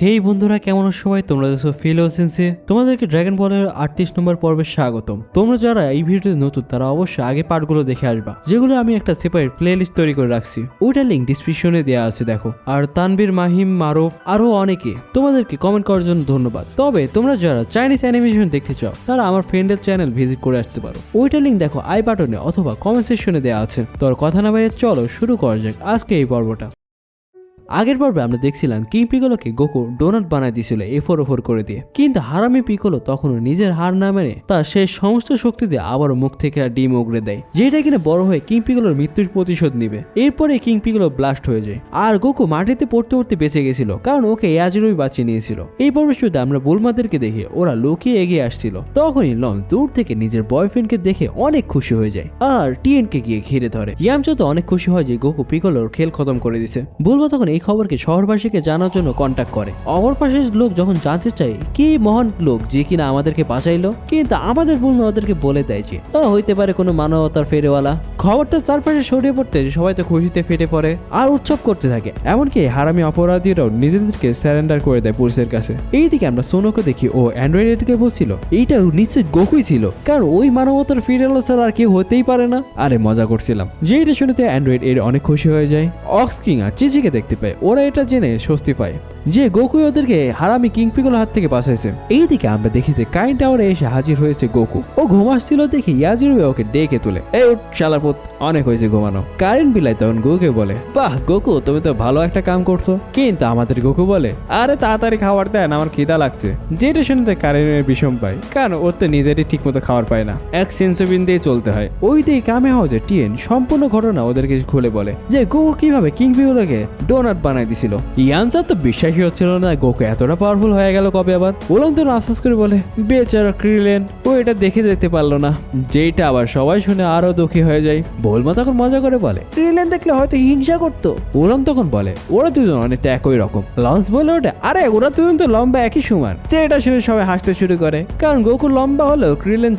হেই বন্ধুরা, কেমন আছো সবাই? তোমরা দেখছো ফিলোসেন্সে। তোমাদেরকে ড্রাগন বলের 38 নম্বর পর্বে স্বাগতম। তোমরা যারা এই ভিডিওতে নতুন তারা অবশ্যই আগে পার্টগুলো দেখে আসবা, যেগুলো আমি একটা সেপারেট প্লেলিস্ট তৈরি করে রাখছি। ওইটার লিঙ্ক ডিসক্রিপশনে দেওয়া আছে, দেখো। আর তানবীর, মাহিম, মারুফ আরো অনেকে, তোমাদেরকে কমেন্ট করার জন্য ধন্যবাদ। তবে তোমরা যারা চাইনিজ অ্যানিমেশন দেখতে চাও তারা আমার ফ্রেন্ডের চ্যানেল ভিজিট করে আসতে পারো। ওইটার লিঙ্ক দেখো আই বাটনে অথবা কমেন্ট সেকশনে দেওয়া আছে। তোর কথা না বাইরে চলো শুরু করা যাক আজকে এই পর্বটা। আগের পর্বে আমরা দেখছিলাম কিং পিকোলোকে গোকু ডোনাট বানায় দিয়েছিল এফোর করে দিয়ে, কিন্তু হারামি পিকোলো তখনও নিজের হার না মেনে তার সেই সমস্ত শক্তি দিয়ে আবারও মুখ থেকে ডিম উগড়ে দেয়, যেটা কিনা বড় হয়ে কিং পিকোলোর মৃত্যুর প্রতিশোধ নিবে। এরপরে কিং পিকোলো ব্লাস্ট হয়ে যায়, আর গোকু মাটিতে পড়তে পড়তে বেঁচে গেছিল, কারণ ওকে ইয়াজিরোই বাঁচিয়ে নিয়েছিল। এই পর্বের শুরুতে আমরা বুলমাদেরকে দেখে ওরা লুকিয়ে এগিয়ে আসছিল। তখনই লঞ্চ দূর থেকে নিজের বয়ফ্রেন্ডকে দেখে অনেক খুশি হয়ে যায় আর টিএনকে গিয়ে ঘিরে ধরে। ইয়ামচো তো অনেক খুশি হয় যে গোকু পিকোলোর খেল খতম করে দিছে। বুলমা তখন এই খবরকে শহরবাসীকে জানার জন্য কন্ট্যাক্ট করে। অপর পাশের লোক যখন জানতে চায় কি মহান লোক যে কিনা আমাদেরকে বাঁচাইলো, কিন্তু আমাদের বুলমা ওদেরকে বলে দেয় যে হইতে পারে কোনো মানবতার ফেরেওয়ালা। খবরটা চারপাশে ছড়িয়ে পড়তে সবাই তো খুশিতে ফেটে পড়ে আর উৎসব করতে থাকে। এমনকি হারামি অপরাধীরাও নিজেদেরকে স্যারেন্ডার করে দেয় পুলিশের কাছে। এইদিকে আমরা সোনোকে দেখি ও অ্যান্ড্রয়েডকে বলছিল এইটা নিশ্চয় গোকুই ছিল, কারণ ওই মানবতার ফেরেওয়ালা ছাড়া আর কেউ হতেই পারে না। আরে মজা করছিলাম। যেটা শুনেতে অ্যান্ড্রয়েড এর অনেক খুশি হয়ে যায়। অক্স কিং আর চিচিকে দেখতে পায়, ওরা এটা জেনে স্বস্তি পায় যে গোকু ওদেরকে হারামি কিং পিকোলোর হাত থেকে বাঁচাইছে। এইদিকে আমরা দেখি যে কাইন টাওয়ারে এসে হাজির হয়েছে গোকু। ও ঘুমাচ্ছিল দেখে ইয়াজিরো ওকে ডেকে তুলে, এই উঠ শালার পুত, অনেক হয়েছে ঘুমানো। কারেন বিলাই তখন গোকুকে বলে, বাহ গোকু, তুমি তো ভালো একটা কাম করছো। কিন্তু আমাদের গোকু বলে, আরে তাড়াতাড়ি খাবার দেন, আমার খিদা লাগছে। যেটা শুনতে কারেনের বিষম পায়, কারণ ওর তো নিজেরই ঠিক মতো খাবার পায় না, এক সেন্সবিন দিয়ে চলতে হয়। ওই দিয়ে কামে হাউজে টিএন সম্পূর্ণ ঘটনা ওদেরকে খুলে বলে যে গোকু কিভাবে কিং পিকোলোকে ডোনাট বানাই দিছিল। ইয়ানচা তো বিশ্বাসই হচ্ছিল না গোকু এতটা পাওয়ারফুল হয়ে গেল কবে আবার। ওলং তো আফসোস করে বলে, বেচারা ক্রিলেন, ও এটা দেখে যেতে পারলো না। যেটা আবার সবাই শুনে আরো দুঃখী হয়ে যায়। বোলমা তখন মজা করে বলে, ক্রিলেন দেখলে হয়তো হিংসা করতো। ওলং তখন বলে, ওরা দুজন অনেকটা একই রকম। লঞ্চ বলে ওঠে, আরে ওরা দুজন তো লম্বা একই সমান। যেটা শুনে সবাই হাসতে শুরু করে, কারণ গোকু লম্বা হলেও ক্রিলেন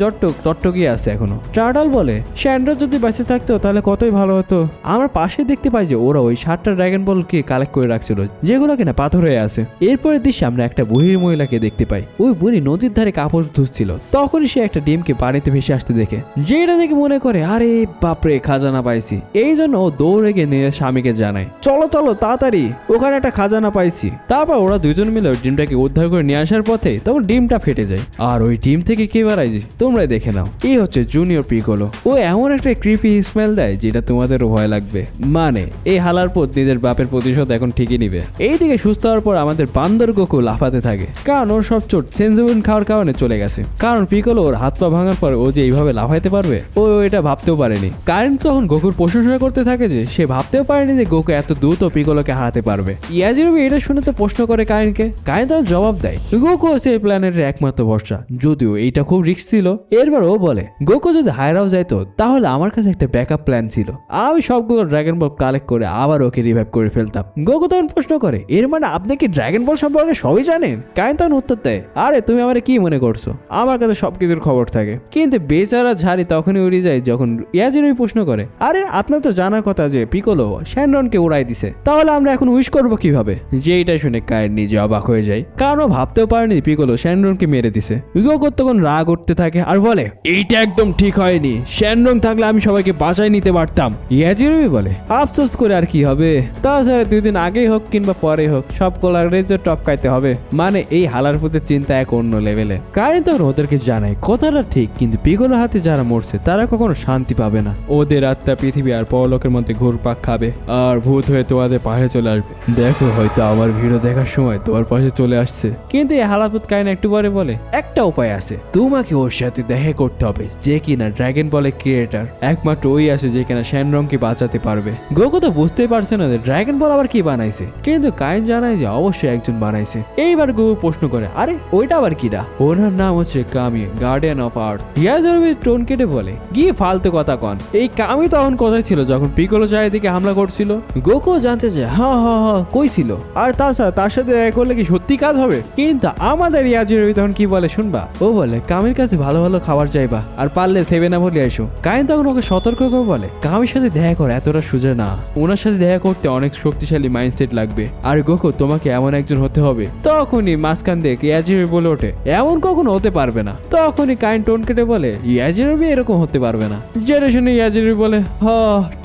চট্টকি আছে এখনো। টার্টল বলে, স্যান্ড্রো যদি বেঁচে থাকতো তাহলে কতই ভালো হতো। আমরা পাশে দেখতে পাই যে ওরা ওই 7টা ড্রাগন বলকে কালেক্ট করে রাখছিল, যেগুলো কিনা পাথর হয়ে আছে। এরপরের দৃশ্যে আমরা একটা বুড়ির মহিলাকে দেখতে পাই। ওই বুড়ি নদীর ধারে কাপড় ধুচ্ছিল। তখনই সে একটা ডিমকে পানিতে ভেসে আসতে দেখে, যেটা দেখে মনে করে আরে বাপরে খাজানা পাইছি। এই জন্য ও দৌড়ে গিয়ে নিজের স্বামীকে জানায়, চলো চলো তাড়াতাড়ি, ওখানে একটা খাজানা পাইছি। তারপর ওরা দুজন মিলে ওই ডিমটাকে উদ্ধার করে নিয়ে আসার পথে তখন ডিমটা ফেটে যায়, আর ওই ডিম থেকে কে বেড়ায় তোমরাই দেখে নাও। এই হচ্ছে জুনিয়র পিকোলো। ও এমন একটা ক্রিপি স্মেল দেয় যেটা তোমাদেরও ভয় লাগবে। মানে এই হালার পর নিজের বাপের প্রতিশোধ এখন ঠিকই নিবে। এইদিকে সুস্থ হওয়ার পর আমাদের বান্দর গোকু লাফাতে থাকে, কারণ ওর সব চোট সেনজুবিন খাওয়ার কারণে চলে গেছে। কারণ পিকোলো ওর হাত পা ভাঙার পর ও যে এইভাবে লাফাইতে পারবে ও এটা ভাবতেও পারেনি। কারেন তখন গোকুর প্রশংসা করতে থাকে যে সে ভাবতেও পারেনি যে গোকু এত দ্রুত পিকোলোকে হারাতে পারবে। ইয়াজিরো এটা শুনে তো প্রশ্ন করে কারেনকে। কারেন তখন জবাব দেয়, গোকু হচ্ছে এই প্ল্যানেটের একমাত্র ভরসা, যদিও এইটা খুব রিস্ক ছিল। এরপর ও বলে, গোকু যদি হায়রাও যাইতো তাহলে আমার কাছে একটা ব্যাকআপ প্ল্যান ছিল, আমি সবগুলো ড্রাগন বল কালেক্ট করে আবার ওকে রিভাইভ করে ফেলতাম। গোকু তখন প্রশ্ন করে, এর মানে আপনি কি ড্রাগন বল সম্পর্কে সবই জানেন? কারেন তখন উত্তর দেয়, আরে তুমি আমার কি মনে করছো, আমার কাছে সবকিছুর খবর থাকে। কিন্তু বেচারা ঝাড়ি তখনই উড়ে যায় যখন ইয়াজিরোই প্রশ্ন করে, আরে আপনার তো জানার কথা যে পিকোলো শ্যানরনকে উড়াই দিছে, তাহলে আমরা এখন উইশ করবো কিভাবে? যেটা শুনে কারেন নিজে অবাক হয়ে যায়, কারণ ও ভাবতেও পারেনি পিকোলো শ্যানরনকে মেরে দিছে। গোকু তখন রাগ উঠতে থাকে আর বলে, এইটা একদম ঠিক হয়নি, শ্যানরন থাকলে আমি সবাইকে বাঁচাই নিতে পারতাম। ইয়াজিরোই বলে, আফসোস করে আর কি হবে, তাছাড়া 2 দিন আগেই হোক কিংবা পরে হোক সব কোলার রেজে টপকাইতে হবে। মানে এই হালার প্রতি চিন্তা এক অন্য লেভেলে। কারেন তখন ওদেরকে জানায় কথাটা ঠিক, কিন্তু পিকোলো হাতে যারা মরছে তারা কখনো শান্তি পাবে না। ওদের আত্মা পৃথিবী আর পরলোকের মধ্যে ঘুরপাক খাবে আর ভূত হয়ে তোমাদের পাশে চলে আসবে। দেখো হয়তো আমার ভিডিও দেখার সময় তোমার পাশে চলে আসছে। কিন্তু এই হালাপুত কারেন একটু পরে বলে, একটা উপায় আছে, তোমাকে ওর সাথে দেখা করতে হবে যে কিনা ড্রাগন বলের ক্রিয়েটার। একমাত্র ওই আছে যে কিনা শ্যানরনকে বাঁচাতে পারবে। গোকু তো বুঝতেই পারছে না যে ড্রাগন বল আবার কি বানাইছে, কিন্তু কারেন জানায় যে অবশ্যই একজন বানাইছে। এইবার গোকু প্রশ্ন করে, আরে ওইটা আবার কিডা? ওনার নাম হচ্ছে কামি, গার্ডিয়ান অফ আর্থ। ইয়াজিরো টোন কেটে বলে, গিয়ে ফালতু কথা কন, এই কামি তখন কোথায় ছিল যখন পিকোলো চারিদিকে হামলা করছিল? গোকু জানতে চায়, হ্যাঁ কই ছিল, আর তাছাড়া তার সাথে দেখা করলে কি সত্যি কাজ হবে? কিন্তু আমাদের ইয়াজিরো তখন কি বলে শুনবা? ও বলে, কামির কাছে ভালো ভালো খাবার চাইবা আর পারলে 7 আপ হলে এসো। কাইন তখন ওকে সতর্ক করে বলে, কামির সাথে দেখা করে এতটা সোজা না, ওনার সাথে দেখা করতে অনেক শক্তি শক্তিশালী মাইন্ডসেট লাগবে, আর গোকু তোমাকে এমন একজন হতে হবে। তখনই মাঝখান দিয়ে ইয়াজিরোবি বলে ওঠে, এমন কখনো হতে পারবে না। তখনই কাইন টোন কেটে বলে, ইয়াজিরোবি এরকম হতে পারবে না। যেটা শুনে ইয়াজিরোবি বলে, হ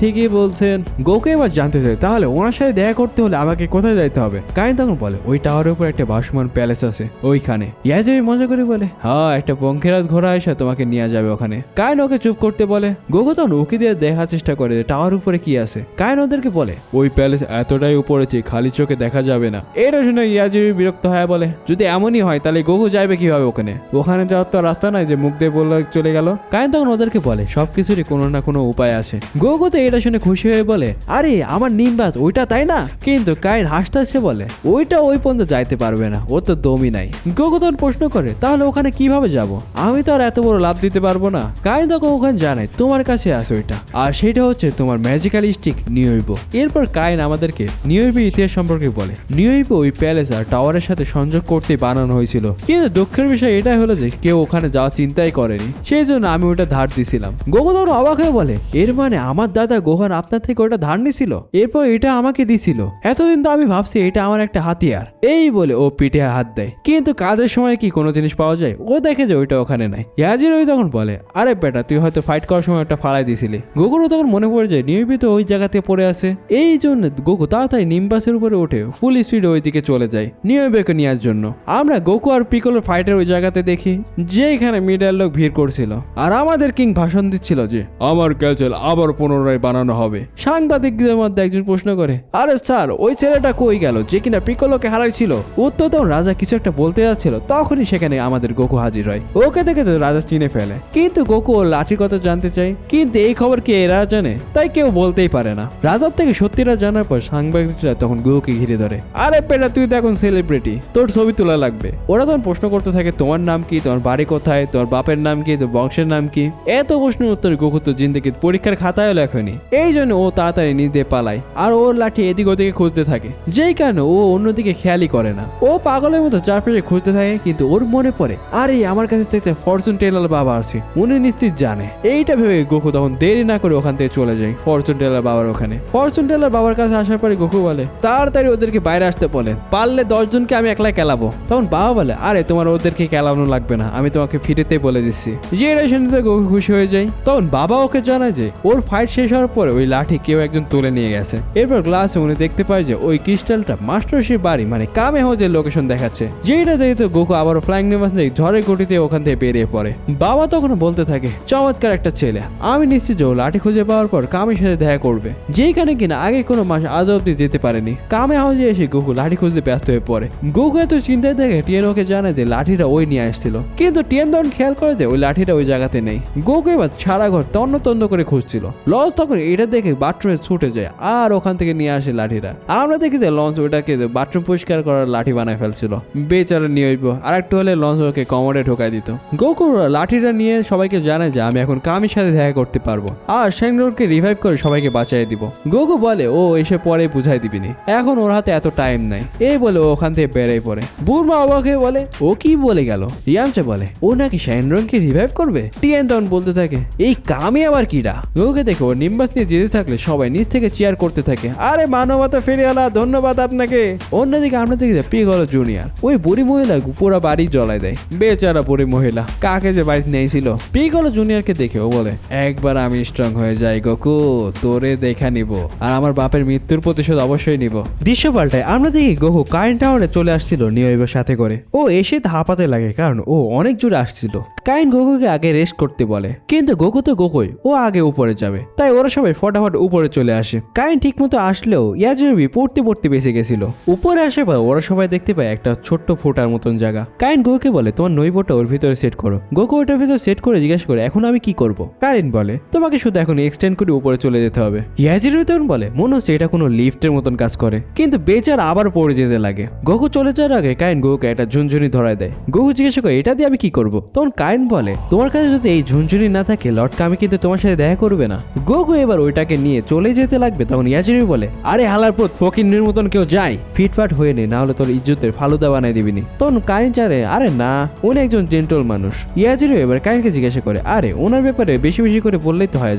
ঠিকই বলছেন। গোকু এবার জানতে চায়, তাহলে ওনার সাথে দেখা করতে হলে আমাকে কোথায় যাইতে হবে? কাইন তখন বলে, ওই টাওয়ারের উপর একটা ভাসমান প্যালেস আছে, ওইখানে। ইয়াজিরোবি মজা করে বলে, হ্যাঁ একটা পঙ্খিরাজ ঘোড়া এসে তোমাকে নিয়ে যাবে ওখানে। কাইন ওকে চুপ করতে বলে। গোকু তখন উকি দিয়ে দেখার চেষ্টা করে টাওয়ার উপরে কি আছে। কাইন ওদেরকে বলে, ওই প্যালেস এতটাই উপরে যে খালি চোখে দেখা যাবে না। এটা শুনে ইয়াজিরোবি বিরক্ত হয়ে বলে, যদি এমনই হয় তাহলে গোকু যাবে কিভাবে ওখানে? ওখানে যাওয়ার তো রাস্তা নাই যে মুখ দিয়ে বললে চলে গেল। কাইন তখন ওদেরকে বলে, সবকিছুরই কোনো না কোনো উপায় আছে। গোকু তো এটা শুনে খুশি হয়ে বলে, আরে আমার নিমবাজ ওইটা তাই না? কিন্তু কাইন হাসতে হাসতে বলে, ওইটা ওই পর্যন্ত যাইতে পারবে না, ও তো দমই নাই। গোকু তখন প্রশ্ন করে, তাহলে ওখানে কিভাবে যাব? আমি তো আর এত বড় লাভ দিতে পারবো না। কাইন তখন ওখানে জানায়, তোমার কাছে আছে ওইটা, আর সেটা হচ্ছে তোমার ম্যাজিক্যাল স্টিক নিয়োইবো। এরপর কাইন আমাদেরকে নিয়োইবো ইতিহাস সম্পর্কে বলে। নিয়োইবো ওই প্যালেস আর টাওয়ারের সাথে সংযোগ করতে বানানো হয়েছিল, কিন্তু দুঃখের বিষয় এটাই হলো যে কেউ ওখানে যাওয়ার চিন্তাই করেনি, সেই জন্য আমি ওটা ধার দিছিলাম। গোকু তখন অবাক হয়ে বলে, এর মানে আমার দাদা গোহান আপনার থেকে ওটা ধার নিছিল, এরপর এটা আমাকে দিছিল। এতদিন তো আমি ভাবছি এটা আমার একটা হাতিয়ার। এই বলে ও পিঠে হাত দেয়, কিন্তু কাজের সময় কি কোনো জিনিস পাওয়া যায়? ও দেখে যে ওইটা ওখানে নাই। ইয়াজিরোবি তখন বলে, আরে বেটা তুই হয়তো ফাইট করার সময় একটা ফালাই দিছিলি। গোকুরও তখন মনে পড়ে যায় নিয়মিত ওই জায়গাতে পড়ে আছে। এই জন্য গোকু তাড়াতাড়ি নিম্বাসের উপরে উঠে ফুল স্পিডে ওই দিকে চলে যায় নিয়মিকে নেওয়ার জন্য। আমরা গোকু আর পিকোলোর ফাইটের ওই জায়গাতে দেখি যেখানে মিডল লোক ভিড় করছিল, আর আমাদের কিং ভাষণ দিচ্ছিল যে আমার ক্যাসেল আবার পুনরায় বানানো হবে। সাংবাদিকদের মধ্যে একজন প্রশ্ন করে, আরে স্যার ওই ছেলেটা কই গেল যে কিনা পিকোলোকে হারাইছিল? উত্তর তখন রাজা কিছু একটা বলতে যাচ্ছিল, তখনই সেখানে আমাদের গোকু হাজির হয়। ওকে দেখে তো রাজা চিনে ফেলে, কিন্তু গোকু ওর লাঠির কথা জানতে চায়, কিন্তু এই খবর কি এরা জানে? তাই কেউ বলতেই পারে না। রাজার থেকে সত্যিটা জানার পর সাংবাদিকরা তখন গোকুকে ঘিরে ধরে, আরে পেটা তুই তো এখন সেলিব্রিটি, তোর ছবি তোলা লাগবে। ওরা তখন প্রশ্ন করতে থাকে, তোমার নাম কি, তোমার বাড়ি কোথায়, তোমার বাপের নাম কি, তোর বংশের নাম কি? এত প্রশ্নের উত্তর গোকু তো জিন্দেগি পরীক্ষার খাতায়ও লেখেনি। এই জন্য ও তাড়াতাড়ি নিজে পালায়, আর ওর লাঠি এদিক ওদিকে খুঁজতে থাকে, যেই কারণে ও অন্যদিকে খেয়ালই করে না। ও পাগলের মতো চারপাশে খুঁজতে থাকে, কিন্তু ওর মনে পড়ে, আরে আমার কাছে থেকে ফরচুন টেলার বাবা আছে, উনি নিশ্চিত জানে। এইটা ভেবে গোকু তখন দেরি না করে ওখান থেকে চলে যায় ফরচুন টেলার বাবার ওখানে। ফরচুন টেলার বাবার কাছে আসার পরে গোকু বলে, তাড়াতাড়ি ওদেরকে বাইরে আসতে বলেন, পারলে 10 জনকে আমি একলা খেলাবো। তখন বাবা বলে, আরে তোমার ওদেরকে খেলানো লাগবে না, আমি তোমাকে ফিরেতে বলে দিচ্ছি। যে এটা শুনতে গোকু খুশি হয়ে যায়। তখন বাবা ওকে জানায় যে ওর ফাইট শেষ হওয়ার পরে ওই লাঠি কেউ একজন তুলে নিয়ে গেছে। এরপর গ্লাসে উনি দেখতে পায় যে ওই ক্রিস্টালটা মাস্টারশির বাড়ি মানে কামে হাউজের লোকেশন দেখাচ্ছে। যেটা দেখে তো গোকু আবারও ফ্লাইং নিবাস দিয়ে ঝড়ের গতিতে ওখান থেকে বেরিয়ে পড়ে। বাবা তখন বলতে থাকে, চমৎকার একটা ছেলে, আমি নিশ্চিত যে ও লাঠি খুঁজে পাওয়ার পর কামের সাথে দেখা করবে, যেখানে কিনা আগে কোনো মাস আজ অব্দি যেতে পারেনি। কামে হাউজে এসে গোকু লাঠি খুঁজতে ব্যস্ত হয়ে পড়ে। গোকু এত চিন্তায় দেখে টিয়েন ওকে জানায় যে লাঠিটা ওই নিয়ে আসছিল, কিন্তু টিয়েন তখন খেয়াল করে যে ওই লাঠিটা ওই জায়গাতে নেই। গোকু এবার সারা ঘর তন্ন তন্ন করে খুঁজছিল। লঞ্চ তখন এটা দেখে বাথরুমে ছুটে যায় আর ওখান থেকে নিয়ে আসে লাঠিটা। আমরা দেখি যে লঞ্চ ওটাকে বাথরুম পরিষ্কার করার লাঠি বানায় ফেলছিল। বেচারা নিয়ে হইব, আর একটু হলে লঞ্চ ওকে কমরে ঢোকাই দিত। গোকু লাঠিটা নিয়ে সবাইকে জানায় যে আমি এখন কামির সাথে দেখা করতে পারবো, আর শেনরোডকে রিভাইভ করে সবাইকে বাঁচাই দিব। গোকু বলে ও এসে পরে বুঝাই দিবিনি, এখন ওর হাতে এত টাইম নাই। এই বলে ওখান থেকে বেড়াই পড়ে। বুড়মা অবাক হয়ে বলে, ও কি বলে গেল? ইয়ামচা বলে, ও নাকি শেনরোডকে রিভাইভ করবে। টিয়েন তখন বলতে থাকে, এই কামি আবার কিডা? ওকে দেখে ও নিম্বাস নিয়ে যেতে থাকলে সবাই নিচ থেকে চেয়ার করতে থাকে, আরে মানবতা ফিরে এলা, ধন্যবাদ আপনাকে। অন্যদিকে আমরা দেখি পিক হলো জুনিয়র, ওই বুড়ি মহিলা পুরো বাড়ি জ্বলাই দেয়। বেচারা বুড়ি মহিলা কাকে যে বাড়িতে নিয়েছিল। পিক হলো জুনিয়রকে দেখে ও বলে, একবার আমি স্ট্রং হয়ে যাই গোকু, তোরে দেখা নিব, আর আমার বাপের মৃত্যুর প্রতিশোধ অবশ্যই নিব। দৃশ্য পাল্টায় আমরা দেখি গোকু কারেন্ট টাওয়ারে চলে আসছিল নিয়োগের সাথে করে। ও এসে হাঁপাতে লাগে, কারণ ও অনেক জোরে আসছিল। কাইন গোকুকে আগে রেস্ট করতে বলে, কিন্তু গোকু তো গোকুই, ও আগে উপরে যাবে, তাই ওরা সবাই ফটাফট উপরে চলে আসে। কাইন ঠিক মতো আসলেও ইয়াজিরোবি পড়তে পড়তে বেঁচে গেছিল। উপরে আসে পর ওরা সবাই দেখতে পায় একটা ছোট্ট ফোটার মতন জায়গা। কাইন গোকুকে বলে, তোমার নৈবটা ওর ভিতরে সেট করো। গোকু ওটার ভিতরে সেট করে জিজ্ঞেস করে, এখন আমি কি করব? কাইন বলে, তোমাকে শুধু এখন এক্সটেন্ড করে উপরে চলে যেতে হবে। ইয়াজিরোবি তখন বলে, মনে হচ্ছে এটা কোনো লিফটের মতন কাজ করে, কিন্তু বেচার আবার পড়ে যেতে লাগে। গোকু চলে যাওয়ার আগে কাইন গোকুকে একটা ঝুনঝুনি ধরায় দেয়। গোকু জিজ্ঞাসা করে, এটা দিয়ে আমি কি করব? তখন কাইন বলে, তোমার কাছে যদি এই ঝুনঝুনি না থাকে লর্ড কামি কিন্তু তোমার সাথে দেখা করবে না। গোকু এবার ওইটাকে নিয়ে চলে যেতে লাগবে। তখন ইয়াজিরোবি বলে, আরে হালার পুত, ফকিন্নের মতন কেউ যায়, ফিটফাট হয়ে নে, না হলে তোর ইজ্জতের ফালুদা বানাই দিবিনি। তখন কাইন চারে, আরে না, উনি একজন জেন্টল মানুষ। ইয়াজিরোবি এবার কাইনকে জিজ্ঞাসা করে, আরে ওনার ব্যাপারে বেশি বেশি করে বললেই তো হয়ে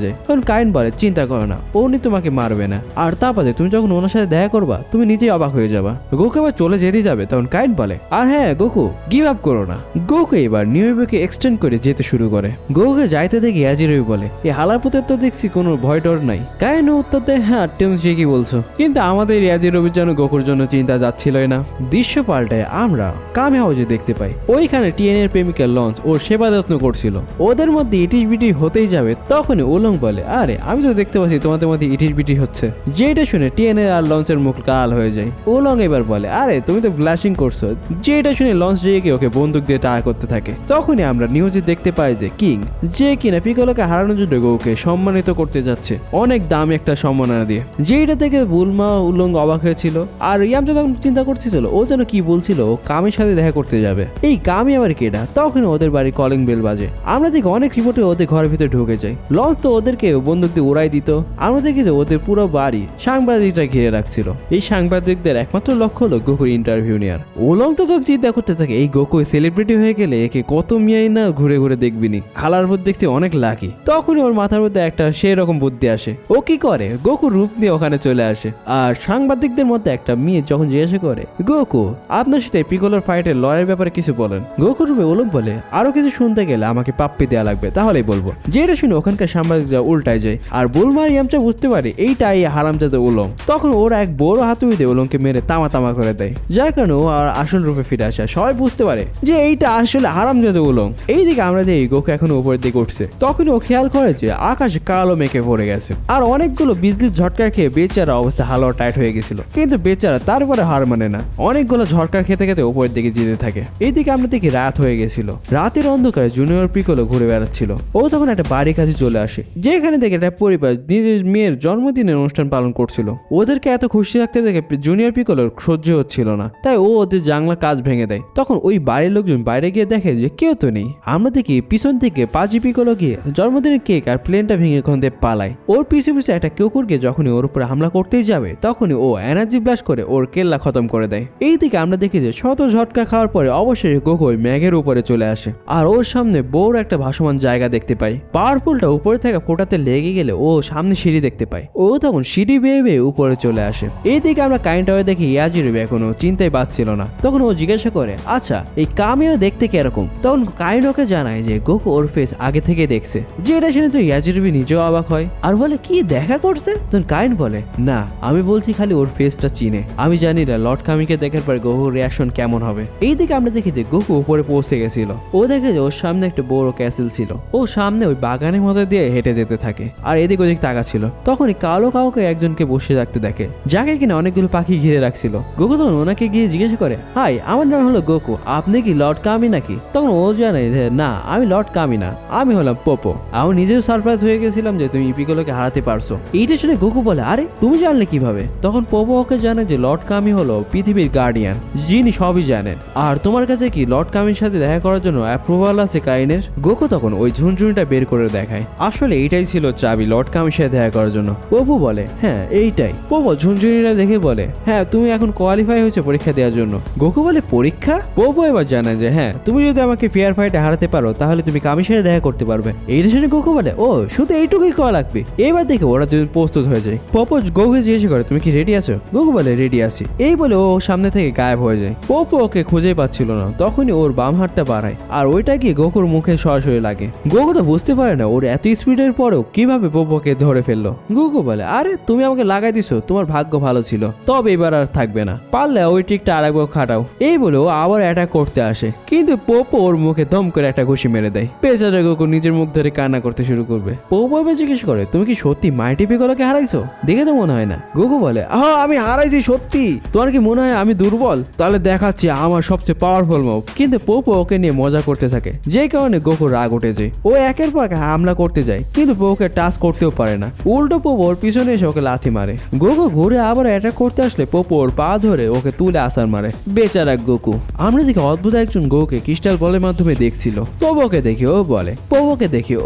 যায়। তখন কাইন বলে, চিন্তা করো না, উনি তোমাকে মারবে না, আর তারপরে তুমি যখন ওনার সাথে দেখা করবা তুমি নিজেই অবাক হয়ে যাবা। গোকু এবার চলে যেতে যাবে তখন কাইন বলে, আর হ্যাঁ গোকু গিভ আপ করো না। গোকু এবার নিউ ইয়র্কে এক্সটেন্ড করে যেতে শুরু করে। গোকুকে যাইতে দেখে ইয়াজিরোবি বলে, এই হালার পুতের তো দেখছি কোনো ভয় ডর নাই। কাইন উত্তর দেয়, হ্যাঁ তুমি ঠিকই বলছো, কিন্তু আমাদের ইয়াজিরোবির জন্য গোকুর জন্য চিন্তা যাচ্ছিলই না। দৃশ্য পাল্টায় আমরা কামি হাউজে দেখতে পাই। ওইখানে টিএন এর প্রেমিকা লঞ্চ ওর সেবা যত্ন করছিল। ওদের মধ্যে ইটিস বিটি হতেই যাবে তখনই ওলং বলে, আরে আমি তো দেখতে পাচ্ছি তোমাদের মধ্যে ইটিস বিটি হচ্ছে। যেটা শুনে টিএন এর আর লঞ্চের মুখ লাল হয়ে যায়। ওলং এবার বলে, আরে তুমি তো ব্লাশিং করছো। যেটা শুনে লঞ্চ রেগে ওকে বন্দুক দিয়ে টাকা করতে থাকে। তখনই আমরা নিউজে দেখতে পাই যে কিং যে কিনা পিকলোকে হারানোর জন্য গোকুকে সম্মানিত করতে যাচ্ছে অনেক দামি একটা সম্মাননা দিয়ে। যেটা থেকে বুলমা উলং অবাক হয়েছিল। আর ইয়ামচা তখন চিন্তা করতেছিল ও যেন কি বলছিল ও কামির সাথে দেখা করতে যাবে। এই কামি আবার কেডা? তখন ওদের বাড়ি কলিং বেল বাজে। আমরা দেখি অনেক রিপোর্টে ওদের ঘরের ভিতরে ঢুকে যায়। লঞ্চ তো ওদেরকে বন্দুক দিয়ে উড়াই দিত। আমরা দেখি যে ওদের পুরো বাড়ি সাংবাদিকরা ঘিরে রাখছিল। এই সাংবাদিকদের একমাত্র লক্ষ্য হলো গোকুর ইন্টারভিউ নেওয়ার। ওলং তো তখন চিন্তা করতে থাকে এই গোকু সেলিব্রিটি হয়ে গেলে একে কত মিয়াই না ঘুরে ঘুরে দেখবিনি। হালার উপর দেখছি অনেক লাকি। তখনই ওর মাথার মধ্যে একটা সেই রকম বুদ্ধি আসে। ও কি করে গোকুর রূপ নিয়ে ওখানে চলে আসে। আর সাংবাদিকদের মধ্যে একটা মেয়ে যখন জিজ্ঞাসা করে, গোকু আপনার সাথে পিকলোর ফাইটের লড়াইয়ের ব্যাপারে কিছু বলেন। গোকু রূপে ওলং বলে, আরো কিছু শুনতে গেলে আমাকে পাপ্পি দেওয়া লাগবে তাহলেই বলবো। যেটা শুনে ওখানকার সাংবাদিকরা উল্টায় যায়। আর বুলমার ইয়ামচা বুঝতে পারে এইটাই হারামজাদা ওলং। তখন ওরা এক বড় হাতুড়ি দিয়ে ওলংকে মেরে তামা তামা করে দেয়। যার কারণে ও আর আসল রূপে ফিরে আসে। সবাই বুঝতে পারে যে এইটা আসলে হারামজাদা ওলং। এইদিকে আমরা দেখি গোকু এখন উপরের দিকে উঠছে। তখন ও খেয়াল করে যে আকাশে কালো মেঘে ভরে গেছে। আর অনেকগুলো বিজলির ঝটকা খেয়ে বেচারা অবস্থা হালুয়া টাইট হয়ে গেছিল। কিন্তু বেচারা তারপরে হার মানে না। অনেকগুলো ঝটকা খেতে খেতে উপরের দিকে যেতে থাকে। এইদিকে আমরা দেখি রাত হয়ে গেছিল। রাতের অন্ধকারে জুনিয়র পিকলো ঘুরে বেড়াচ্ছিল। ও তখন একটা বাড়ির কাছে চলে আসে, যেখানে দেখে একটা পরিবার নিজের মেয়ের জন্মদিনের অনুষ্ঠান পালন করছিল। ওদেরকে এত খুশি থাকতে দেখে জুনিয়র পিকলোর সহ্য হচ্ছিল না। তাই ও ওদের জানলা কাজ ভেঙে দেয়। তখন ওই বাড়ির লোকজন বাইরে গিয়ে দেখে যে কেউ তো নেই। আমরা দেখি পিছন থেকে পাজি পিকলো গিয়ে জন্মদিনের কেক আর প্লেনটা ভেঙে ওখান থেকে পালায়। ওর পিছু পিছু একটা কুকুরকে যখনই ওর উপরে হামলা করতেই যাবে তখনই ও এনার্জি ব্লাস্ট করে ওর কেল্লা খতম করে দেয়। এইদিকে আমরা দেখি যে শত ঝটকা খাওয়ার পরে অবশ্যই গোকু ওই ম্যাগের উপরে চলে আসে। আর ওর সামনে বড় একটা ভাসমান জায়গা দেখতে পাই। পাওয়ারফুলটা উপরে থেকে ফোটাতে লেগে গেলে ও সামনে সিঁড়ি দেখতে পায়। ও তখন সিঁড়ি বেয়ে বেয়ে উপরে চলে আসে। এইদিকে আমরা কাইন টাওয়ারে দেখি ইয়াজিরোবি এখনো চিন্তায় পাচ্ছিল না। তখন ও জিজ্ঞাসা করে, আচ্ছা এই কামিও দেখতে কিরকম? তখন কাইন ওকে জানায় যে গোকু ওর ফেস আগে থেকে দেখছে। যেটা শুনে তো ইয়াজিরোবি নিজেও অবাক হয় আর বলে, কি দেখা করছে? তখন কাইন বলে, না আমি বলছি খালি ওর ফেসটা চিনে। আমি জানি না লর্ড কামিকে দেখার পর গোকুর রিয়াকশন কেমন হবে। এইদিকে আমরা দেখি যে গোকু উপরে পৌঁছে গেছিল। ও দেখে যে ওর সামনে একটা বড় ক্যাসেল ছিল। ও সামনে ওই বাগানের মধ্যে দিয়ে হেঁটে যেতে থাকে আর এদিক ওদিক তাকাচ্ছিল। তখনই কালো কাউকে একজনকে বসে রাখতে দেখে, যাকে কিনা অনেকগুলো পাখি ঘিরে রাখছিল। গোকু তখন ওনাকে গিয়ে জিজ্ঞাসা করে, হাই আমার নাম হলো গোকু, আপনি কি লর্ড কামি নাকি? তখন ও জানে যে না আমি লর্ড কামি না, আমি হলাম পোপো। আমি নিজেও সারপ্রাইজ হয়ে গেছিলাম যে তুমি পিকলোকে হারাতে পারছো। এইটা শুনে গোকু বলে, আরে তুমি জানলে কিভাবে? তখন পোপো ওকে জানে যে লর্ড কামি হলো পৃথিবীর গার্ডিয়ান, যিনি সবই জানেন। আর তোমার কাছে কি লর্ড কামির সাথে দেখা করার জন্য অ্যাপ্রুভাল আছে কাইনের? গোকু তখন ওই ঝুনঝুনিটা বের করে দেখায়। আসলে এইটাই ছিল চাবি লর্ড কামির সাথে দেখা করার জন্য। পোপো বলে, হ্যাঁ এইটাই। পোপো ঝুনঝুনিটা দেখে বলে, হ্যাঁ তুমি এখন কোয়ালিফাই হয়েছে পরীক্ষা দেওয়ার জন্য। গোকু বলে, পরীক্ষা? পোপো এবার জানায় যে হ্যাঁ তুমি যদি আমাকে ফেয়ার ফাইটে হারাতে পারো তাহলে তুমি কামির সাথে দেখা করতে পারবে। এইটা শুনে গোকু বলে, ও শুধু এইটুকুই করা লাগবে। এবার দেখে ওরা দুজন প্রস্তুত হয়ে যায়। পোপো গোকুকে জিজ্ঞেস করে, তুমি কি রেডি আছো? গোকু বলে, রেডি আছি। এই বলে ও সামনে থেকে গায়েব হয়ে যায়। পোপো ওকে খুঁজেই পাচ্ছিল না। তখনই ওর বাম হাতটা বাড়ায় আর ওইটা গিয়ে গোকুর মুখে সরাসরি লাগে। গোকু তো বুঝতে পারে না ওর এত স্পিডের পরেও কিভাবে পোপোকে ধরে ফেললো। গোকু বলে, আরে তুমি আমাকে লাগাই দিছো, তোমার ভাগ্য ভালো ছিল, তবে এবার আর থাকবে না, পারলে ওই ট্রিকটা আরেকবার খাটাও। এই বলে ও আবার অ্যাটাক করতে আসে, কিন্তু পোপো ওর মুখে দম করে একটা ঘুষি মেরে দেয়। বেচারা গোকু নিজের মুখ ধরে কান্না করতে শুরু করবে। পোপো এবার জিজ্ঞেস করে, তুমি কি সত্যি মাইটি পিকলোকে হারাইছো? দেখে তো মনে হয় না। গোকু বলে, হ্যাঁ আমি হারাইছি সত্যি। তোমার কি মনে হয় আমি দুর্বল? তাহলে দেখাচ্ছি আমার সবচেয়ে পাওয়ারফুল মুভ। কিন্তু পোপো ওকে নিয়ে মজা করতে থাকে, যে কারণে গোকুর রাগ উঠে যায়। ও একের পর এক হামলা করতে যায়, কিন্তু পোপোকে টাচ করতেও পারে না। উল্টো পোপো ওর পিছনে এসে ওকে লাথি মারে। গোকু ঘুরে আবার অ্যাটাক করতে আসলে পোপো ওর পা ধরে ওকে তুলে আসার মারে। বেচারা গোকু। আমরা দেখি অদ্ভুত একজন গোকুকে ক্রিস্টাল বলের মাধ্যমে দেখছিল। পোপোকে দেখে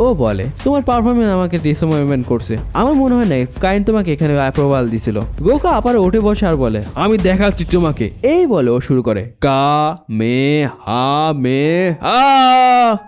ও বলে, তোমার পারফরমেন্স আমাকে ডিসঅ্যাপয়েন্টমেন্ট করছে। আমার মনে হয় না কাইন তোমাকে এখানে অ্যাপ্রুভাল দিছিল। গোকু আবার উঠে বসে আর বলে, আমি দেখাচ্ছি তোমাকে। এই বলে ও শুরু করে কা মে হা মে হা।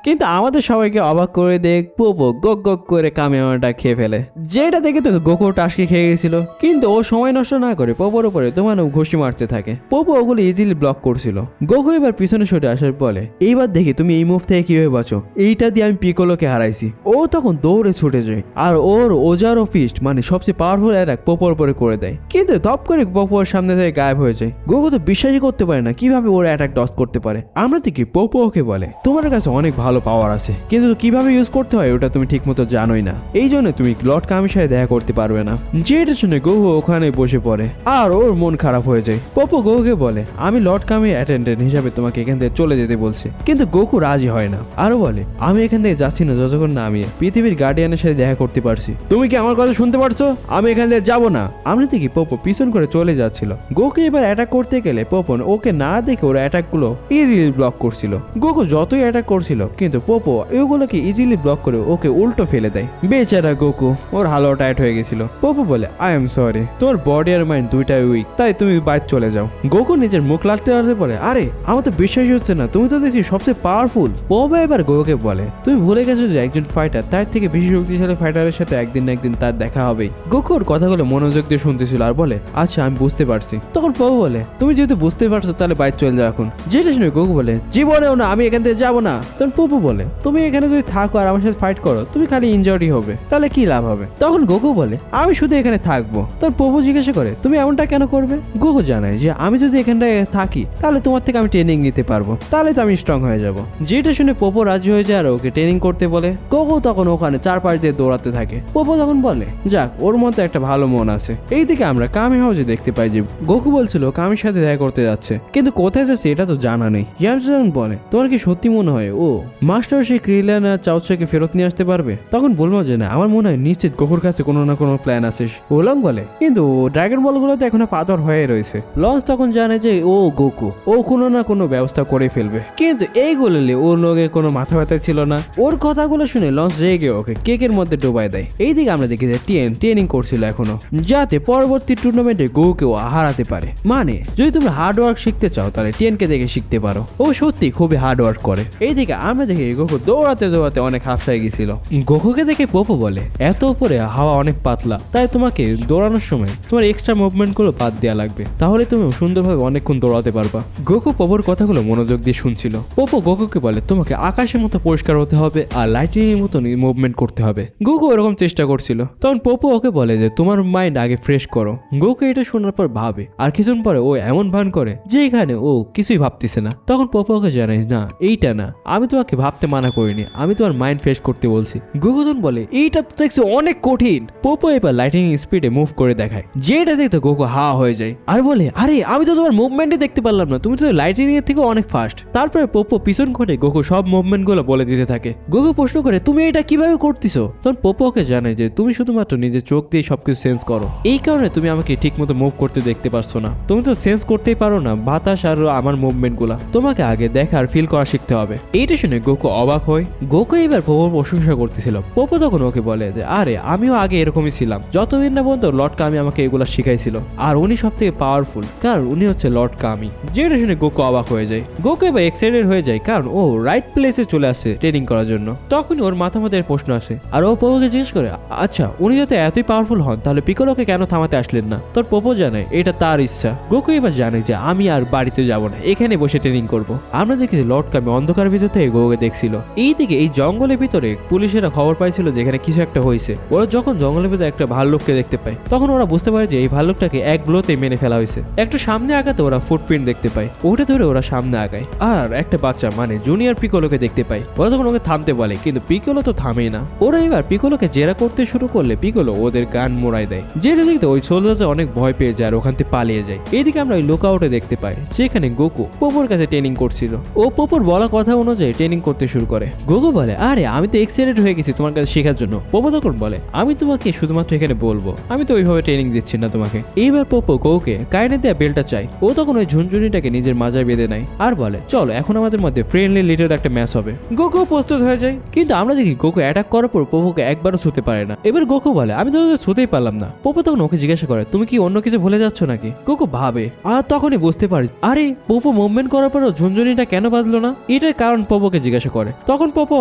কিন্তু আমাদের সবাইকে অবাক করে দেখ পোপো গক গক করে কামেহামেহাটা খেয়ে ফেলে। যেটা দেখে তো গোকু টাসকি খেয়ে গেছিল। কিন্তু কিন্তু ও সময় নষ্ট না করে পোপোর উপরে তোমার ঘুষি মারতে থাকে। পোপো ওগুলো ইজিলি ব্লক করছিল। গোকু এবার পিছনে সরে আসার বলে এইবার দেখি তুমি এই মুভ থেকে কিভাবে বাঁচো, এইটা দিয়ে আমি পিকোলোকে হারাইছি। ও তখন দৌড়ে ছুটে যায় আর ওর ওজারো ফিস্ট মানে সবচেয়ে পাওয়ারফুল অ্যাটাক পোপোর উপরে করে দেয়, কিন্তু ধপ করে পোপোর সামনে থেকে গায়েব হয়ে যায়। গোকু তো বিশ্বাসই করতে পারে না কিভাবে ওর অ্যাটাক ডস করতে পারে। আমরা দেখি পোপো ওকে বলে তোমার কাছে অনেক ভালো পাওয়ার আছে, কিন্তু কিভাবে ইউজ করতে হয় ওটা তুমি ঠিক মতো জানোই না, এই জন্য তুমি লর্ড কামির সাথে দেখা করতে পারবে না। যেটা শুনে গোকু ওখানে বসে পড়ে আর ওর মন খারাপ হয়ে যায়। পোপো গোকুকে বলে আমি লর্ড কামির অ্যাটেন্ডেন্ট হিসাবে তোমাকে এখান থেকে চলে যেতে বলছি, কিন্তু গোকু রাজি হয় না। আরো বলে আমি এখান থেকে যাচ্ছি না যতক্ষণ না আমি পৃথিবীর গার্ডিয়ানের সাথে দেখা করতে পারছি। তুমি কি আমার কথা শুনতে পারছো? আমি এখান থেকে যাবো না। আমরা দেখি পোপো পিছন করে চলে যাচ্ছিল। গোকু এবার অ্যাটাক করতে গেলে পোপো ওকে না দেখে ওর অ্যাটাক গুলো ইজিলি ব্লক করছিল। গোকু যতই অ্যাটাক করছিল কিন্তু পোপো এগুলোকে ইজিলি ব্লক করে ওকে উল্টো ফেলে দেয়। বেচারা গোকু, ওর হালো টাইট হয়ে গেছিল। পোপো বলে আই এম সরি, তোমার বডি আর মাইন্ড দুইটাই উইক, তাই তুমি বাইরে চলে যাও। গোকু নিজের মুখ লাটতে লাটতে পরে আরে আমার তো বিশ্বাসই হচ্ছে না, তুমি তো দেখি সবচেয়ে পাওয়ারফুল। পোপো এবার গোকুকে বলে তুমি ভুলে গেছো যে একজন ফাইটার তার থেকে বেশি শক্তিশালী ফাইটারের সাথে একদিন না একদিন তার দেখা হবেই। গোকু ওর কথাগুলো মনোযোগ দিয়ে শুনতেছিল আর বলে আচ্ছা আমি বুঝতে পারছি। তখন পোপো বলে তুমি যেহেতু বুঝতে পারছো তাহলে বাইরে চলে যাও এখন। যেটা শুনে গোকু বলে জীবনেও না, আমি এখান থেকে যাবো না। তখন পোপো বলে তুমি এখানে যদি থাকো আর আমার সাথে ফাইট করো তুমি খালি ইনজুরি হবে, তাহলে কি লাভ হবে? তখন গোকু বলে আমি শুধু এখানে থাকবো। তখন পোপো জিজ্ঞাসা করে তুমি এমনটা কেন করবে? গোকু জানায় যে আমি যদি এখানটায় থাকি তাহলে তোমার থেকে আমি ট্রেনিং নিতে পারবো, তাহলে তো আমি স্ট্রং হয়ে যাব। যেটা শুনে পোপো রাজি হয়ে যায় আর ওকে ট্রেনিং করতে বলে। গোকু তখন ওখানে চারপাশ দিয়ে দৌড়াতে থাকে। পোপো তখন বলে যাক ওর মধ্যে একটা ভালো মন আছে। এইদিকে আমরা কামি হাউসে দেখতে পাই যে গোকু বলছিল কামির সাথে দেখা করতে যাচ্ছে, কিন্তু কোথায় যাচ্ছে এটা তো জানা নেই। ইয়ামচা তখন বলে তোমার কি সত্যি মনে হয় ও মাস্টার সেই ক্রিলান আর চাউচাকে ফেরত নিয়ে আসতে পারবে? তখন বলবো যে না, আমার মনে হয় নিশ্চিত গোকুর কাছে কোনো না কোনো প্ল্যান আছে। ওলং বলে কিন্তু ড্রাগন বল গুলো তো এখনো পাথর হয়ে রয়েছে। লঞ্চ তখন জানে যে ও গোকু ও কোনো না কোনো ব্যবস্থা করে ফেলবে, কিন্তু এইগুলো ওর লোকের কোনো মাথা ব্যথা ছিল না। ওর কথাগুলো শুনে লঞ্চ রেগে ওকে কেকের মধ্যে ডুবাই দেয়। এইদিকে আমরা দেখি যে ট্রেনিং করছিল এখনো, যাতে পরবর্তী টুর্নামেন্টে গোকুকে হারাতে পারে। মানে যদি তুমি হার্ড ওয়ার্ক শিখতে চাও তাহলে টিএনকে দেখে শিখতে পারো, ও সত্যি খুবই হার্ড ওয়ার্ক করে। এইদিকে আমরা দেখি গোকু দৌড়াতে দৌড়াতে অনেক হাফসায় গেছিল। গোকুকে দেখে পোপো বলে এত উপরে হাওয়া অনেক পাতলা, তাই তোমাকে দৌড়ানোর সময় তোমার এক্সট্রা মুভমেন্ট গুলো বাদ দেওয়া লাগবে, তাহলে তুমি সুন্দরভাবে অনেকক্ষণ দৌড়াতে পারবা। গোকু পোপোর কথাগুলো মনোযোগ দিয়ে শুনছিল। পোপো গোকুকে বলে তোমাকে আকাশের মতো পরিষ্কার হতে হবে আর লাইটিং এর মতো মুভমেন্ট করতে হবে। গোকু এরকম চেষ্টা করছিল। তখন পোপো ওকে বলে যে তোমার মাইন্ড আগে ফ্রেশ করো। গোকু এটা শোনার পর ভাবে আর কিছুক্ষণ পরে ও এমন ভান করে যে এখানে ও কিছুই ভাবতেছে না। তখন পোপো ওকে জানায় না এইটা না, আমি তোমাকে ভাবতে মানা করিনি, আমি তোমার মাইন্ড ফ্রেশ করতে বলছি। গোকু তখন বলে এইটা তো দেখছি অনেক কঠিন। পোপো এবার লাইটিং স্পিডে মুভ করে দেখায়, যেটা দেখতে গোকু হা হয়ে যায় আর বলে আরে আমি তো তোমার মুভমেন্টই দেখতে পারলাম না, তুমি তো লাইটিং এর থেকে অনেক ফাস্ট। তারপরে পোপো পিছন ঘটে গোকু সব মুভমেন্ট গুলো বলে দিতে থাকে। গোকু প্রশ্ন করে তুমি এটা কিভাবে করতেছো? তখন পোপো ওকে জানায় যে তুমি শুধুমাত্র নিজের চোখ দিয়ে সবকিছু সেন্স করো, এই কারণে তুমি আমাকে ঠিক মতো মুভ করতে দেখতে পারছো না। তুমি তো সেন্স করতেই পারো না বাতাস আর আমার মুভমেন্ট গুলা, তোমাকে আগে দেখা আর ফিল করা শিখতে হবে। এইটা শুনে গোকু অবাক হয়। গোকু এবার পোপোর প্রশংসা করতেছিল। পোপো তখন ওকে বলে যে আরে আমিও আগে এরকমই ছিলাম, যতদিন না পর্যন্ত লর্ড কামি আমাকে এগুলা শিখাইছিল, আর উনি সব থেকে পাওয়ারফুল কারণ উনি হচ্ছে লর্ড কামি। যেটা শুনে গোকু অবাক হয়ে যায়। গোকু এবার এক্সাইটেড হয়ে যায় কারণ ও রাইট প্লেসে চলে আসছে ট্রেনিং করার জন্য। তখন ওর মাথা মধ্যে প্রশ্ন আসে আর ও পোপোকে জিজ্ঞেস করে আচ্ছা উনি যাতে এতই পাওয়ারফুল হন তাহলে পিকোলোকে কেন থামাতে আসলেন না? তোর পোপো জানায় এটা তার ইচ্ছা। গোকু এবার জানে যে আমি আর বাড়িতে যাব না, এখানে বসে ট্রেনিং করব। আমরা দেখি লর্ড কামি অন্ধকার ভিতর থেকে গোকুকে দেখছিল। এইদিকে এই জঙ্গলের ভিতরে পুলিশেরা খবর পাইছিল যে এখানে কিছু একটা হয়েছে। ওরা যখন জঙ্গলের ভিতরে একটা ভাল্লুককে দেখতে পায় তখন ওরা বুঝতে পারে যে এই ভাল্লুকটাকে এক ব্লোতে মেনে ফেলা হয়েছে। একটু সামনে আগাতে ওরা ফুটপ্রিন্ট দেখতে পায়, ওটা ধরে ওরা সামনে আগায় আর একটা বাচ্চা মানে জুনিয়র পিকোলোকে দেখতে পায়। ওরা তখন ওকে থামতে বলে কিন্তু পিকোলো তো থামেই না। ওরা এবার পিকোলোকে জেরা করতে শুরু করলে পিকোলো ওদের গান মোড়ায় দেয়। যেটা দেখতে ওই সোলজাররা অনেক ভয় পেয়ে যায় আর ওখান থেকে পালিয়ে যায়। এইদিকে আমরা ওই লুকআউটে দেখতে পাই যেখানে গোকু পোপোর কাছে ট্রেনিং করছিল। ও পোপোর বলা কথা অনুযায়ী ট্রেনিং করতে শুরু করে। গোকু বলে আরে আমি তো এক্সাইটেড হয়ে গেছি তোমার কাছে শেখার জন্য। পোপো তখন বলে আমি তোমাকে শুধুমাত্র এখানে বলবো, আমি তো ওইভাবে ট্রেনিং দিচ্ছি না তোমাকে। এইবার পোপো গোকুকে কাইনে দেয়া বেলটা চাই। ও তখন ওই ঝুনঝুনিটাকে নিজের মাজায় বেঁধে নেয় আর বলে চলো এখন আমাদের মধ্যে ফ্রেন্ডলি লিটল একটা ম্যাচ হবে। গোকু প্রস্তুত হয়ে যায় কিন্তু আমরা দেখি গোকু অ্যাটাক করার পর পোপোকে একবারও ছুতে পারে না। এবার গোকু বলে আমি তো ছুতেই পারলাম না। পোপো তখন ওকে জিজ্ঞাসা করে তুমি কি অন্য কিছু ভুলে যাচ্ছ নাকি? গোকু ভাবে আর তখনই বুঝতে পারে আরে পোপো মুভমেন্ট করার পরও ঝুনঝুনিটা কেন বাজলো না। এটার কারণ পোপোকে জিজ্ঞাসা করে। তখন পোপো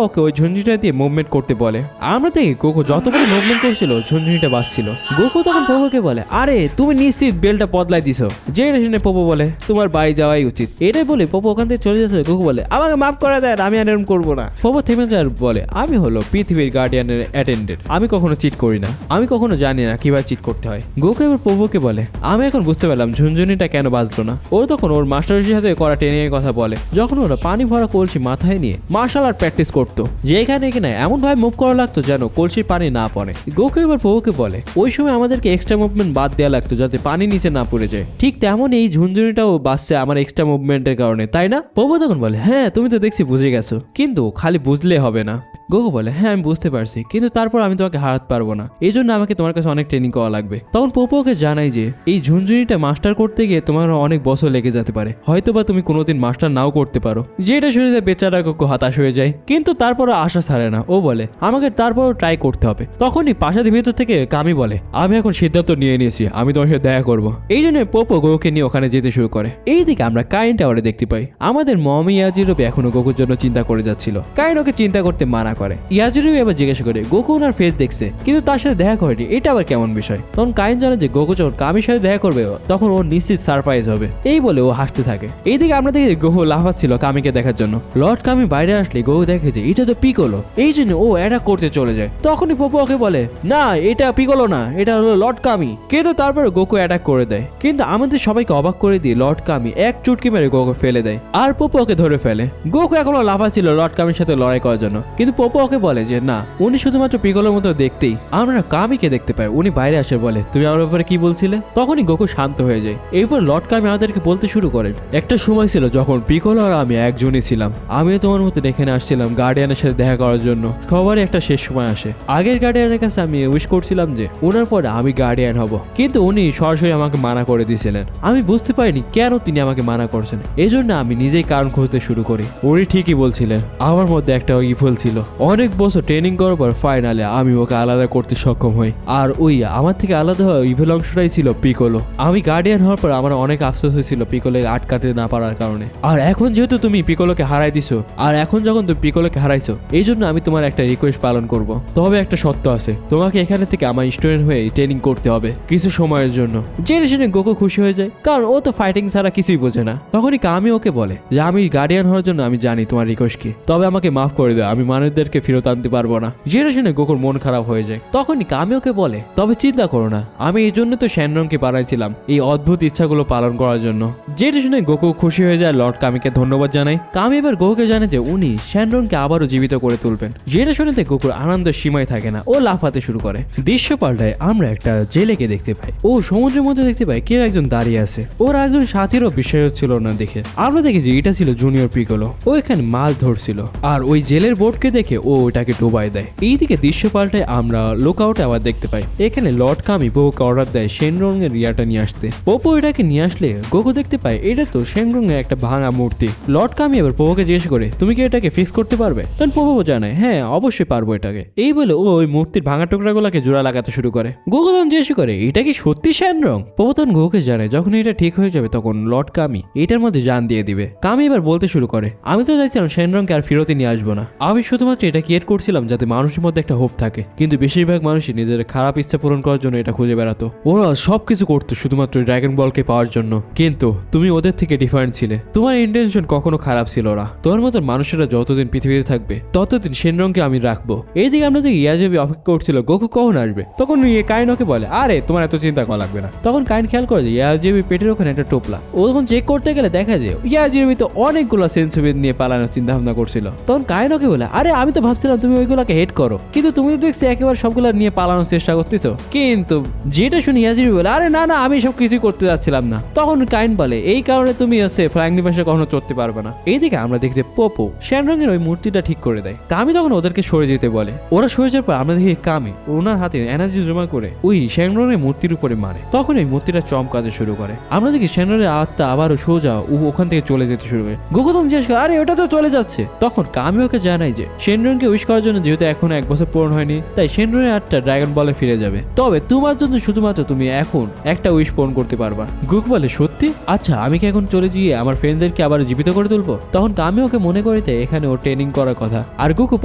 ওকে ওই ঝুনঝুনিটা দিয়ে মুভমেন্ট করতে বলে। আমরা দেখি গোকু যতবারই মুভমেন্ট করছিল ঝুনঝুনিটা বাজছিল। গোকু তখন তখন পোপোকে বলে আরে তুমি নিশ্চিত বেলটা বদলাই দিছো। যেটা শুনে পোপো বলে তোমার বাড়ি যাওয়াই উচিত। এটাই বলে পোপো ওখান থেকে চলে যেতে গোকু বলে আমাকে মাফ করে দেন, আমি আর এরকম করবো না। পোপো থেমে যায় আর বলে আমি হলো পৃথিবীর গার্ডিয়ানের অ্যাটেন্ডেন্ট, আমি কখনো চিট করি না, আমি কখনো জানি না কিভাবে চিট করতে হয়। গোকু এবার পোপোকে বলে আমি এখন বুঝতে পারলাম ঝুনঝুনিটা কেন বাজলো না। ও তখন ওর মাস্টারের সাথে করা ট্রেনিং এর কথা বলে, যখন ওরা পানি ভরা কলসি মাথায় নিয়ে মার্শাল আর্ট প্র্যাকটিস করতো, যেখানে কিনা এমন ভাবে মুভ করা লাগতো যেন কলসির পানি না পড়ে। গোকু এবার পোপোকে বলে ওই সময় আমাদেরকে এক্সট্রা মুভমেন্ট বাদ দেওয়া লাগতো যাতে পানি নিচে না পড়ে যায়, ঠিক তেমন এই ঝুনঝুনিটাও বাঁচছে আমার এক্সট্রা মুভমেন্টের কারণে, তাই না? পোপো তখন বলে হ্যাঁ তুমি তো দেখছি বুঝে গেছো, কিন্তু খালি বুঝলে হবে না। গোকু বলে হ্যাঁ আমি বুঝতে পারছি, কিন্তু তারপর আমি তোমাকে হারাতে পারবো না, এই জন্য আমাকে তোমার কাছে অনেক ট্রেনিং করা লাগবে। তখন পোপোকে জানাই যে এই ঝুনঝুনিটা মাস্টার করতে গিয়ে তোমার অনেক বছর লেগে যেতে পারে, হয়তোবা তুমি কোনোদিন মাস্টার নাও করতে পারো। যেটা শুনে বেচারা গোকু হতাশ হয়ে যায়, কিন্তু তারপরও আশা ছাড়ে না। ও বলে আমাকে তারপরও ট্রাই করতে হবে। তখনই প্রাসাদের ভিতর থেকে কামি বলে আমি এখন সিদ্ধান্ত নিয়ে নিয়েছি, আমি তোমার সাথে দেখা করবো। এই জন্য পোপো গোকুকে নিয়ে ওখানে যেতে শুরু করে। এইদিকে আমরা কাইন টাওয়ারে দেখতে পাই আমাদের মমি ইয়াজিরোবে এখনো গোকুর জন্য চিন্তা করে যাচ্ছিল। কাইন ওকে চিন্তা করতে মানা করে। ইয়াজিরো এবার জিজ্ঞাসা করে গোকু ওনার ফেস দেখছে কিন্তু তার সাথে দেখা করেনি, এটা আবার কেমন বিষয়? তখন কাইন জানে যে গোকু যখন কামির সাথে দেখা করবে তখন ও নিশ্চিত সারপ্রাইজ হবে, এই বলে ও হাসতে থাকে। এইদিকে আমরা দেখি গোকু লাফাচ্ছিল কামিকে দেখার জন্য। লর্ড কামি বাইরে আসলে গোকু দেখে যে এটা তো পিকোলো, এই জন্য ও অ্যাটাক করতে চলে যায়। তখনই পোপো ওকে বলে না এটা পিকোলো না, এটা হলো লর্ড কামি। কিন্তু তারপরে গোকু অ্যাটাক করে দেয়, কিন্তু আমাদের সবাইকে অবাক করে দিয়ে লর্ড কামি এক চুটকি মেরে গোকু ফেলে দেয় আর পোপো ওকে ধরে ফেলে। গোকু এখনো লাফাচ্ছিল লর্ড কামির সাথে লড়াই করার জন্য, কিন্তু পোপো ওকে বলে যে না উনি শুধুমাত্র পিকোলোর মতো দেখতেই। আমরা কামিকে দেখতে পাই উনি বাইরে আসে, বলে তুমি আমার ব্যাপারে কি বলছিলে? তখনই গোকু শান্ত হয়ে যায়। এরপর লর্ড কামি আমাদেরকে বলতে শুরু করেন একটা সময় ছিল যখন পিকোলো আর আমি একজনই ছিলাম, আমিও তোমার মতো এখানে আসছিলাম গার্ডিয়ানের সাথে দেখা করার জন্য। সবারই একটা শেষ সময় আসে। আগের গার্ডিয়ানের কাছে আমি উইশ করছিলাম যে ওনার পরে আমি গার্ডিয়ান হব, কিন্তু উনি সরাসরি আমাকে মানা করে দিয়েছিলেন। আমি বুঝতে পারিনি কেন তিনি আমাকে মানা করছেন, এই জন্য আমি নিজেই কারণ খুঁজতে শুরু করি। উনি ঠিকই বলছিলেন, আমার মধ্যে একটা ইভল ছিল। অনেক বছর ট্রেনিং করার পর ফাইনালে আমি ওকে আলাদা করতে সক্ষম হই, আর ওই আমার থেকে আলাদা হওয়া ইভেল অংশটাই ছিল পিকোলো। আমি গার্ডিয়ান হওয়ার পর আমার অনেক আফসোস হয়েছিল পিকোলোকে আটকাতে না পারার কারণে। আর এখন যেহেতু তুমি পিকোলোকে হারাই দিছো, আর এখন যখন তুমি পিকোলোকে হারাইছো, এই জন্য আমি তোমার একটা রিকোয়েস্ট পালন করব। তবে একটা শর্ত আছে, তোমাকে এখানে থেকে আমার স্টুডেন্ট হয়ে ট্রেনিং করতে হবে কিছু সময়ের জন্য। জেনে শুনে গোকু খুশি হয়ে যায়, কারণ ও তো ফাইটিং ছাড়া কিছুই বোঝে না। তখনই কামি ওকে বলে যে আমি গার্ডিয়ান হওয়ার জন্য আমি জানি তোমার রিকোয়েস্ট কি, তবে আমাকে মাফ করে দাও, আমি মানুষদেরকে ফেরত আনতে পারবো না। জেনে শুনে গোকুর মন খারাপ হয়ে যায়। তখনই কামি ওকে বলে তবে চিন্তা করো না, আমি এই জন্য তো শ্যানরংকে বানাইছিলাম এই অদ্ভুত ইচ্ছাগুলো পালন করার জন্য। যেটা শুনে গোকু খুশি হয়ে যায়, লর্ড কামিকে ধন্যবাদ জানায়। কামি এবার গোকুকে জানে যে উনি শ্যানরংকে আবারও জীবিত করে তুলবেন। যেটা শুনে গোকুর আনন্দের সীমায় থাকে না, ও লাফাতে শুরু করে। দৃশ্য পাল্টায় আমরা একটা জেলেকে দেখতে পাই। ও সমুদ্রের মধ্যে দেখতে পাই কেউ একজন দাঁড়িয়ে আছে। ওর একজন সাথীরও বিষয় হচ্ছিল না দেখে। আমরা দেখি যে এটা ছিল জুনিয়র পিকোলো, ও এখানে মাছ ধরছিল আর ওই জেলের বোটকে দেখে ও ওটাকে ডুবাই দেয়। এইদিকে দৃশ্য পাল্টায় আমরা লুকআউটে আবার দেখতে পাই এখানে লর্ড কামি পোপোকে অর্ডার দেয় শেনরং এর রিয়াটা নিয়ে আসতে। পোপো এটাকে নিয়ে আসলে গোকু দেখতে পায় এটা তো শেনরং এর একটা ভাঙা মূর্তি। লর্ড কামি এবার পোপোকে জিজ্ঞেস করে তুমি কি এটাকে ফিক্স করতে পারবে? তখন পোপো জানায় হ্যাঁ অবশ্যই পারবো এটাকে। এই বলে ও ওই মূর্তির ভাঙা টুকরাগুলোকে জোড়া লাগাতে শুরু করে। গোকু তখন জিজ্ঞেস করে এটা কি সত্যি শেনরং? পোপো তখন গোকুকে জানায় যখন এটা ঠিক হয়ে যাবে তখন লর্ড কামি এটার মধ্যে জান দিয়ে দিবে। কামি এবার বলতে শুরু করে আমি তো চাইছিলাম শেনরংকে আর ফিরতে নিয়ে আসবো না, আমি শুধুমাত্র এটা ক্রিয়েট করছিলাম যাতে মানুষের মধ্যে একটা হোপ থাকে, কিন্তু বেশিরভাগ মানুষই নিজের খারাপ ইচ্ছা পূরণ করার জন্য এটা খুঁজে বেড়াতো। ওরা সবকিছু করতো শুধুমাত্র ড্রাগন বলকে পাওয়ার জন্য, কিন্তু তুমি ওদের থেকে ডিফারেন্ট ছিলে, তোমার ইন্টেনশন কখনো খারাপ ছিল না। তোমার মতন মানুষেরা যতদিন পৃথিবীতে থাকবে ততদিন শেনরংকে আমি রাখবো। এইদিকে আমরা দেখি ইয়াজিবি অপেক্ষা করছিল গোকু কখন আসবে। তখন কাইন ওকে বলে আরে তোমার এত চিন্তা করা লাগবে না। তখন কাইন খেয়াল করে যে ইয়াজিবি পেটের ওখানে একটা টোপলা। ও তখন চেক করতে গেলে দেখা যায় ইয়াজিবি তো অনেকগুলো সেন্সিটিভ নিয়ে পালানোর চিন্তা ভাবনা করছিল। তখন কাইন ওকে বলে আরে আমি তো ভাবছিলাম তুমি ওইগুলোকে হেড করো, কিন্তু তুমি তো দেখছি একেবারে সবগুলো নিয়ে পালানোর চেষ্টা করতেছো। কিন্তু যেটা শুনে ইয়াজিবি বলে আরে না না আমি সব কিছুই করতে যাচ্ছিলাম না। তখন কাইন বলে এই কারণে তুমি ফ্লাইং ডিভাইসে কখনো চড়তে পারবে না। এইদিকে আমরা দেখছি পোপো শেনরং এর ওই মূর্তিটা ঠিক করে দেয়। কামি তখন ওদেরকে সরে যেতে বলে। ওরা সরে যাওয়ার পর আমরা দেখি কামি ওনার হাতে এনার্জি জমা করে ওই শেনরং এর মূর্তির উপরে মারে। তখন এই মূর্তিটা চমকাতে শুরু করে। আমরা দেখি শেনরং এর আত্মা আবারও সোজা ওখান থেকে চলে যেতে শুরু করে। গোকু তখন জিজ্ঞেস করে আরে ওটা তো চলে যাচ্ছে। তখন কামি ওকে জানাই যে শেনরংকে উইশ করার জন্য যেহেতু এখনো 1 বছর পূরণ হয়নি, তাই শেনরং এর আত্মা ড্রাগন বলে ফিরে যাবে। তবে তোমার জন্য শুধুমাত্র তুমি এখন একটা উইশ পূরণ করতে পারবা। গোকু বলে সত্যি? আচ্ছা আমি কি এখন চলে গিয়ে আমার ফ্রেন্ডদেরকে আবার জীবিত করে তুলবো? তখন কামি ওকে মনে করিতে এখানে ও ট্রেনিং করার কথা, আর গোকু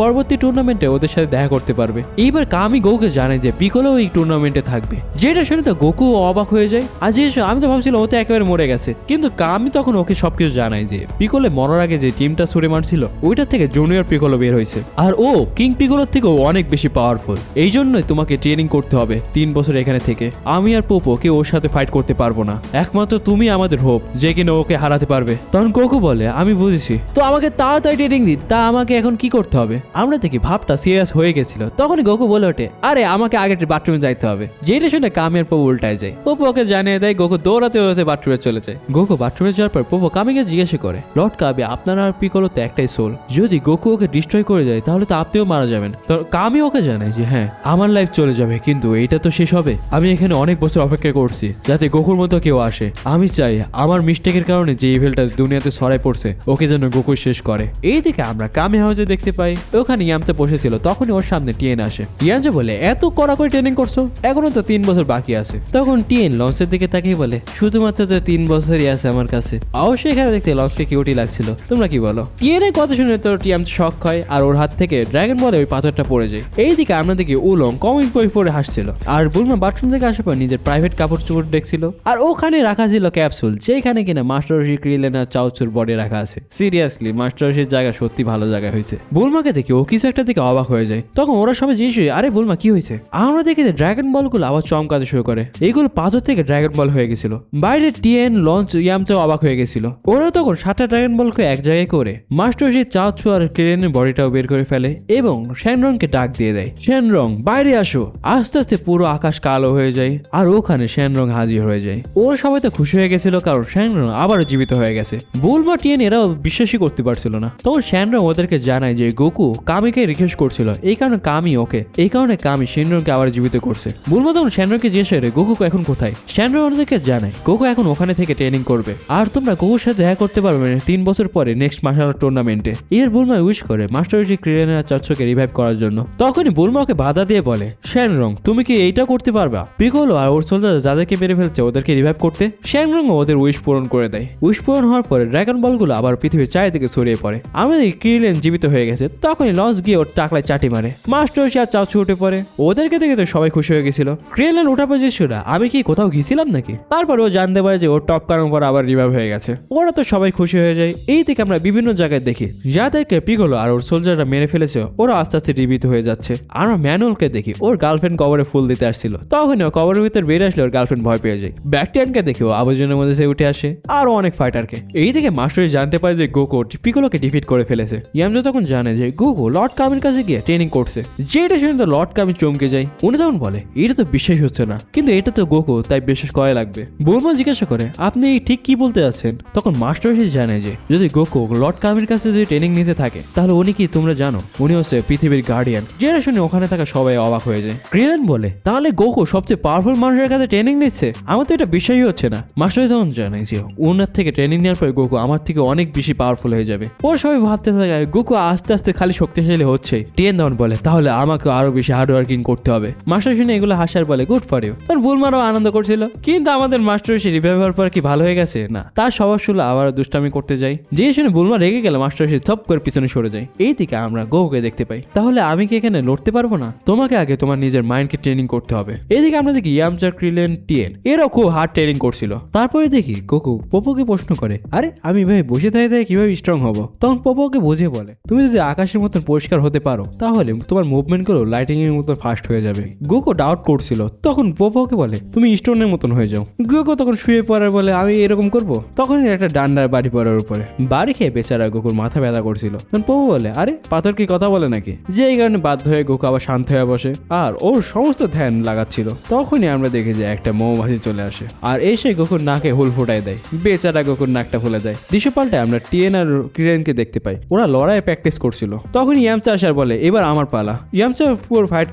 পরবর্তী টুর্নামেন্টে ওদের সাথে দেখা করতে পারবে। এইবার কামি গোকুকে জানে যে পিকোলো এই টুর্নামেন্টে থাকবে, যেটা শুনে তো গোকু অবাক হয়ে যায়। আর যে আমি তো ভাবছিলাম ও তো একেবারে মরে গেছে, কিন্তু কামি তখন ওকে সবকিছু জানায় যে পিকোলে মরার আগে যে টিমটা ছুড়ে মারছিল ওইটার থেকে জুনিয়র পিকোলো বের হয়েছে, আর ও কিং পিকোলোর থেকেও অনেক বেশি পাওয়ারফুল। এই জন্যই তোমাকে ট্রেনিং করতে হবে 3 বছর এখানে থেকে। আমি আর পোপো কেউ ওর সাথে ফাইট করতে পারবো না, একমাত্র তুমি আমাদের হোপ যে কিনা ওকে হারাতে পারবে। তখন গোকু বলে আমি বুঝেছি, তো আমাকে তাড়াতাড়ি ট্রেনিং দিন, তা আমাকে এখন কি করতে হবে? আমরা দেখি ভাবটা সিরিয়াস হয়ে গেছিল, তখনই গোকু বলে ওঠে আরে আমাকে আগে বাথরুমে যাইতে হবে। যেটা শুনে কামি আর পোপো উল্টায় যায়। পোপো ওকে জানিয়ে দেয়, গোকু দৌড়াতে দৌড়াতে বাথরুমে চলে যায়। গোকু বাথরুমে যাওয়ার পর পোপো কামিকে জিজ্ঞাসা করে লর্ড কামি আপনার আর পিকোলো তো একটাই সোল, যদি গোকু ওকে ডিস্ট্রয় করে যায় তাহলে তো আপনিও মারা যাবেন। তো কামি ওকে জানায় যে হ্যাঁ আমার লাইফ চলে যাবে, কিন্তু এইটা তো শেষ হবে। আমি এখানে অনেক বছর অপেক্ষা করছি যাতে গোকুর মতো কেউ আসে। আমি চাই আমার মিস্টেকের কারণে যে ইভেলটা দুনিয়াতে ছড়াই পড়ছে ওকে যেন গোকু শেষ করে। এইদিকে আমরা কামি হাউসে দেখতে পাই ওখানে ইয়ামতে বসেছিল, তখনই ওর সামনে টিএন আসে। ইয়ামতে বলে এত কড়া করে ট্রেনিং করছো, এখনো তো 3 বছর বাকি আছে। তখন টিএন লঞ্চের দিকে তাকিয়ে বলে শুধুমাত্র তো 3 বছরই আছে আমার কাছে। অবশ্যই এখানে দেখতে লঞ্চকে কিউটি লাগছিল, তোমরা কি বলো? টিএনের কথা শুনে তো টিয়ামতে শক হয় আর ওর হাত থেকে ড্রাগন বলে ওই পাথরটা পড়ে যায়। এইদিকে আমরা দেখি উলং কমিক বই পরে হাসছিল, আর বুলমা বাথরুম থেকে আসার পর নিজের প্রাইভেট কাপড় চোপড় দেখছিল, আর ওখানে রাখা ছিল ক্যাপসুল, যেখানে কিনা মাস্টার রশি ক্রিলেন আর চাউচুর বডি রাখা আছে। সিরিয়াসলি মাস্টার রশির জায়গা সত্যি ভালো জায়গা হয়েছে। বুলমাকে দেখি ও কিছু একটা দিকে অবাক হয়ে যায়। তখন ওরা সবাই জিজ্ঞেস করে আরে বুলমা কি হয়েছে? আমরা দেখি যে ড্রাগন বলগুলো আবার চমকাতে শুরু করে, এইগুলো পাথর থেকে ড্রাগন বল হয়ে গেছিল। বাইরে টিএন লঞ্চ ইয়ামচাও অবাক হয়ে গেছিল। ওরা তখন 7টা ড্রাগন বলকে এক জায়গায় করে মাস্টার রশি চাউচু আর ক্রিলেনের বডিটাও বের করে ফেলে এবং শ্যানরংকে ডাক দিয়ে দেয়, শ্যানরং বাইরে আসো। আস্তে আস্তে পুরো আকাশ কালো হয়ে যায় আর ওখানে শ্যানরং হাজির হয়ে যায়। ওর সবাই তো খুশি হয়ে গেছিল কারণ শ্যানরং আবারও জীবিত হয়ে গেছে। বুলমা টিএন এরাও বিশ্বাসই করতে পারছিল না। তখন শ্যানরং ওদেরকে জানায় যে গোকু কামিকে রিকোয়েস্ট করছিল, এই কারণে কামি ওকে, এই কারণে কামি শ্যানরংকে আবার জীবিত করছে। বুলমা তখন শ্যানরংকে জিজ্ঞেস করে গোকু এখন কোথায়? শ্যানরং ওদেরকে জানায় গোকু এখন ওখানে থেকে ট্রেনিং করবে, আর তোমরা গোকুর সাথে দেখা করতে পারবে 3 বছর পরে নেক্সট মার্শাল আর্ট টুর্নামেন্টে। এর বুলমা উইশ করে মাস্টার রশি ক্রিলেনের চাচুকে রিভাইভ করার জন্য। তখনই বুলমা ওকে বাধা দিয়ে বলে শ্যানরং তুমি কি এইটা করতে পারবা? পিকোলো আর ওর সোলজার যাদেরকে মেরে ফেলছে ওদেরকে রিভাইভ করতে। শ্যানরং ওদের উইশ পূরণ করে দেয়। উইশ পূরণ হওয়ার পরে ড্রাগন বলগুলো আবার পৃথিবীর চারিদিকে ছড়িয়ে পড়ে। আমাদের ক্রিলেন জীবিত হয়ে গেছে, তখনই লঞ্চ গিয়ে ওর টাকলায় চাটি মারে। মাস্টার রশি আর চাচু উঠে পড়ে, ওদেরকে দেখে তো সবাই খুশি হয়ে গেছিল। ক্রিলেন ওঠার পর জিজ্ঞেস আমি কি কোথাও গেছিলাম নাকি? তারপর ও জানতে পারে যে ওর টপ কারণ পর আবার রিভাইভ হয়ে গেছে। ওরা তো সবাই খুশি হয়ে যায়। এই থেকে আমরা বিভিন্ন জায়গায় দেখি যাদেরকে পিকোলো আর ওর সোলজাররা মেরে ফেলেছে ওরা আস্তে আস্তে জীবিত হয়ে যাচ্ছে। আমরা ম্যানুয়ালকে দেখি ওর গার্লফ্রেন্ড কবরে ফুল দিতে আসছিল, তখন ও কবরের ভিতর বেরিয়ে আসলে ওর গার্লফ্রেন্ড ভয় পেয়ে যায়। ব্যাকটিয়ানকে দেখি ও আবর্জনের মধ্যে সে উঠে আসে, আরো অনেক ফাইটারকে। এই থেকে মাস্টার জানতে পারে যে গোকু পিকোলোকে ডিফিট করে ফেলেছে। ইয়ামজো তখন জানে যে গোকু লর্ড কামির কাছে গিয়ে ট্রেনিং করছে, যেটা শুনে তো লর্ড কামি চমকে যায়। উনি তখন বলে এটা তো বিশ্বাস হচ্ছে না, কিন্তু এটা তো গোকু, তাই বিশ্বাস করা লাগবে। বুলমা জিজ্ঞাসা করে আপনি ঠিক কি বলতে যাচ্ছেন? তখন মাস্টার জানে যে যদি গোকু লর্ড কামির কাছে যদি ট্রেনিং নিতে থাকে তাহলে উনি কি তোমরা জানো উনি হচ্ছে পৃথিবীর গার্ডিয়ান। যেটা শুনে ওখানে থাকা সবাই অবাক হয়ে যায়। ক্রিলেন বলে তাহলে গোকু সবচেয়ে পাওয়ারফুল মানুষের কাছে ট্রেনিং নিচ্ছে? আমার তো এটা বিশ্বাসই হচ্ছে না। মাস্টার তখন জানে যে ওনার থেকে ট্রেনিং নেওয়ার পরে গোকু আমার থেকে অনেক বেশি পাওয়ারফুল হয়ে যাবে। ওর সবাই ভাবতে থাকে গোকু আস্তে আস্তে খালি শক্তিশালী হচ্ছে। টিএন তখন বলে তাহলে আমাকে আরো বেশি হার্ড ওয়ার্কিং করতে হবে। মাস্টার শুনে এগুলো হাসার বলে গুড ফর ইউ। তখন বুলমারও আনন্দ করছিল, কিন্তু আমাদের মাস্টার সে রিভাইভ হওয়ার পর কি ভালো হয়ে গেছে না, তার স্বভাব শুনে আবার দুষ্টামি করতে যায়। যে শুনে বুলমা রেগে গেলে মাস্টার সে থপ করে পিছনে সরে যায়। এই দিকে আমরা গোকুকে দেখতে পাই। তাহলে আমি কি এখানে লড়তে পারবো না? তোমাকে আগে তোমার নিজের মাইন্ডকে ট্রেনিং করতে হবে। এদিকে আমরা দেখি ইয়ামচা ক্রিলেন টিএন এরাও খুব হার্ড ট্রেনিং করছিল। তারপরে দেখি গোকু পোপোকে প্রশ্ন করে আরে আমি ভাই বসে থাকে কিভাবে স্ট্রং হব? তখন পোপোকে বুঝিয়ে বলে তুমি যদি আকাশের মতন পরিষ্কার হতে পারো তাহলে তোমার মুভমেন্ট গুলো লাইটিং এর মতো ফাস্ট হয়ে যাবে। গোকু ডাউট করছিল, তখন পোপোকে বলে তুমি স্টোনের মতন হয়ে যাও। গোকু তখন শুয়ে পড়ার বলে আমি এরকম করব। তখন একটা ডান্ডার বাড়ি পড়ার উপরে বাড়ি খেয়ে বেচারা গোকুর মাথা ব্যথা করছিল। তখন পোপো বলে আরে পাথর কি কথা বলে নাকি? যে এই কারণে বাধ্য হয়ে গোকু আবার শান্ত হয়ে বসে আর ওর সমস্ত ধ্যান লাগাচ্ছিল। তখনই আমরা দেখি যে একটা মৌমাছি চলে আসে আর এসে গোকুর নাকে হুল ফুটাই দেয়। বেচারা গোকুর নাকটা ফুলে যায়। দৃশ্য পাল্টে আমরা টিএন আর ক্রিলেনকে দেখতে পাই, ওরা লড়াইয়ে প্র্যাকটিস করছিল। তখন ইয়ামচা আসার বলে এবার আমার পালা। ইয়ামচা পুর ফাইট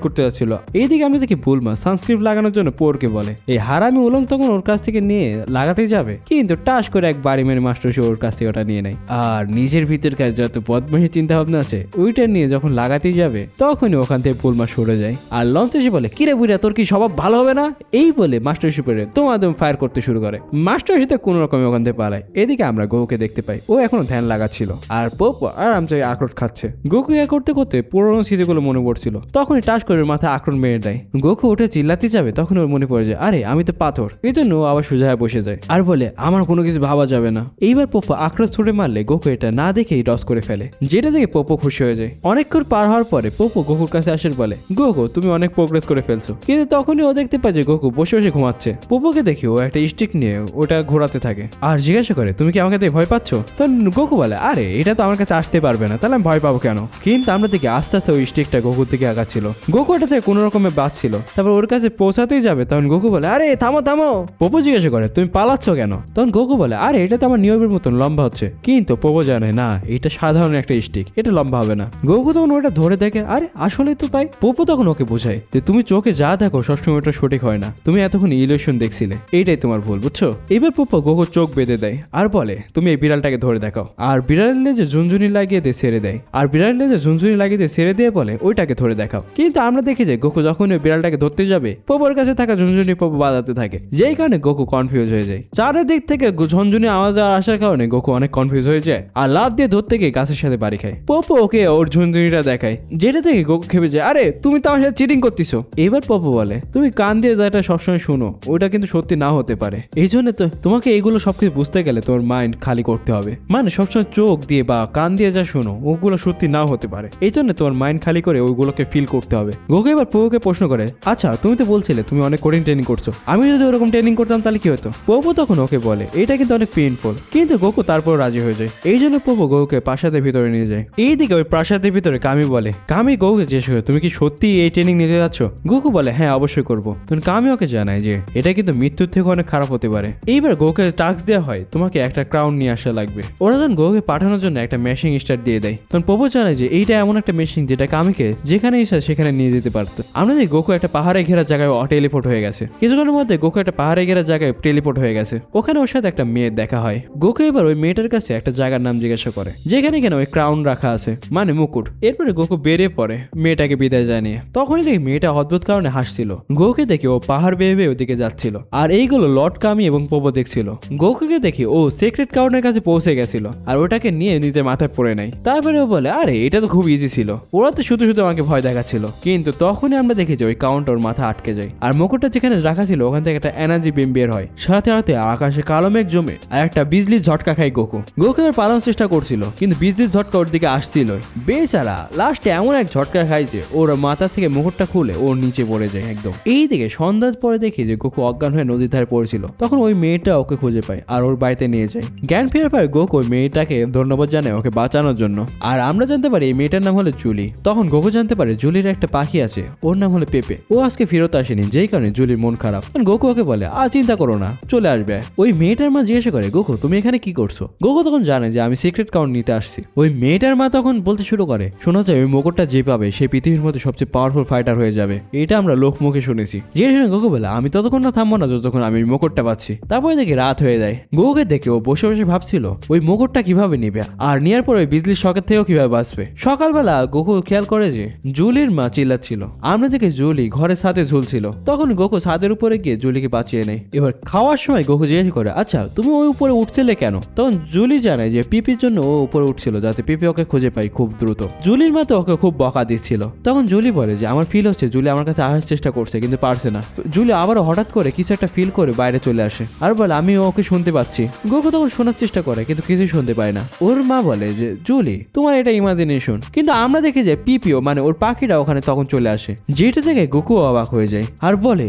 করতে যাচ্ছিল। এইদিকে আমি দেখি বুলমা সানস্ক্রিপ্ট লাগানোর জন্য পোরকে বলে এই হারামি উলং তখন ওর কাছ থেকে নিয়ে লাগাতে যাবে, কিন্তু টাস করে এক বাড়ি মেরে মাস্টার সে ওর কাছ থেকে ওটা নিয়ে নেয়। আর নিজের ভিতরকার যত বদমাশি চিন্তা ভাবনা আছে ওইটা নিয়ে যখন লাগাতে যাবে তখনই ওখান থেকে বুলমা সরে যায়। আর লঞ্চ এসে বলে কিরে বুড়া তোর কি স্বভাব ভালো হবে না? এই বলে মাস্টার সুপারে তোমাদের ফায়ার করতে শুরু করে। মাস্টার সাথে কোনো রকমে ওখান থেকে পালায়। এদিকে আমরা গোকুকে দেখতে পাই, ও এখনো ধ্যান লাগাচ্ছিল আর পোপো আরামসে আখরোট খাচ্ছে। গোকু এ করতে করতে পুরোনো স্মৃতিগুলো মনে পড়ছিল। তখনই টাস করে ওর মাথায় আক্রমণ মেরে দেয়। গোকু উঠে চিল্লাতে যাবে, তখন ওর মনে পড়ে যায় আরে আমি তো পাথর। এই জন্য ও আবার সোজা হয়ে বসে যায় আর বলে আমার কোনো কিছু ভাবা যাবে না। এইবার পোপো আক্রোশ ছুড়ে মারলে গোকু এটা না দেখেই ডস করে ফেলে, যেটা দেখে পোপো খুশি হয়ে যায়। অনেকক্ষণ পার হওয়ার পরে পোপো গোকুর কাছে আসে বলে গোকু তুমি অনেক প্রোগ্রেস করে ফেলছো। কিন্তু তখনই ও দেখতে পায় যে গোকু বসে বসে ঘুমাচ্ছে। পোপোকে দেখে ও একটা স্টিক নিয়ে ওটা ঘোরাতে থাকে আর জিজ্ঞাসা করে তুমি কি আমাকে দেখে ভয় পাচ্ছ? তখন গোকু বলে আরে এটা তো আমার কাছে আসতে পারবে না, তাহলে আমি ভয় পাবো কেন? কিন্তু আমরা দেখি আস্তে আস্তে ওই স্টিকটা গোকুর দিকে আগাচ্ছিল। গোকু ওটা থেকে কোনো রকমের বাঁচছিল। তারপর ওর কাছে পৌঁছাতেই যাবে, তখন গোকু বলে আরে থামো থামো। পোপো জিজ্ঞাসা করে তুমি পালাচ্ছ কেন? তখন গোকু বলে আরে এটা তো আমার নিয়মের মতন লম্বা হচ্ছে। কিন্তু পোপো জানে না এটা সাধারণ একটা স্টিক, এটা লম্বা হবে না। গোকু তখন ওটা ধরে দেখে আরে আসলে তো তাই। পোপো তখন ওকে বোঝায় যে তুমি চোখে যা দেখো সবসময় ওটা সঠিক হয় না, তুমি এতক্ষণ ইলিউশন দেখছিলে, এইটাই তোমার ভুল, বুঝছো? এবার পোপো গোকুর চোখ বেঁধে দেয় আর বলে তুমি এই বিড়ালটাকে ধরে দেখাও। আর বিড়ালের লেজে ঝুনঝুনি লাগিয়ে দিয়ে ছেড়ে দেয়। আর বিড়ালের লেজে ঝুনঝুনি লাগিয়ে দিয়ে ছেড়ে দিয়ে বলে ওইটাকে ধরে দেখাও। কিন্তু আমরা দেখি যে গোকু যখন ওই বিড়ালটাকে ধরতে যাবে পোপোর কাছে থাকা ঝুনঝুনি পোপো বাজাতে থাকে, যেই কারণে গোকু কনফিউজ হয়ে যায়। চারিদিক থেকে ঝুনঝুনি আওয়াজ আসার কারণে গোকু অনেক কনফিউজ হয়ে যায় আর লাফ দিয়ে ধরতে গিয়ে গাছের সাথে বাড়ি খায়। পোপো ওকে ওর ঝুনঝুনিটা দেখায়, যেটা থেকে গোকু খেপে যায় আরে তুমি তো আমার সাথে চিটিং করতেছো। এবার পোপো বলে তুমি কান দিয়ে যেটা সবসময় শুনো ওটা কিন্তু সত্যি না হতে পারে, এই জন্য তো তোমাকে এইগুলো সবকিছু বুঝতে গেলে তোমার মাইন্ড খালি করতে হবে। মানে সবসময় চোখ দিয়ে বা কান দিয়ে যা শোনো ওগুলো সত্যি নাও হতে পারে, এই জন্য তোমার মাইন্ড খালি করে ওইগুলোকে ফিল করতে হবে। গোকু এবার পোপোকে প্রশ্ন করে আচ্ছা তুমি তো বলছিলে তুমি অনেক কঠিন ট্রেনিং করছো, আমি যদি ওরকম ট্রেনিং করতাম তাহলে কি হতো? পোপো তখন ওকে বলে এটা কিন্তু অনেক পেইনফুল, কিন্তু গোকু তারপর রাজি হয়ে যায়। এই জন্য পোপো গোকুকে প্রাসাদের ভিতরে নিয়ে যায়। এইদিকে ওই প্রাসাদের ভিতরে কামি বলে কামি গোকুকে জিজ্ঞেস করে তুমি কি সত্যি এই ট্রেনিং নিতে যাচ্ছ? গোকু বলে হ্যাঁ অবশ্যই করবো। তখন কামি ওকে জানায় যে এটা কিন্তু মৃত্যুর থেকে অনেক খারাপ হতে পারে। এইবার গোকুকে টাস্ক দেওয়া হয় তোমাকে একটা ক্রাউন নিয়ে আসা লাগবে। ওরা যখন গোকুকে পাঠানোর জন্য একটা মেশিন স্টার্ট দিয়ে দেয়, তখন পোপো জানায় যে এইটা এমন একটা মেশিন যেটা কামিকে যেখানে ইচ্ছা সেখানে নিয়ে যেতে পারতো। আমরা দেখি গোকু একটা পাহাড়ে ঘেরা জায়গায় টেলিপোর্ট হয়ে গেছে। কিছুক্ষণের মধ্যে গোকু একটা পাহাড়ে ঘেরা জায়গায় টেলিপোর্ট হয়ে গেছে। ওখানে ওর সাথে একটা মেয়ের দেখা হয়। গোকু এবার ওই মেয়েটার কাছে একটা জায়গার নাম জিজ্ঞাসা করে যেখানে কেন ওই ক্রাউন রাখা আছে, মানে মুকুট। এরপরে গোকু বেরিয়ে পড়ে মেয়েটাকে বিদায় জানিয়ে। তখনই দেখি মেয়েটা অদ্ভুত কারণে হাসছিল। গোকুকে দেখি ও পাহাড় বেয়ে বেয়ে ওদিকে যাচ্ছিল আর এইগুলো লর্ড কামি এবং পোপো দেখছিল। গোকুকে দেখি ও সিক্রেট ক্রাউনের কাছে পৌঁছে গেছিল আর ওটাকে নিয়ে নিজের মাথায় পড়ে নেয়। তারপরে ও বলে আরে এটা তো খুব ইজি ছিল, ওরা তো শুধু শুধু আমাকে ভয় দেখাচ্ছিল। কিন্তু তখনই আমরা দেখি যে ওই কাউন্ট ওর মাথা আটকে যায় আর মুকুটটা যেখানে রাখা ছিল ওখান থেকে একটা এনার্জি বিম বের হয়। সাথে সাথে আকাশে কালো মেঘ জমে আর একটা বিজলির ঝটকা খায় গোকু। গোকু এবার পালানোর চেষ্টা করছিল কিন্তু বিজলির ঝটকা ওর দিকে আসছিল। বেচারা লাস্টে এমন এক ঝটকা খায় যে ওর মাথা থেকে মুকুটটা খুলে ওর নিচে পড়ে যায় একদম। এইদিকে সন্ধ্যার পরে দেখি যে গোকু অজ্ঞান হয়ে নদীর ধারে পড়েছিল। তখন ওই মেয়েটা ওকে খুঁজে পায় আর ওর বাড়িতে নিয়ে যায়। জ্ঞান ফেরার পরে গোকু ওই মেয়েটাকে ধন্যবাদ জানায় ওকে বাঁচানোর জন্য। আর আমরা জানতে পারি এই মেয়েটার নাম হলো জুলি। তখন গোকু জানতে পারে জুলির একটা পাখি আছে, ওর নাম হলো পেপে। ও আজকে ফেরত আসেনি, যেই কারণে জুলির মন খারাপ। গোকু ওকে বলে চিন্তা করো না, চলে আসবে। ওই মেয়েটার মা জিজ্ঞাসা করে গোকু তুমি এখানে কি করছো? গোকু তখন জানে যে আমি সিক্রেট কাউন্ট নিতে আসছি। ওই মেয়েটার মা তখন বলতে শুরু করে শোনা যায় ওই মুকুটটা যে পাবে সে পৃথিবীর মধ্যে সবচেয়ে পাওয়ারফুল ফাইটার হয়ে যাবে, এটা আমরা লোক মুখে শুনেছি। যে শুনে গোকু বলে আমি ততক্ষণ না থামবো না যতক্ষণ আমি মুকুটটা পাচ্ছি। তারপরে দেখি রাত হয়ে যায়। গোকুকে দেখে ও বসে বসে ভাবছিল ওই মুকুটটা কিভাবে নিবে আর নেওয়ার পর ওই বিজলির শকের থেকেও কিভাবে বাঁচবে। সকালবেলা গোকু খেয়াল করে যে জুলির মা চিল্লাচ্ছিল। আমরা দেখি জুলি ঘরের সাথে ঝুলছিল। তখন গোকু ছাদের উপরে গিয়ে জুলিকে বাঁচিয়ে নেয়। এবার খাওয়ার সময় গোকু জিজ্ঞেস করে আচ্ছা তুমি ওই উপরে উঠছিলে কেন? তখন জুলি জানায় যে পিপির জন্য ও উপরে উঠছিল যাতে পিপি ওকে খুঁজে পাই খুব দ্রুত। জুলির মা তো ওকে খুব বকা দিচ্ছিল। তখন জুলি বলে যে আমার ফিল হচ্ছে জুলি আমার কাছে আসার চেষ্টা করছে কিন্তু পারছে না। জুলি আবারও হঠাৎ করে কিছু একটা ফিল করে বাইরে চলে আসে আর বলে আমি ওকে শুনতে পাচ্ছি। গোকু তখন শোনার চেষ্টা করে কিন্তু কিছুই শুনতে পায় না। ওর মা বলে যে জুলি তোমার এটা ইমাজিনেশন। কিন্তু আমরা দেখি যে পিপিও মানে ওর পাখিটা ওখানে তখন চলে আসে, যেটা থেকে গোকু অবাক হয়ে যায় আর বলে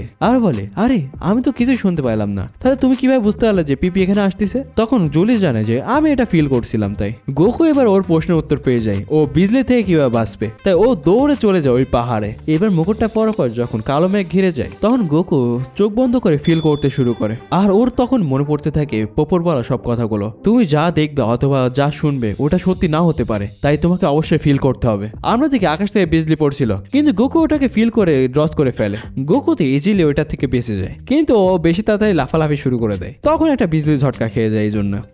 আরে আমি তো কিছুই শুনতে পাইলাম না, তাহলে তুমি কিভাবে বুঝতে পারলে যে পিপি এখানে আসতেছে? তখন জুলি জানে যে আমি এটা ফিল করছিলাম। তাই গোকু এবার ওর প্রশ্নের উত্তর পেয়ে যায় ও বিজলি থেকে কিভাবে বাঁচবে। তাই ও দৌড়ে চলে যায় ওই পাহাড়ে। এবার মুকুটটা পরার পর যখন কালো মেঘ ঘিরে যায় তখন গোকু চোখ বন্ধ করে ফিল করতে শুরু করে আর ওর তখন মনে পড়তে থাকে পোপোর বলা সব কথাগুলো। তুমি যা দেখবে অথবা যা শুনবে ওটা সত্যি না হতে পারে, তাই তোমাকে অবশ্যই ফিল করতে হবে। আমরা দেখি আকাশ থেকে বিজলি পড়ছিল কিন্তু গোকু ওটাকে ফিল করে ড্রস করে ফেলে। গোকু তো ইজিলি ওইটা থেকে বেঁচে যায় কিন্তু ও বেশি তাড়াতাড়ি লাফালাফি শুরু করে দেয়। তখন একটা বিজলি ঝটকা খেয়ে যায়।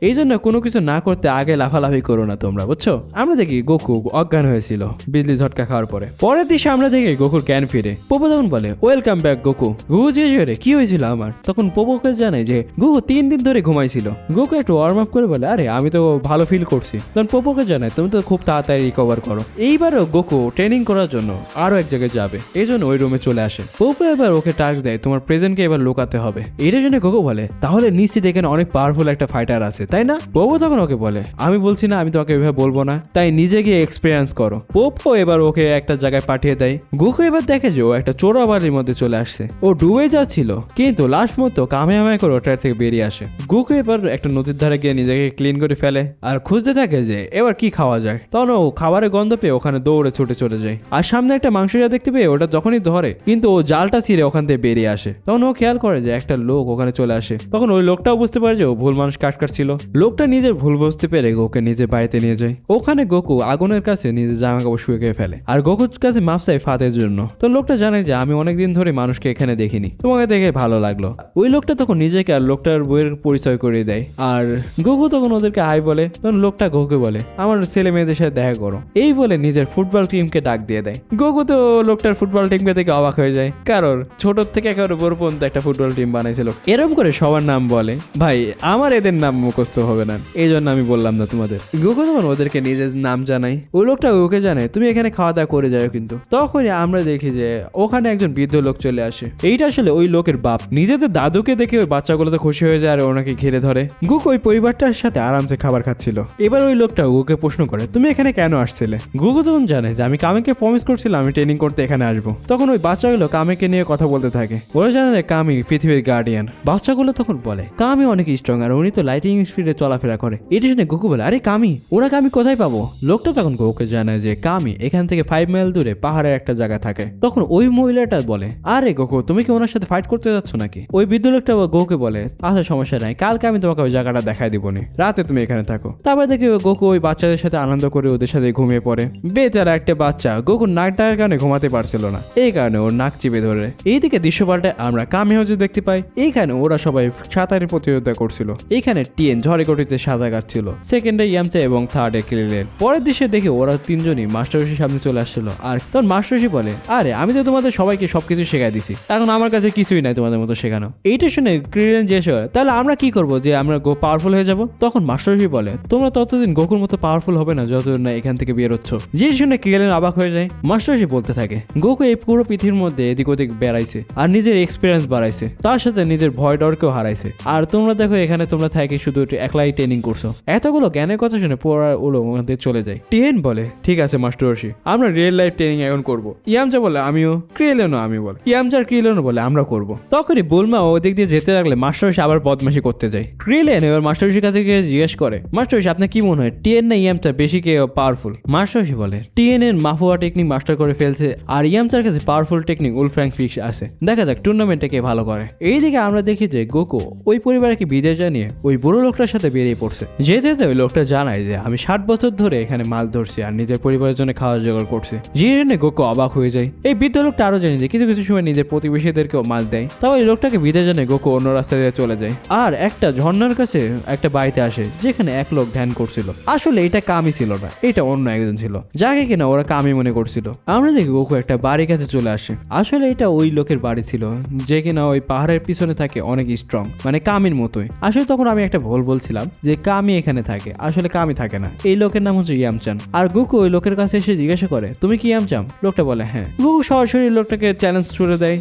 এই জন্য কোনো কিছু না করতে আগে লাফালাফি করো না তোমরা, বুঝছো? আমরা দেখি গোকু অজ্ঞান হয়েছিল বিজলি ঝটকা খাওয়ার পরে। পরের দিশে আমরা দেখি গোকুর জ্ঞান ফিরে। পোপো তখন বলে ওয়েলকাম ব্যাক গোকু। গোকু জিজ্ঞেস করে কি হয়েছিল আমার? তখন পোপোকে জানায় যে গোকু 3 দিন ধরে ঘুমাইছিল। গোকু একটু ওয়ার্ম আপ করে বলে, আরে আমি তো ভালো ফিল করছি। তখন পোপোকে জানায়, তুমি তো খুব তাড়াতাড়ি রিকভার করো। এইবারও গোকু ট্রেনিং করার জন্য আরো এক জায়গায় যাবে, এই জন্য ওই রুমে চলে আসে। পোপো এবার ওকে টাস্ক দেয়, তোমার প্রেজেন্টকে এবার লুকাতে হবে। এটা শুনে গোকু বলে, তাহলে নিশ্চিত এখানে অনেক পাওয়ারফুল একটা ফাইটার আছে, তাই না? পোপো তখন ওকে বলে, আমি বলছি না, আমি তোমাকে এভাবে বলবো না, তাই নিজে গিয়ে এক্সপিরিয়েন্স করো। পোপো এবার ওকে একটা জায়গায় পাঠিয়ে দেয়। গোকু এবার দেখে যে ও একটা চোরাবাড়ির মধ্যে চলে আসছে। ও ডুবে যাচ্ছিল, কিন্তু লাস্ট মতো কামে করে ওটার থেকে বেরিয়ে আসে। গোকু এবার একটা নদীর ধারে গিয়ে নিজেকে ক্লিন করে ফেলে আর খুঁজতে থাকে যে এবার কি খাওয়া যায়। তখন ও খাবারের গন্ধ পেয়ে ওখানে দৌড়ে ছুটে চলে যায়। আর সামনে একটা মাংস যা দেখতে পেয়ে ওটা যখনই ধরে, কিন্তু ও জালটা ছিঁড়ে ওখান থেকে বেরিয়ে আসে। তখন ও খেয়াল করে যে একটা লোক ওখানে চলে আসে। তখন ওই লোকটাও বুঝতে পারে যে ও ভুল মানুষ কাটছিল। লোকটা নিজের ভুল বুঝতে পেরে গোকুকে নিজের বাড়িতে নিয়ে যায়। ওখানে গোকু আগুনের কাছে নিজের জামা কাপড় শুকিয়ে ফেলে আর গোকুর কাছে মাপ চায় ফাঁদের জন্য। তো লোকটা জানে যে আমি অনেকদিন ধরে মানুষকে এখানে দেখিনি, তোমাকে দেখে ভালো লাগলো। ওই লোকটা তখন নিজেকে আর লোকটার বইয়ের পরিচয় করিয়ে দেয় আর গোকু তখন ওদেরকে হাই বলে। তখন লোকটা গোকুকে বলে, আমার ছেলে মেয়েদের সাথে দেখা করো, এই বলে নিজের ফুটবল টিমকে ডাক দিয়ে দেয়। গোকু তো লোকটার ফুটবল টিমকে দেখে অবাক হয়ে যায়, কারণ ছোট থেকে একেবারে বড় পর্যন্ত একটা ফুটবল টিম বানাইছিল। এরকম করে সবার নাম বলে, ভাই আমার এদের নাম মুখস্থ হবে না, এই জন্য আমি বললাম না তোমাদের। গোকু তখন ওদেরকে নিজের নাম জানাই। ওই লোকটা ওকে জানায়, তুমি এখানে খাওয়া দাওয়া করে যাও। কিন্তু তখনই আমরা দেখি যে ওখানে একজন বৃদ্ধ লোক চলে আসে। এইটা আসলে ওই লোকের বাপ। নিজেদের দাদুকে দেখে ওই বাচ্চাগুলো তো খুশি হয়ে যায় আর ওনাকে ঘিরে ধরে। গোকু ওই পরিবারটার সাথে আরামসে খাবার খাচ্ছিল। এবার ওই লোকটা ওকে প্রশ্ন করে, তুমি এখানে কেন আসছিলে? গোকু তখন জানে যে আমি কামেকে প্রমিস করছিলাম আমি ট্রেনিং করতে এখানে আসবো। তখন ওই বাচ্চাগুলো কামেকে নিয়ে কথা বলতে থাকে। ওরা জানে যে কামি পৃথিবীর গার্ডিয়ান। বাচ্চাগুলো তখন বলে, কামি অনেক স্ট্রং আর উনি তো লাইটিং স্পিডে চলাফেরা করে। এটা শুনে গোকু বলে, আরে কামি, ওনাকে আমি কোথায় পাবো? লোকটা তখন গোকুকে জানায় যে কামি এখান থেকে 5 মাইল দূরে পাহাড়ের একটা জায়গা থাকে। তখন ওই মহিলাটা বলে, আরে গোকু, তুমি কি ওনার সাথে ফাইট করতে যাচ্ছ নাকি? ওই বৃদ্ধ লোকটা গোকুকে বলে, আচ্ছা সমস্যা নাই, কালকে আমি তোমাকে ওই জায়গাটা দেখাই দিবনি, রাতে তুমি এখানে থাকো। তারপর দেখি গোকু ওই বাচ্চাদের সাথে আনন্দ করে ওদের সাথে ঘুমিয়ে পড়ে। বেচারা একটা বাচ্চা গোকুর নাকটার কারণে ঘুমাতে পারছিল না, এই কারণে ওর নাক চিপে ধরে। এইদিকে দৃশ্য পাল্টে আমরা কামি হচ্ছে দেখতে পাই। এইখানে ওরা সবাই সাঁতারের প্রতিযোগিতা করছিল। এইখানে টিএন ঝড়ে গটিতে সাঁতার কাটছিল, সেকেন্ডে ইয়ামচা এবং থার্ডে ক্লিলেন। পরের দৃশ্যে দেখে ওরা তিনজনই মাস্টারশির সামনে চলে আসছিল। আর তখন মাস্টারশি বলে, আরে আমি তো তোমাদের সবাইকে সবকিছু শেখাই দিছি, এখন আমার কাছে কিছুই নাই তোমাদের মতো শেখানো। এইটা শুনে ক্লিলেন জিজ্ঞেস করে, তাহলে আমরা কি করবো যে আমরা পাওয়ারফুল হয়ে যাব? তখন মাস্টারশি বলে, তোমরা ততদিন গোকুর মতো পাওয়ারফুল হবে না যতদিন না এখান থেকে বেরোচ্ছ। যে শুনে ক্লিলেন অবাক হয়ে যায়। মাস্টারশি বলতে থাকে, গোকু এই পুরো পৃথিবীর মধ্যে এদিক ওদিক বেড়াইছে আর নিজের এক্সপিরিয়েন্স বাড়াইছে, তার সাথে নিজের ভয় ডরকেও হারাইছে। আর তোমরা দেখো এখানে তোমরা থাকি শুধু একলাই ট্রেনিং করছো। এতগুলো জ্ঞানের কথা শুনে পুরো ওলো ওখান থেকে চলে যায়। টিএন বলে, ঠিক আছে মাস্টারশি, আমরা রিয়েল লাইফ ট্রেনিং এখন করবো। ইয়ামচা বলে, আমিও। ক্রিলেনও আমি বলে। ইয়ামচার ক্রিলেনও বলে, আমরা করবো। তখনই বুলমা ওদিক দিয়ে যেতে লাগলে মাস্টারশি আবার বদমাশি করতে যায়। ক্রিলেন এবার মাস্টারশির কাছে গিয়ে জিজ্ঞেস করে, মাস্টারশি আপনার কি মনে হয় টিএন না ইয়ামচা বেশি কে পাওয়ারফুল? মাস্টারশি বলে, টিএন এর মাফুয়া টেকনিক মাস্টার করে ফেলছে আর ইয়ামচার কাছে পাওয়ারফুল টেকনিক উলফ্র্যাঙ্ক ফিক্স আছে, দেখা যাক টুর্নামেন্টে কে ভালো করে। এইদিকে আমরা দেখি যে গোকু ওই পরিবারকে বিদায় জানিয়ে ওই বুড়ো লোকটার সাথে বেরিয়ে পড়ছে। যেতে যেতে ওই লোকটা জানায় যে আমি 60 বছর ধরে এখানে মাছ ধরছি আর নিজের পরিবারের জন্য খাওয়া জোগাড় করছি। যে জন্য গোকু অবাক হয়ে যায়। এই বৃদ্ধ লোকটা আরো জানে যে কিছু কিছু সময় নিজের প্রতিবেশীদেরকেও মাছ দেয়। তাও এই লোকটাকে বিদায় জানিয়ে গোকু অন্য রাস্তা দিয়ে চলে যায় আর একটা ঝর্ণার কাছে একটা বাড়িতে আসে যেখানে এক লোক ধ্যান করছিল। আসলে এটা কামি ছিল না, এটা অন্য একজন ছিল যাকে কিনা ওরা কামি মনে করছিল। আমরা দেখি গোকু একটা বাড়ির কাছে চলে আসে। আসলে এটা ওই লোকের বাড়ি ছিল যে কিনা ওই পাহাড়ের পিছনে থাকে, অনেক স্ট্রং, মানে কামির মতোই। আসলে তখন আমি একটা ভুল বলছিলাম যে কামি এখানে থাকে, আসলে কামি থাকে না। এই লোকের নাম হচ্ছে ইয়ামচান। আর গোকু ওই লোকের কাছে এসে জিজ্ঞাসা করে, তুমি কি ইয়ামচান? লোকটা বলে হ্যাঁ। গোকু সরাসরি লোকটাকে চ্যালেঞ্জ ছুড়ে দেয়।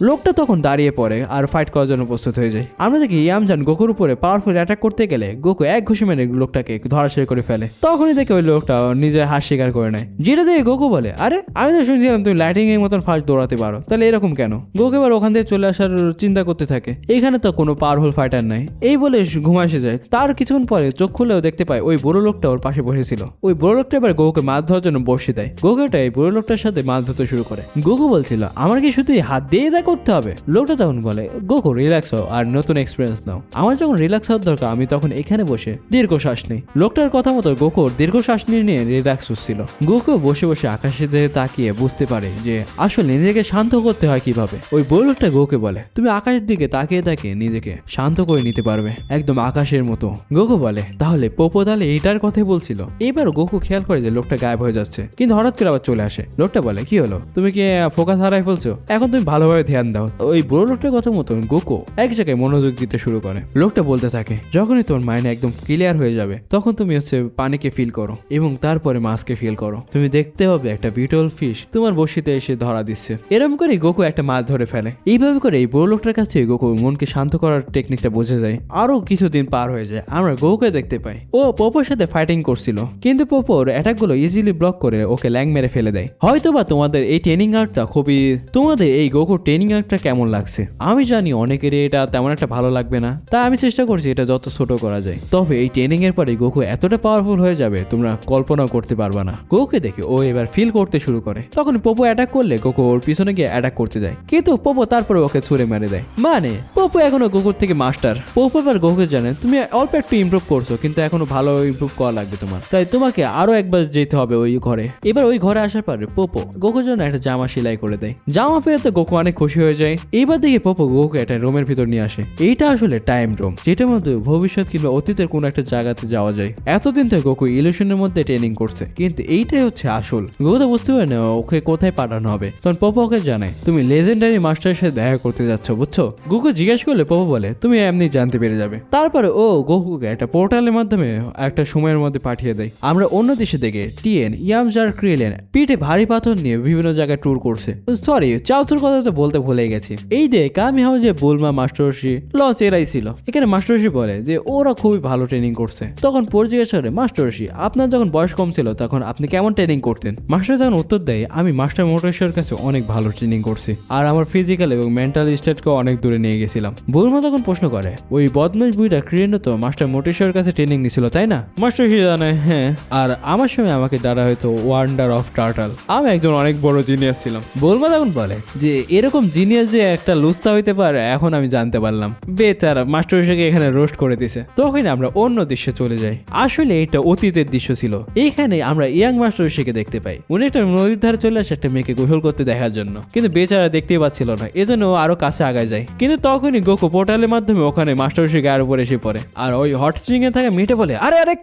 লোকটা তখন দাঁড়িয়ে পড়ে আর ফাইট করার জন্য প্রস্তুত হয়ে যায়। আমরা দেখি ইয়ামচান গোকুর উপরে পাওয়ারফুল অ্যাটাক করতে গেলে গোকু এক ঘুষি মেরে লোকটাকে ধরাশায়ী করে ফেলে। তখনই দেখে ওই লোকটা নিজের হাত স্বীকার করে নেয়। যেটা দেখে গোকু বলে, আরে আমি তো শুনছিলাম তুমি লাইটিং এর মতন ফাস্ট দৌড়াতে পারো, তাহলে এরকম কেন? গোকু এবার ওখান থেকে চলে আসার চিন্তা করতে থাকে। এখানে তো কোনো পাওয়ারফুল ফাইটার নাই, এই বলে ঘুমা এসে যায়। তার কিছুক্ষণ পরে চোখ খুলেও দেখতে পায় ওই বুড়ো লোকটা ওর পাশে বসেছিল। ওই বুড়ো লোকটা এবার গোকুকে মাছ ধরার জন্য বসে দেয়। গোকুটা এই বুড়ো লোকটার সাথে মাছ ধরতে শুরু করে। গোকু বলছিল, আমার কি শুধু হাত দিয়ে এটা করতে হবে? লোকটা তখন বলে, গোকু রিল্যাক্স হও আর নতুন এক্সপিরিয়েন্স নাও। আমার যখন রিল্যাক্স হওয়ার দরকার আমি তখন এখানে বসে দীর্ঘ শ্বাস নেই। লোকটার কথা মতো গোকুর দীর্ঘ শ্বাস নিয়ে রিল্যাক্স হচ্ছিল। গোকু বসে বসে আকাশের দিকে তাকিয়ে বুঝতে পারে যে আসলে নিজেকে শান্ত করতে হয় কিভাবে। ওই বুড়ো লোকটা গোকুকে বলে, তুমি আকাশের দিকে তাকিয়ে তাকিয়ে নিজেকে শান্ত করে নিতে পারবে, একদম আকাশের মতো। গোকু বলে, তাহলে পোপো তাহলে এইটার কথাই বলছিল। এবার গোকু খেয়াল করে যে লোকটা গায়েব হয়ে যাচ্ছে, কিন্তু হঠাৎ করে আবার চলে আসে। লোকটা বলে, কি হলো, তুমি কি ফোকাস হারাই ফেলছো? এখন তুমি ভালোভাবে ধ্যান দাও। ওই বুড়ো লোকটার কথা মতো গোকু গোকু এক জায়গায় মনোযোগ দিতে শুরু করে। লোকটা বলতে থাকে, যখনই তোমার মাইন্ড একদম ক্লিয়ার হয়ে যাবে তখন তুমি পানিকে ফিল করো এবং তারপরে মাছকে ফিল করো। তুমি দেখতে পাবে একটা বিউটিফুল ফিশ তোমার বসিতে এসে ধরা দিচ্ছে। এরকম করে গোকু একটা মাছ ধরে ফেলে। এইভাবে করে এই বড় লোকটার কাছ থেকে গোকু মনকে শান্ত করার টেকনিকটা বুঝে যায়। আরো কিছুদিন পার হয়ে যায়, আমরা গোকুকে দেখতে পাই ও পোপোর সাথে ফাইটিং করছিল, কিন্তু পোপোর অ্যাটাক গুলো ইজিলি ব্লক করে ওকে ল্যাং মেরে ফেলে দেয়। হয়তোবা তোমাদের এই ট্রেনিং আর্টটা তোমাদের এই গোকুর ট্রেনিং আর্টটা কেমন লাগছে আমি জানি অনেকেরই এটা তেমন একটা ভালো লাগবে না, তাই আমি চেষ্টা করছি এটা যত ছোট করা যায়। তবে এই ট্রেনিং এর পরে গোকু এতটা পাওয়ারফুল হয়ে যাবে তোমরা কল্পনাও করতে পারবা না। গোকুকে দেখে ও এবার ফিল করতে শুরু করে। তখন পোপো অ্যাটাক করলে গোকু ওর পিছনে গিয়ে অ্যাটাক করতে যায়, কিন্তু পোপো তারপরে ওকে ছুঁড়ে মেরে দেয়। মানে পোপো এখনো গোকুর থেকে মাস্টার। পোপো এবার গোকুকে জানে তুমি অল্প একটু ইমপ্রুভ করছো, কিন্তু এখনো ভালো ইমপ্রুভ করা লাগবে তোমার, তাই তোমাকে আরো একবার যেতে হবে ওই ঘরে। এবার ওই ঘরে আসার পরে পোপো গোকুর জন্য একটা জামা সেলাই করে দেয়। জামা পেয়ে তো গোকু অনেক খুশি হয়ে যায়। এইবার দেখে পোপো গোকুকে একটা রুমের ভিতর নিয়ে আসে। এইটা আসলে টাইম রুম, যেটার মধ্যে ভবিষ্যৎ কিংবা অতীতের কোন একটা জায়গাতে যাওয়া যায়। এতদিন তো গোকু ইলিউশনের মধ্যে ট্রেনিং করছে, কিন্তু এইটাই হচ্ছে আসল। গোকু তো বুঝতে পারে না ওকে কোথায় পাঠানো হবে। তখন পোপো ওকে জানায় তুমি লেজেন্ডারি মাস্টারের সাথে দেখা করতে যাচ্ছ, বুঝছো? গোকু জিজ্ঞাসা করলে পোপো বলে তুমি এমনি জানতে পেরে যাবে। তারপরে ও গোকুকে একটা পোর্টালের মাধ্যমে একটা সময়ের মধ্যে পাঠিয়ে দেয়। আমরা অন্য দেশে দেখে টিএন ইয়ামজার ক্রিলেন পিঠে ভারী পাথর নিয়ে বিভিন্ন জায়গায় ট্যুর করছে। সরি, চাউসুর কথা তো বলতে ভুলে গেছি। এই দিয়ে কামি হাউজে বুলমা মাস্টারশি লস এরাই ছিল। এখানে মাস্টারশি বলে যে ওরা খুবই ভালো ট্রেনিং করছে। তখন পর জিজ্ঞাসা করে মাস্টারশি আপনার যখন বয়স কম ছিল তখন আপনি কেমন ট্রেনিং করতেন? মাস্টার যখন উত্তর দেয় আমি মাস্টার মোটেশ্বরের কাছে অনেক ভালো ট্রেনিং করছি, আর আমার ফিজিক্যাল এবং মেন্টাল স্টেটকে অনেক দূরে নিয়ে গেছিলাম। বুলমা তখন প্রশ্ন করে ওই বদমাশ বুইটা ক্রিয়েনো তো মাস্টার মোটেশ্বরের কাছে ট্রেনিং নিছিল তাই না? মাস্টারশি জানায় হ্যাঁ, আর আমার সময় আমাকে দ্বারা হয়তো ওয়ান্ডার অফ টার্টল, আমি একজন অনেক বড় জিনিয়াস ছিলাম। বুলমা তখন বলে যে এরকম জিনিয়াস যে একটা লুচ্চা হইতে পারে এখন আমি জানতে পারলাম। বেচারা মাস্টারশিকে এখানে রোস্ট করে দিছে। তখন আমরা অন্য দৃশ্যে চলে যাই। আসলে এটা অতীতের দৃশ্য ছিল। এইখানে আমরা ইয়াং মাস্টারশিকে দেখতে পাই। উনি একটা নদীর ধারে চলে আসে একটা মেয়েকে গোসল করতে দেখার জন্য, কিন্তু বেচারা দেখতেই পাচ্ছিল না, এজন্য ও আরো কাছে আগায় যায়। কিন্তু তখনই গোকু পোর্টালের মাধ্যমে ওখানে মাস্টারশি গায়ের উপর এসে পড়ে, আর ওই হট স্প্রিং এ থাকা মেয়েটা বলে আরে আরে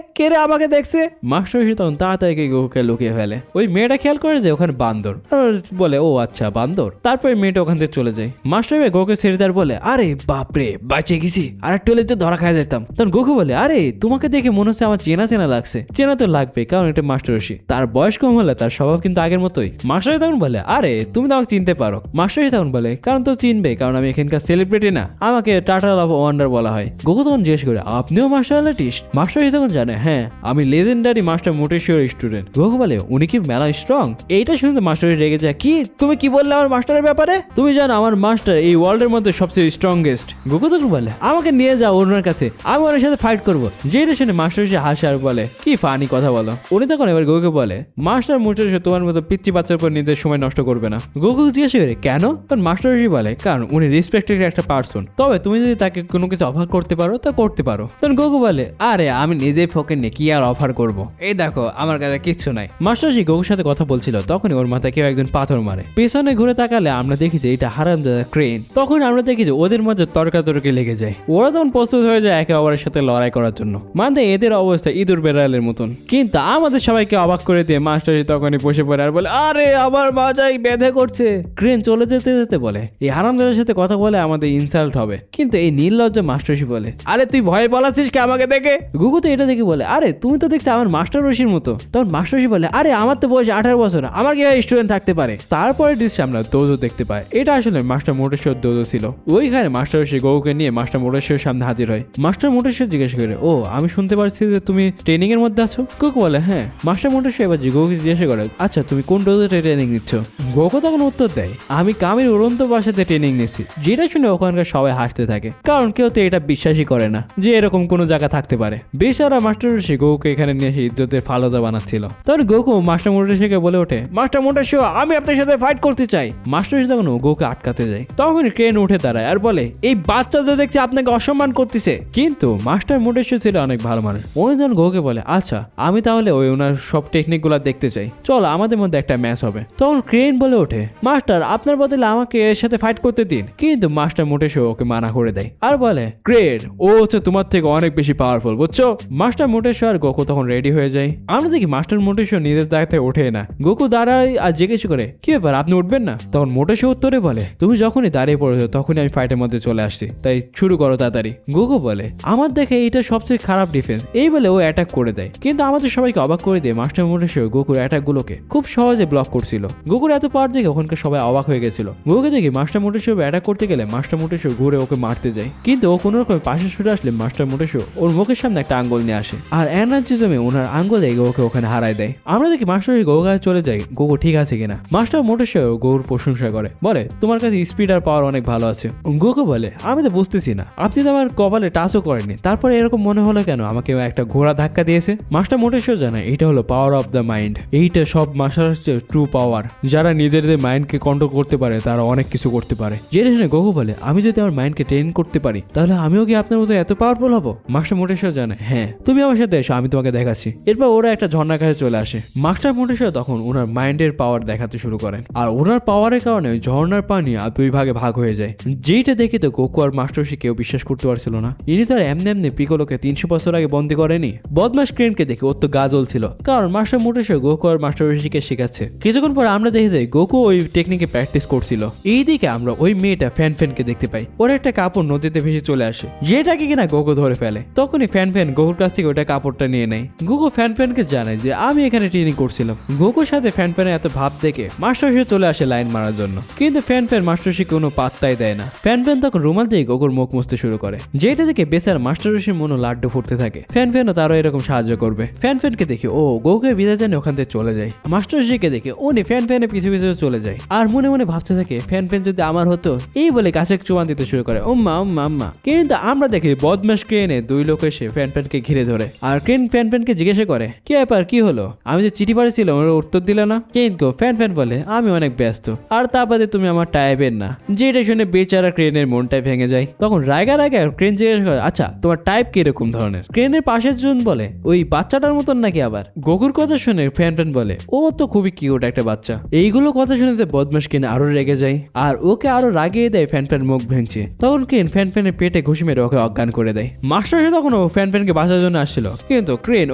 কে রে আমাকে দেখছে। মাস্টারশি তখন তাড়াতাড়ি গোকুকে লুকিয়ে ফেলে। ওই মেয়েটা খেয়াল করে যে ওখানে বান্দর, আর বলে ও আচ্ছা বান্দর। তারপরে মেয়েটা ওখান থেকে চলে যায়। মাস্টার গোকুকে ছেড়ে দেওয়ার বলে আরে বাপরে বাঁচে গেছি, আর একটু হলে তো ধরা খাই যেতাম। তখন গোকু বলে আরে তোমাকে দেখে মনে হচ্ছে আমার চেনা চেনা লাগছে। চেনা তো লাগবে, কারণ এটা মাস্টারশি। তার বয়স কম হলে তার স্বভাব কিন্তু আগের মতোই। মাস্টার তখন বলে আরে তুমি তো আমাকে চিনতে পারো। মাস্টারশি তখন বলে কারণ তো চিনবে, কারণ আমি এখানকার সেলিব্রিটি না, আমাকে টার্টল অফ ওয়ান্ডার বলা হয়। গোকু তখন জিজ্ঞেস করে আপনিও মাস্টার আর্টিস্ট? মাস্টারশি তখন জানে হ্যাঁ আমি লেজেন্ডারি মাস্টার মোটেশ্বরের স্টুডেন্ট। গোকু বলে উনি কি মেলা স্ট্রং? এইটা শুনতে মাস্টারশি রেগে যায়, কি তুমি কি বললে আমার মাস্টারের ব্যাপারে? তুমি জানো আমার মাস্টার এই ওয়ার্ল্ডের মধ্যে সবচেয়ে স্ট্রংগেস্ট। গোকু তখন বলে আমাকে নিয়ে যাও ওনার কাছে, আমি ওনার সাথে ফাইট করবো। যেটা শুনে মাস্টারশি হাসে আর বলে কি ফানি কথা বলো। উনি তখন এবার গোকুকে বলে মাস্টার মোটেশ্বর তোমার মতো পিচ্চি বাচ্চার উপর নিজের সময় নষ্ট করবে না। গোকু জিজ্ঞাসা করে কেন? তখন মাস্টারশি বলে কারণ উনি রেসপেক্টেড একটা পার্সন, তবে তুমি যদি তাকে কোনো কিছু অফার করতে পারো তা করতে পারো। তখন গোকু বলে আরে আমি নিজেই ফোকে নিয়ে কি আর অফার করব, এই দেখো আমার কাছে কিচ্ছু নাই। মাস্টারশি গোকুর সাথে কথা বলছিল, তখনই ওর মাথায় কেউ একজন পাথর মারে। পেছনে ঘুরে তাকালে আমরা দেখি যে এটা হারামজাদা ক্রেন। তখন আমরা দেখি যে ওদের মধ্যে তর্কাতর্কি লেগে যায়। ওরা তখন প্রস্তুত হয়ে যায় একে অপরের সাথে লড়াই করার জন্য। মানে এদের অবস্থা ইঁদুর বেড়ালের মতন। কিন্তু আমাদের সবাইকে অবাক করে দিয়ে মাস্টারশি তখনই বসে পড়ে আর বলে আরে আমার মাজাই বেঁধে করছে। ক্রেন চলে যেতে যেতে বলে এই হারামজাদার সাথে কথা বলে আমাদের ইনসাল্ট হবে। কিন্তু এই নির্লজ্জ মাস্টারশি বলে আরে তুই ভয় পালাচ্ছিস কি আমাকে দেখে? গুগু তো এটা দেখে বলে আরে তুমি তো দেখছি আমার মাস্টার রশির মতো। তখন মাস্টারশি বলে আরে আমার তো বয়স 18 বছর, আমার কি স্টুডেন্ট থাকতে পারে? তারপরে দৃশ্যে আমরা দোজো দেখতে পাই। এটা আসলে মাস্টার মোটেশ্বর দোজো ছিল। ওইখানে মাস্টারশি গোকুকে নিয়ে মাস্টার মোটেশ্বরের সামনে হাজির হয়। মাস্টার মোটেশ্বর জিজ্ঞেস করে ও আমি শুনতে পারছি যে তুমি ট্রেনিং এর মধ্যে আছো। গোকু বলে হ্যাঁ। মাস্টার মোটেশ্বর এবার গোকুকে জিজ্ঞাসা করে আচ্ছা তুমি কোন ডোজোতে ট্রেনিং নিচ্ছ? গোকু তখন উত্তর দেয় আমি কামির উড়ন্ত বাসাতে ট্রেনিং নিচ্ছি। যেটা শুনে ওখানকার সবাই হাসতে থাকে, কারণ কেউ তো এটা বিশ্বাসই করে না যে এরকম কোনো জায়গা থাকতে পারে। বেচারা মাস্টার রশি গোকুকে এখানে নিয়ে এসে ইজ্জতের ফালুদা বানাচ্ছিল। তখন গোকু মাস্টার মোটেশ্বরকে বলে ওঠে মাস্টার মোটেশ্বর আমি আপনার সাথে ফাইট করতে চাই। মাস্টার রশি তখন গোকুকে আটকাতে যায়। তখন ক্রেন উঠে দাঁড়ায় আর বলে এই বাচ্চা তো দেখছি আপনাকে অসম্মান করতেছে। কিন্তু মাস্টার মোটেশ্বর ছিল অনেক ভালো মানুষ। উনি তখন গোকুকে বলে আচ্ছা আমি তাহলে ওই ওনার সব টেকনিক গুলা দেখতে চাই, চলো আমাদের মধ্যে একটা ম্যাচ হবে। তখন ক্রেন বলে ওঠে, মাস্টার আপনার বদলে আমাকে এর সাথে ফাইট করতে দিন। কিন্তু মাস্টার মোটেশো ওকে মানা করে দেয় আর বলে, ক্রেন ও হচ্ছে তোমার থেকে অনেক বেশি পাওয়ারফুল, বুঝছো? মাস্টার মোটেশো আর গোকু তখন রেডি হয়ে যায়। আমরা দেখি মাস্টার মোটেশো নিজের দায়িত্বে ওঠে না, গোকু দাঁড়ায় আর জিজ্ঞেস করে, কি ব্যাপার আপনি উঠবেন না? তখন মোটেশো উত্তরে বলে, তুমি যখনই দাঁড়িয়ে পড়েছো তখনই আমি ফাইটের মধ্যে চলে আসছি, তাই শুরু করো তাড়াতাড়ি। গোকু বলে, আমার দেখে এটা সবচেয়ে খারাপ ডিফেন্স। এই বলে ও অ্যাটাক করে দেয়, কিন্তু আমাদের সবাইকে অবাক করে দিয়ে মাস্টার মোটেশো গোকুর অ্যাটাক গুলোকে খুব সহজে ব্লক করছিল। গোকুর এত পাওয়ার দেখে ওখানকার সবাই অবাক হয়ে গেছিল। গোকুকে দেখি মাস্টার মোটেশো অ্যাটাক করতে গেলে মাস্টার মোটেশো ঘুরে ওকে মারতে যায়, কিন্তু ও কোনো রকম পাশে ছুটে আসলে মাস্টার মোটেশো ওর মুখের সামনে একটা আঙ্গুল নিয়ে আসে আর এনার্জি জমে ওনার আঙ্গুল এগিয়ে ওকে ওখানে হারায় দেয়। আমরা দেখি মাস্টার গোকুর কাছে চলে যাই, গোকু ঠিক আছে কিনা। মাস্টার মোটেশো গোকুর প্রশংসা করে, বলে তোমার কাছে স্পিড আর পাওয়ার অনেক ভালো আছে। গোকু বলে, আমি তো বুঝতেছি না, আপনি তো আমার কপালে টাচও করেননি, তারপরে এরকম মনে হলো কেন আমাকে একটা ঘোড়া ধাক্কা দিয়েছে? মাস্টার মোটেশো জানে এটা হলো পাওয়ার অফ দ্য মাইন্ড। এইটা সব মাস্টার ট্রু পাওয়ার, যারা নিজেদের মাইন্ডকে কন্ট্রোল করতে পারে তারা অনেক কিছু করতে পারে। যেটা শুনে গোকু বলে, আমি যদি আমার মাইন্ডকে ট্রেন করতে পারি তাহলে আমিও কি আপনার মতো এত পাওয়ারফুল হবো? মাস্টার মোটেশো জানে, হ্যাঁ তুমি আমার সাথে এসো, আমি তোমাকে দেখাচ্ছি। এরপর ওরা একটা ঝর্ণার কাছে চলে আসে। মাস্টার মোটেশো তখন ওনার মাইন্ডের পাওয়ার দেখাতে শুরু করেন আর ওনার পাওয়ারের কারণে ঝর্ণার পানি দুই ভাগে ভাগ হয়ে যায়। যেটা দেখে তো গোকু আর মাস্টারশি কেউ বিশ্বাস করতে পারছিল না। ইনি তো আর এমনি এমনি পিকোলোকে 300 বছর আগে বন্দী করেনি। বদমাস ক্রেনকে দেখে ওর তো গা জ্বলছিল, কারণ মাস্টার মোটেশো গোকু আর মাস্টারশিকে শেখাচ্ছে। কিছুক্ষণ পর আমরা দেখে যাই গোকু ওই টেকনিকে প্র্যাকটিস করছিল। এইদিকে আমরা ওই মেয়েটা ফ্যানকে দেখতে পাই, ওর একটা কাপড় নদীতে ভেসে চলে আসে, যেটাকে কিনা গোকু ধরে ফেলে। তখনই ফ্যান গোকুর কাছ থেকে ওটা কাপড়টা নিয়ে নেয়। গোকু ফ্যানকে জানায় যে আমি এখানে ট্রেনিং করছিলাম। গোকুর সাথে ফ্যানের এত ভাব দেখে মাস্টারশি চলে আসে লাইন মারার জন্য, কিন্তু ফ্যান মাস্টারশি কোনো পাত্তাই দেয় না। ফ্যান তখন রুমাল দিয়ে গোকুর মুখ মুছতে শুরু করে, যেটা দেখে বেচার মাস্টারশির মনো লাড্ডু ফুটতে থাকে। ফ্যানও তারও এরকম সাহায্য করবে। ফ্যানকে দেখে ও গোকুকে বিদায় জানে ওখান থেকে চলে যায়। মাস্টারশিকে দেখে উনি ফ্যানের পিছু পিছু চলে যায় আর মনে মনে ভাবতে থাকে, ফ্যান যদি আমার হতো। এই বলে গাছে চুমান দিতে শুরু করে, উম্মা উম্মা আম্মা। কিন্তু আমরা দেখি বদমাস ক্রেনে দুই লোক এসে ফ্যানকে ঘিরে ধরে আর ক্রেন ফ্যানকে জিজ্ঞাসা করে, কি ব্যাপার, কি হলো? আমি যে চিঠি পাঠিয়েছিলাম ওর উত্তর দিলে না? কিন্তু ফ্যান বলে, আমি অনেক ব্যস্ত আর তা বাদে তুমি আমার টাইপের না। যেটা শুনে বেচারা ক্রেনের মনটাই ভেঙে যায়। তখন রায়গা ক্রেন জিজ্ঞাসা করে, আচ্ছা তোমার টাইপ কিরকম ধরনের? ক্রেনের পাশের জন বলে, ওই বাচ্চাটার মতন নাকি? আবার গোকুর কথা শুনে ফ্যান বলে, ও তো খুবই কিউট একটা বাচ্চা। এইগুলো কথা শুনে বদমাস ক্রেন আরো রেগে যায় আর ওকে আরো রাগিয়ে দেয়। ফ্যান মুখ ভেঙছে। তখন ক্রেন ফ্যানের পেটে ঘুষি মেরে ওকে অজ্ঞান করে দেয়। মাস্টারশি তখন ও ফ্যানকে বাঁচার জন্য আসছিল, কিন্তু ক্রেন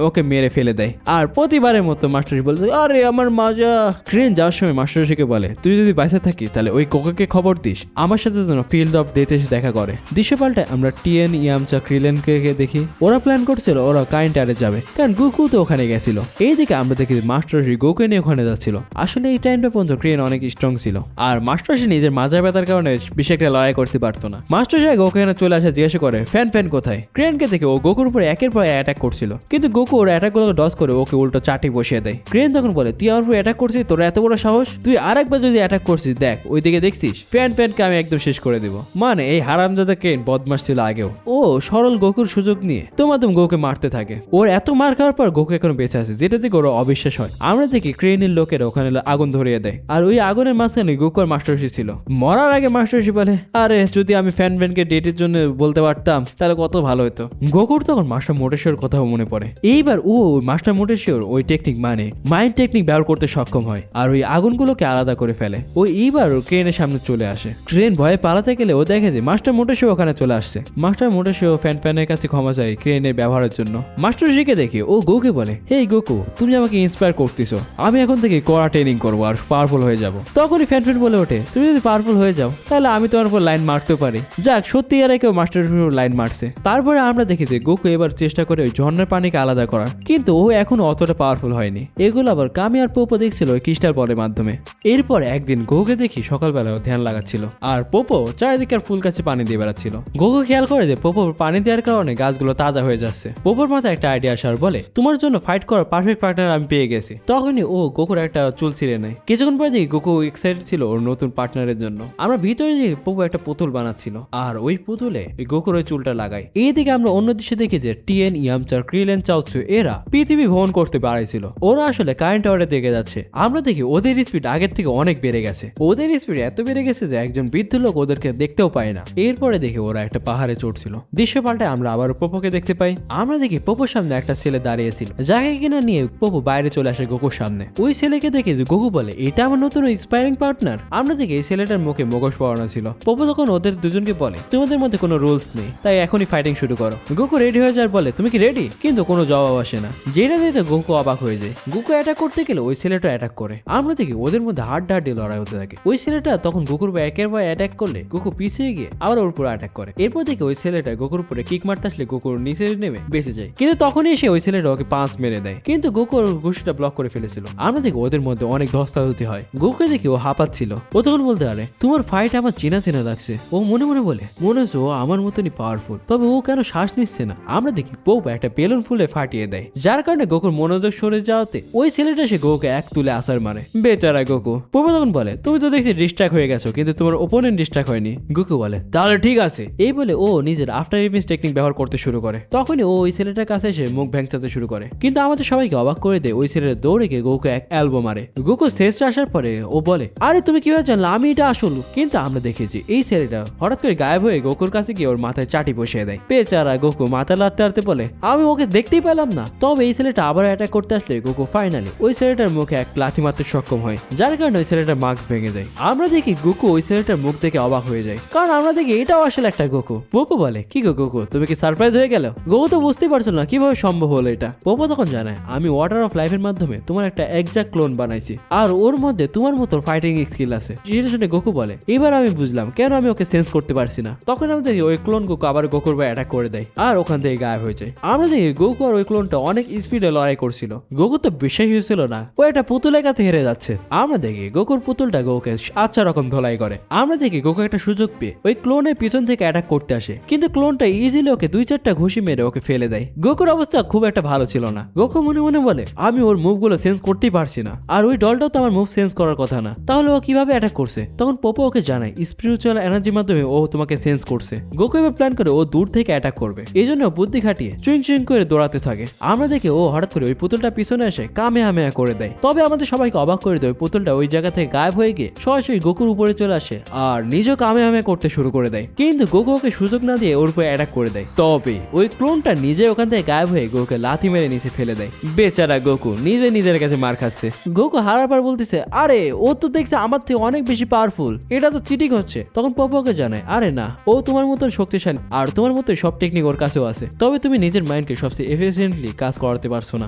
ওকে মেরে ফেলে দেয়। আর প্রতিবারের মতো মাস্টারশি বলতে, আরে আমার মাজা। ক্রেন যাওয়ার সময় মাস্টারশিকে বলে, তুই যদি বাইসে থাকিস তাহলে ওই কোকাকে খবর দিস আমার সাথে যেন ফিল্ড অফ ডেথ এসে দেখা করে। দৃশ্য পাল্টায় আমরা টিএন ইয়ামচা ক্রিলেনকে দেখি, ওরা প্ল্যান করছিল ওরা কাইন্টারে যাবে, কারণ গোকু তো ওখানে গেছিল। এইদিকে আমরা দেখি মাস্টারশি গোকুকে নিয়ে ওখানে যাচ্ছিল। আসলে এই টাইমটা পর্যন্ত ক্রেন অনেক স্ট্রং ছিল আর মাস্টারশি নিজের মাজা ব্যথার কারণে বেশি একটা লড়াই করতে পারতো না। মাস্টারশি গোকু এখানে চলে আসে, জিজ্ঞাসা করে ফ্যান কোথায়? ক্রেনকে দেখে ও গোকুর উপরে একের পর অ্যাটাক করছিল, কিন্তু গোকু ওর অ্যাটাক গুলোকে ডজ করে ওকে উল্টো চাটি বসিয়ে দেয়। ক্রেন তখন বলে, তুই আমার উপর অ্যাটাক করছিস, তোর এত বড় সাহস? তুই আরেকবার যদি অ্যাটাক করছিস দেখ, ওইদিকে দেখছিস ফ্যানকে আমি একদম শেষ করে দিব। মানে এই হারামজাদা ক্রেন বদমাশ ছিল আগেও। ও সরল গোকুর সুযোগ নিয়ে তোমাদের গোকুকে মারতে থাকে। ওর এত মার খাওয়ার পর গোকু এখন বেঁচে আছে, যেটা থেকে ওরা অবিশ্বাস হয়। আমরা দেখি ক্রেনের লোকেরা ওখানে আগুন ধরিয়ে দেয় আর ওই আগুনের মাঝখানে গোকু আর মাস্টারশি ছিল। মরার আগে মাস্টারশি বলে, আরে যদি আমি ফ্যানকে ডেটের জন্য বলতে পারতাম তাহলে কত ভালো হতো। গোকুর তখন মাস্টার মোটেশোর কথাও মনে পড়ে। এইবার ও মাস্টার মোটেশোর ওই টেকনিক মানে মাইন্ড টেকনিক ব্যবহার করতে সক্ষম হয় আর ওই আগুনগুলোকে আলাদা করে ফেলে। ও এইবার ক্রেনের সামনে চলে আসে। ক্রেন ভয়ে পালাতে গেলে ও দেখে যে মাস্টার মোটেশো ওখানে চলে আসছে। মাস্টার মোটেশো ফ্যানের কাছে ক্ষমা চায় ক্রেনের ব্যবহারের জন্য। মাস্টারশিকে দেখে ও গোকুকে বলে, হেই গোকু, তুমি আমাকে ইন্সপায়ার করতেছো, আমি এখন থেকে কড়া ট্রেনিং করবো আর পাওয়ারফুল হয়ে যাব। তখনই ফ্যান বলে ওঠে, তুমি যদি পাওয়ারফুল হয়ে যাও তাহলে আমি তোমার উপর লাইন মারতেও পারি। যাক, সত্যি আর কেউ মাস্টারশির লাইন মারছে। তারপরে আমরা দেখি যে গোকু এবার চেষ্টা করে ওই ঝর্ণার পানিকে আলাদা করার, কিন্তু ও এখনো অতটা পাওয়ারফুল হয়নি। এগুলো আবার কামি আর পোপো দেখছিল ওই ক্রিস্টাল বলের মাধ্যমে। এরপর একদিন গোকুকে দেখি সকালবেলা ধ্যান লাগাচ্ছিল আর পোপো চারিদিকে ফুল গাছে পানি দিয়ে বেড়াচ্ছিল। গোকু খেয়াল করে যে পোপো পানি দেওয়ার কারণে গাছগুলো তাজা হয়ে যাচ্ছে। পোপোর মাথায় একটা আইডিয়া আসার বলে, তোমার জন্য ফাইট করার পারফেক্ট পার্টনার আমি পেয়ে গেছি। তখনই ও গোকুর একটা চুল ছিঁড়ে নেয়। কিছুক্ষণ পরে দেখি গোকু এক্সাইটেড ছিল ওর নতুন পার্টনারের জন্য। আমরা ভিতরে দেখি পোপো একটা পুতুল বানাচ্ছিল আর ওই পুতুলে গোকুর ওই চুলটা লাগায়। এইদিকে আমরা অন্য দৃশ্যে দেখি যে টিএন ইয়ামচা ক্রিলেন চাওচু এরা পৃথিবী ভ্রমণ করতে বাড়াইছিল। ওরা আসলে কারেন্ট টাওয়ারে দিকে যাচ্ছে। আমরা দেখি ওদের স্পিড আগের থেকে অনেক বেড়ে গেছে। ওদের স্পিড এত বেড়ে গেছে যে একজন বৃদ্ধ লোক ওদেরকে দেখতেও পায় না। এরপরে দেখি ওরা একটা পাহাড়ে চড়ছিল। দৃশ্য পাল্টায় আমরা আবার পোপোকে দেখতে পাই। আমরা দেখি পোপোর সামনে একটা ছেলে দাঁড়িয়েছিল, যাকে কিনা নিয়ে পোপো বাইরে চলে আসে গোকুর সামনে। ওই ছেলেকে দেখে গোকু বলে, এটা এটা আমার নতুন ইন্সপায়ারিং পার্টনার। আমরা দেখি এই ছেলেটার মুখে মুখোশ পরানো ছিল। পপো তখন ওদের দুজনকে বলে তোমাদের মধ্যে কোনো রুলস নেই, তাই এখনই ফাইটিং শুরু করো। গোকু রেডি হয়ে যায়, বলে তুমি কি রেডি? কিন্তু কোনো জবাব আসে না, যেটা দিতে গোকু অবাক হয়ে যায়। গোকু অ্যাটাক করতে গেলে ওই ছেলেটা অ্যাটাক করে। আমরা দেখি ওদের মধ্যে হাড্ডাহাড্ডি লড়াই হতে থাকে। ওই ছেলেটা তখন গোকুর উপর একের পর অ্যাটাক করলে গোকু পিছিয়ে গিয়ে আবার ওর উপর অ্যাটাক করে। এরপর দেখি ওই ছেলেটা গোকুর উপরে কিক মারতে আসলে গোকুর নিচে নেমে বেঁচে যায়, কিন্তু তখনই এসে ওই ছেলেটা ওকে পাঁচ মেরে দেয়, কিন্তু গোকু ওর ঘুষিটা ব্লক করে ফেলেছিল। আমরা দেখি ওদের মধ্যে অনেক ধস্তাধস্তি হয়। গোকুকে দেখি ও হাঁপাচ্ছিল। ও তখন বলতে পারে তোমার ফাইট আমার চেনা চেনা লাগছে। ও মনে মনে বলে মনে হচ্ছে ও আমার মতনই পাওয়ারফুল, তবে ও কেন শ্বাস নিচ্ছে না। আমরা দেখি পোপ একটা বেলুন ফুলে ফাটিয়ে দেয়, যার কারণে গোকুর মনোযোগ সরে যাওয়াতে ওই ছেলেটা সে গোকুকে এক তুলে আসার মারে। বেচারা গোকু। পোপ তখন বলে তুমি তো দেখছি ডিস্ট্রাক্ট হয়ে গেছো, কিন্তু তোমার ওপোনেন্ট ডিস্ট্রাক্ট হয়নি। গোকু বলে তাহলে ঠিক আছে। এই বলে ও নিজের আফটার ইভেন্টস টেকনিক ব্যবহার করতে শুরু করে। তখনই ও ওই ছেলেটার কাছে এসে মুখ ভেঙচাতে শুরু করে, কিন্তু আমাদের সবাইকে অবাক করে দেয় ওই ছেলেটা দৌড়ে গিয়ে গোকু এক অ্যালবো মারে। গোকু শেষে আসার পরে ও বলে আরে তুমি কিভাবে জানলে আমি এটা আসল? কিন্তু আমরা দেখেছি এই ছেলেটা হঠাৎ করে গায়েব হয়ে গোকুর কাছে গিয়ে ওর মাথায় চাটি বসিয়ে দেয়। বেচারা গোকু মাথা লাড়তে লাড়তে বলে আমি ওকে দেখতেই পেলাম না। তবে এই ছেলেটা আবার অ্যাটাক করতে আসলে গোকু ফাইনালি ওই ছেলেটার মুখে এক লাথি মারতে সক্ষম হয়, যার কারণে ওই ছেলেটার মাস্ক ভেঙে যায়। আমরা দেখি গোকু ওই ছেলেটার মুখ দেখে অবাক হয়ে যায়, কারণ আমরা দেখি এটাও আসলে একটা গোকু। পোপো বলে কি গো গোকু, তুমি কি সারপ্রাইজ হয়ে গেল? গোকু তো বুঝতেই পারছিল না কিভাবে সম্ভব হলো এটা। পোপো তখন জানায় আমি ওয়াটার অফ লাইফের মাধ্যমে তোমার একটা এক্সাক্ট ক্লোন বানাইছি, আর ওর মধ্যে তোমার মতো ফাইটিং স্কিল আছে। যেটা শুনে গোকু বলে এবার আমি বুঝলাম কেন আমি ওকে সেন্স করতে পারছি না। তখন আমি দেখি ওই ক্লোন গোকু আবার গোকুর উপর অ্যাটাক করে দেয়, আর ওখান থেকে গায়েব হয়ে যায়। আমরা দেখি গোকু আর ওই ক্লোনটা অনেক স্পিডে লড়াই করছিল। গোকু তো বিশ্বাসই হয়েছিল না ও একটা পুতুলের কাছে হেরে যাচ্ছে। আমরা দেখি গোকুর পুতুলটা গোকুকে আচ্ছা রকম ধোলাই করে। আমরা দেখি গোকু একটা সুযোগ পেয়ে ওই ক্লোনের পিছন থেকে অ্যাটাক করতে আসে, কিন্তু ক্লোনটা ইজিলি ওকে দুই চারটা ঘুষি মেরে ওকে ফেলে দেয়। গোকুর অবস্থা খুব একটা ভালো ছিল না। গোকু মনে মনে বলে আমি ওর মুভগুলো সেন্স করতেই পারছি না, আর ওই ডলটাও তো আমার মুভ সেন্স করার কথা না, তাহলে ও কিভাবে অ্যাটাক করছে? তখন পোপো ওকে জানায় স্পিরিচুয়াল এনার্জির মাধ্যমে ও তোমাকে সেন্স করছে। গোকু এবার প্ল্যান করে ও দূর থেকে অ্যাটাক করবে, এই জন্য বুদ্ধি খাটিয়ে চুইং চুইং করে দৌড়াতে থাকে। আমরা দেখি ও হঠাৎ করে ওই পুতুলটা পিছনে এসে কামেহামেহা করে দেয়। তবে আমাদের সবাইকে অবাক করে দেয় ওই পুতুলটা ওই জায়গা থেকে গায়েব হয়ে গিয়ে সরাসরি গোকুর উপরে চলে আসে আর নিজেও কামেহামেহা করতে শুরু করে দেয়, কিন্তু গোকু ওকে সুযোগ না দিয়ে ওর উপরে অ্যাটাক করে দেয়। তবে ওই ক্লোনটা নিজে ওখান থেকে গায়েব হয়ে গোকুকে লাথি মেরে নিচে ফেলে দেয়। বেচারা গোকু নিজে নিজের কাছে মার খাচ্ছে। গোকু হারার পর বলতেছে আরে ও তো দেখছে আমার থেকে অনেক বেশি পাওয়ারফুল, এটা তো চিটিং হচ্ছে। তখন পোপোকে জানায় আরে না, ও তোমার মতন শক্তিশালী আর তোমার মতো সব টেকনিক ওর কাছেও আছে, তবে তুমি নিজের মাইন্ডকে সবচেয়ে এফিসিয়েন্টলি কাজ করাতে পারছো না।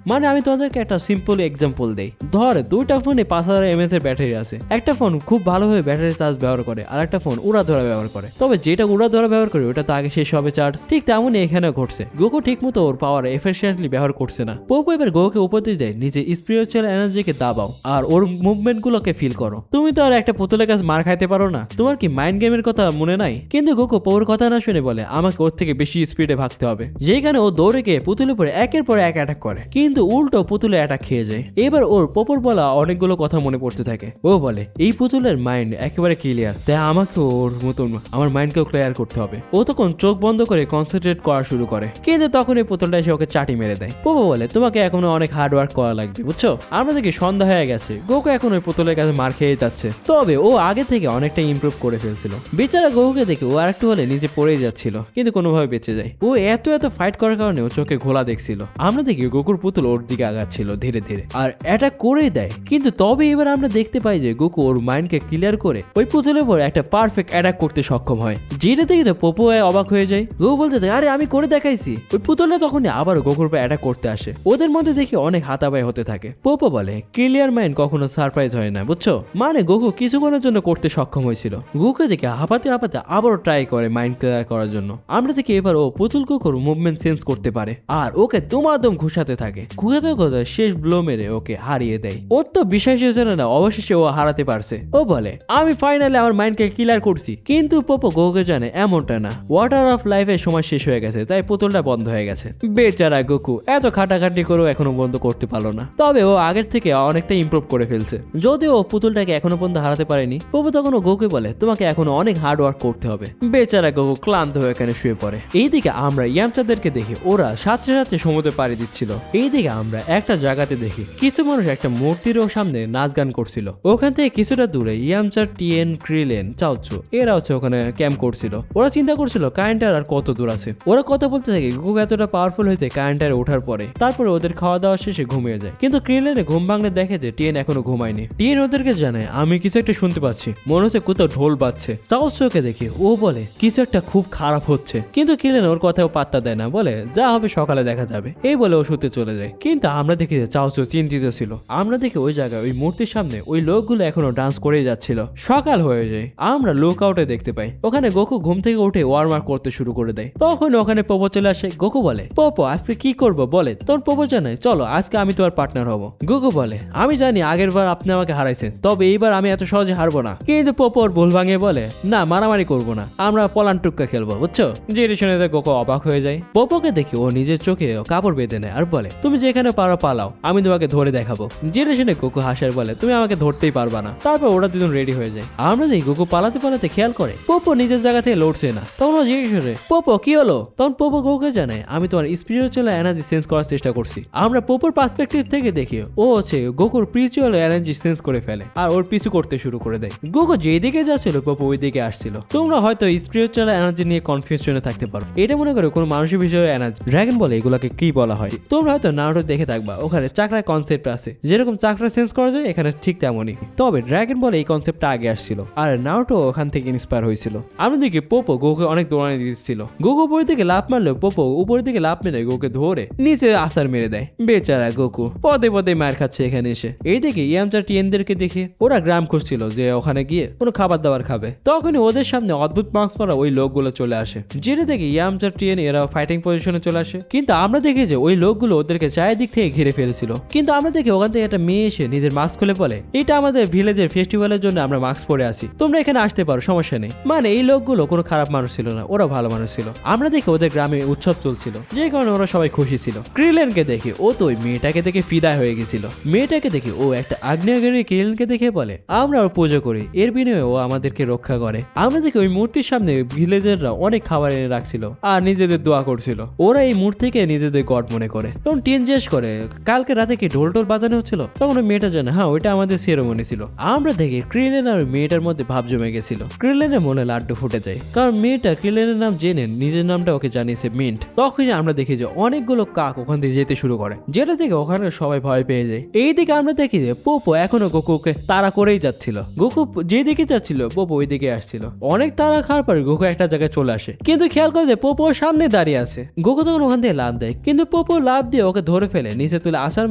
মানে আমি তোমাদেরকে একটা সিম্পল এক্সাম্পল দেই, ধর দুইটা ফোনে 5000 mAh এর ব্যাটারি আছে। একটা ফোন খুব ভালোভাবে ব্যাটারি চার্জ ব্যবহার করে, আর একটা ফোন উড়াধরা ব্যবহার করে। তবে যেটা উড়াধরা ব্যবহার করে ওটা তো আগে শেষ হবে চার্জ। ঠিক তেমনই এখানেও ঘটছে, গোকু ঠিক মতো ওর পাওয়ার এফিসিয়েন্টলি ব্যবহার করছে না। পোপো এবার গোকুকে উপদেশ দেয় নিজে স্পিরিচুয়াল এনার্জিকে দাবাও আর ওর মুভমেন্ট গুলোকে ফিল করো। তুমি তো আর একটা পুতুলের কাছে মার খাইতে পারো না, তোমার কি মাইন্ড গেমের কথা মনে নাই? কিন্তু গোকু পোপোর কথা না শুনে বলে আমাকে ওর থেকে বেশি স্পিডে ভাগতে হবে, যেখানে ও দৌড়ে গিয়ে পুতুলের উপরে একের পর এক অ্যাটাক করে, কিন্তু উল্টো পুতুলে অ্যাটাক খেয়ে যায়। এবার ওর পোপোর বলা অনেকগুলো কথা মনে পড়তে থাকে। ও বলে এই পুতুলের মাইন্ড একেবারে ক্লিয়ার, তাই আমাকে ওর মতন আমার মাইন্ডকেও ক্লিয়ার করতে হবে। ও তখন চোখ বন্ধ করে কনসেন্ট্রেট করা শুরু করে, কিন্তু তখন এই পুতুলটা এসে ওকে চাটি মেরে দেয়। পোপো বলে তোমাকে এখনো অনেক হার্ড ওয়ার্ক করা লাগবে, বুঝছো? আমরা দেখি সন্ধ্যা হয়ে গেছে, গোকু এখন ওই পুতুলের কাছে মার খেয়ে যাচ্ছে। তবে ও আগে থেকে অনেকটা ইমপ্রুভ করে ফেলছিল। বেচারা গোকুকে দেখে ও আরেকটু হলে নিচে পড়ে যাচ্ছিল, কিন্তু কোনোভাবে বেঁচে যায়। ও এত ফাইট করার কারণে ও চোখে ঘোলা দেখছিল। আমরা দেখি গোকুর পুতুল ওর দিকে আগাচ্ছিল ধীরে ধীরে আর অ্যাটাক করেই দেয়, কিন্তু তবে এবার আমরা দেখতে পাই যে গোকু ওর মাইন্ডকে ক্লিয়ার করে ওই পুতুলের উপর একটা পারফেক্ট অ্যাটাক করতে সক্ষম হয়, যেটা দেখে তো পোপো অবাক হয়ে যায়। গোকু বলতে থাকে আরে আমি করে দেখাইছি। ওই পুতুলটা তখনই আবার গোকুর উপর অ্যাটাক করতে আসে। ওদের মধ্যে দেখি অনেক হাতাবাই হতে থাকে। পোপো বলে ক্লিয়ার মাইন্ড কখনো সারপ্রাইজ হয় না, বুঝছো? মানে গোকু কিছুক্ষণের জন্য করতে সক্ষম হয়েছিল। গোকুকে দেখে হাঁপাতে হাঁপাতে আবারও ট্রাই করে মাইন্ড ক্লিয়ার করার জন্য। আমরা দেখি এবার ও পুতুল গোকুর মুভমেন্ট সেন্স করতে পারে আর ওকে দমাদম ঘুষাতে থাকে। ঘুষাতে ঘুষাতে শেষ ব্লো মেরে ওকে হারিয়ে দেয়। ওর তো বিশ্বাস হয়েছিল না অবশেষে ও হারাতে পারছে। ও বলে আমি ফাইনালি আমার মাইন্ডকে ক্লিয়ার করছি, কিন্তু পোপো গোকুকে জানে এমনটা না। ওয়াটার অফ লাইফের সময় শেষ হয়ে গেছে, তাই পুতুলটা বন্ধ হয়ে গেছে। বেচারা গোকু এত খাটাখাটি করেও এখনো বন্ধ করতে পারলো না। তবে ও আগের থেকে অনেকটা ইমপ্রুভ করে ফেলছে, যদিও ও পুতুলটাকে এখনো পর্যন্ত হারাতে পারেনি। পোপো তখন ও গোকুকে বলে তোমাকে এখনো অনেক হার্ড ওয়ার্ক করতে হবে। বেচারা গোকু ক্লান্ত হয়ে এখানে শুয়ে পড়ে। এইদিকে আমরা ইয়ামচাদেরকে দেখি ওরা সাথে সাথে সমুদ্রে পাড়ি দিচ্ছিল। এইদিকে আমরা একটা জায়গাতে দেখি কিছু মানুষ একটা মূর্তির সামনে নাচ গান করছিল। ওখান থেকে কিছুটা দূরে ইয়ামচার, টিএন, ক্রিলেন, চাউচু এরা হচ্ছে ওখানে ক্যাম্প করছিল। ওরা চিন্তা করছিল কারেন্টার আর কত দূর আছে। ওরা কথা বলতে থাকে গোকু এতটা পাওয়ারফুল হয়েছে কারেন্টারে ওঠার পরে। তারপরে ওদের খাওয়া দাওয়া শেষে ঘুমিয়ে যায়, কিন্তু ক্রিলেনে ঘুম ভাঙলে দেখে যে টিএন এখনো ঘুমায়। হয়নি। টিন ওদেরকে জানায় আমি কিছু একটা শুনতে পাচ্ছি, মনে হচ্ছে কোথাও ঢোল বাজছে। চাওসুকে দেখে ও বলে কিছু একটা খুব খারাপ হচ্ছে, কিন্তু কিলেন ওর কথাও পাত্তা দেয় না, বলে যা হবে সকালে দেখা যাবে, এই বলে ও শুতে চলে যায়। কিন্তু আমরা দেখি যে চাওসু চিন্তিত ছিল। আমরা দেখি ওই জায়গায় ওই মূর্তির সামনে ওই লোকগুলো এখনো ডান্স করেই যাচ্ছিল। সকাল হয়ে যায়, আমরা লুক আউটে দেখতে পাই ওখানে গোকু ঘুম থেকে উঠে ওয়ার্ম আপ করতে শুরু করে দেয়। তখন ওখানে পোপো চলে আসে। গোকু বলে পোপো আজকে কি করবো বলে, তোর পোপো জানায় চলো আজকে আমি তোমার পার্টনার হব। গোকু বলে আমি জানি আগের বার আপনি আমাকে হারাইছেন, তবে এইবার আমি এত সহজে হারবো না। কিন্তু পোপোর ভুল ভাঙে বলে না মারামারি করবো না, আমরা পলান টুক্কা খেলবো বুঝছো। যেটি শুনে গোকু অবাক হয়ে যায়। পোপোকে দেখে ও নিজের চোখে কাপড় বেঁধে নেয় আর বলে তুমি যেখানে পারো পালাও, আমি তোমাকে ধরে দেখাবো। যেটা শুনে গোকু হাসার বলে তুমি আমাকে ধরতেই পারবা না। তারপর ওরা দুজন রেডি হয়ে যায়। আমরা দেখি গোকু পালাতে পালাতে খেয়াল করে পোপো নিজের জায়গা থেকে লড়ছে না। তখন ও জিজ্ঞেস করে পোপো কি হলো। তখন পোপো গোকুকে জানায় আমি তোমার স্পিরিচুয়াল এনার্জি সেন্স করার চেষ্টা করছি। আমরা পোপোর পার্সপেক্টিভ থেকে দেখি ও হচ্ছে গোকুর স্পিরিচুয়াল এনার্জি সেন্স করে ফেলে আর ওর পিছু করতে শুরু করে দেয়। গোকু যেদিকে যাচ্ছিল পোপো ওই দিকে আসছিল। তোমরা হয়তো স্পিরিচুয়াল এনার্জি নিয়ে কনফিউশনে থাকতে পারো, এটা মনে করো কোনো মানুষের বিষয়ে এনার্জি। ড্রাগন বলে এগুলাকে কি বলা হয়। তোমরা হয়তো নারুটো দেখে থাকবা, ওখানে চাকরার কনসেপ্ট আছে, যেরকম চাকরা সেন্স করা যায় এখানে ঠিক তেমনই। তবে ড্রাগন বলে এই কনসেপ্টটা আগে আসছিল আর নারুটো ওখান থেকে ইন্সপায়ার হয়েছিল। আমরা দেখি পোপো গোকুকে অনেক দৌড়ানি দিচ্ছিল। গোকু উপরের দিকে লাফ মারলেও পোপো উপরের দিকে লাফ মেরে গোকে ধরে নিচে আসার মেরে দেয়। বেচারা গোকু পদে পদে মার খাচ্ছে এখানে এসে। এই দেখে ইয়ামচা টিএনদেরকে দেখে ওরা গ্রাম খুঁজছিল যে ওখানে গিয়ে কোনো খাবার দাবার খাবে। তখনই ওদের সামনে অদ্ভুত মাস্ক পরা ওই লোকগুলো চলে আসে। যেটা দেখে ইয়ামচা টিএন এরা ফাইটিং পজিশনে চলে আসে। কিন্তু আমরা দেখি যে ওই লোকগুলো ওদেরকে চারিদিক থেকে ঘিরে ফেলেছিল। কিন্তু আমরা দেখি ওখান থেকে একটা মেয়ে এসে নিজের মাস্ক খুলে বলে এটা আমাদের ভিলেজের ফেস্টিভ্যালের জন্য আমরা মাস্ক পরে আসি, তোমরা এখানে আসতে পারো, সমস্যা নেই। মানে এই লোকগুলো কোনো খারাপ মানুষ ছিল না, ওরা ভালো মানুষ ছিল। আমরা দেখি ওদের গ্রামে উৎসব চলছিল, যে কারণে ওরা সবাই খুশি ছিল। ক্রিলেনকে দেখে ও তো ওই মেয়েটাকে দেখে ফিদা হয়ে গেছিল। মেয়েটাকে দেখে ও একটা আগ্নেয়গিরি ক্রিলেনকে দেখে বলে আমরা ওর পুজো করি, এর বিনিময়ে ও আমাদেরকে রক্ষা করে। আমরা দেখি ওই মূর্তির সামনে ভিলেজাররা অনেক খাবার এনে রাখছিল আর নিজেদের দোয়া করছিল। ওরা এই মূর্তিকে নিজেদের গড মনে করে। তখন টিন জিজ্ঞেস করে কালকে রাতে কি ঢোল টোল বাজানো হচ্ছিল। তখন ওই মেয়েটা জানে হ্যাঁ ওইটা আমাদের সেরেমনি ছিল। আমরা দেখি ক্রিলেন আর মেয়েটার মধ্যে ভাব জমে গেছিল। ক্রিলেনের মনে লাড্ডু ফুটে যায়, কারণ মেয়েটা ক্রিলেনের নাম জেনে নিজের নামটা ওকে জানিয়েছে মিন্ট। তখন আমরা দেখি যে অনেকগুলো কাক ওখান থেকে যেতে শুরু করে, যেটা থেকে ওখানে সবাই ভয় পেয়ে যায়। এইদিকে আমরা দেখি যে পোপো এখনো গোকুকে তাড়া করেই যাচ্ছিল। গোকু যেদিকে যাচ্ছিল পোপো ওই দিকে আসছিল। অনেক তাড়া খাওয়ার পর গোকু একটা জায়গায় চলে আসে, কিন্তু খেয়াল করে যে পোপো সামনে দাঁড়িয়ে আছে। গোকু তখন ওখান থেকে লাভ দেয়, কিন্তু পোপো লাভ দিয়ে ওকে ধরে ফেলে নিচে তুলে আসার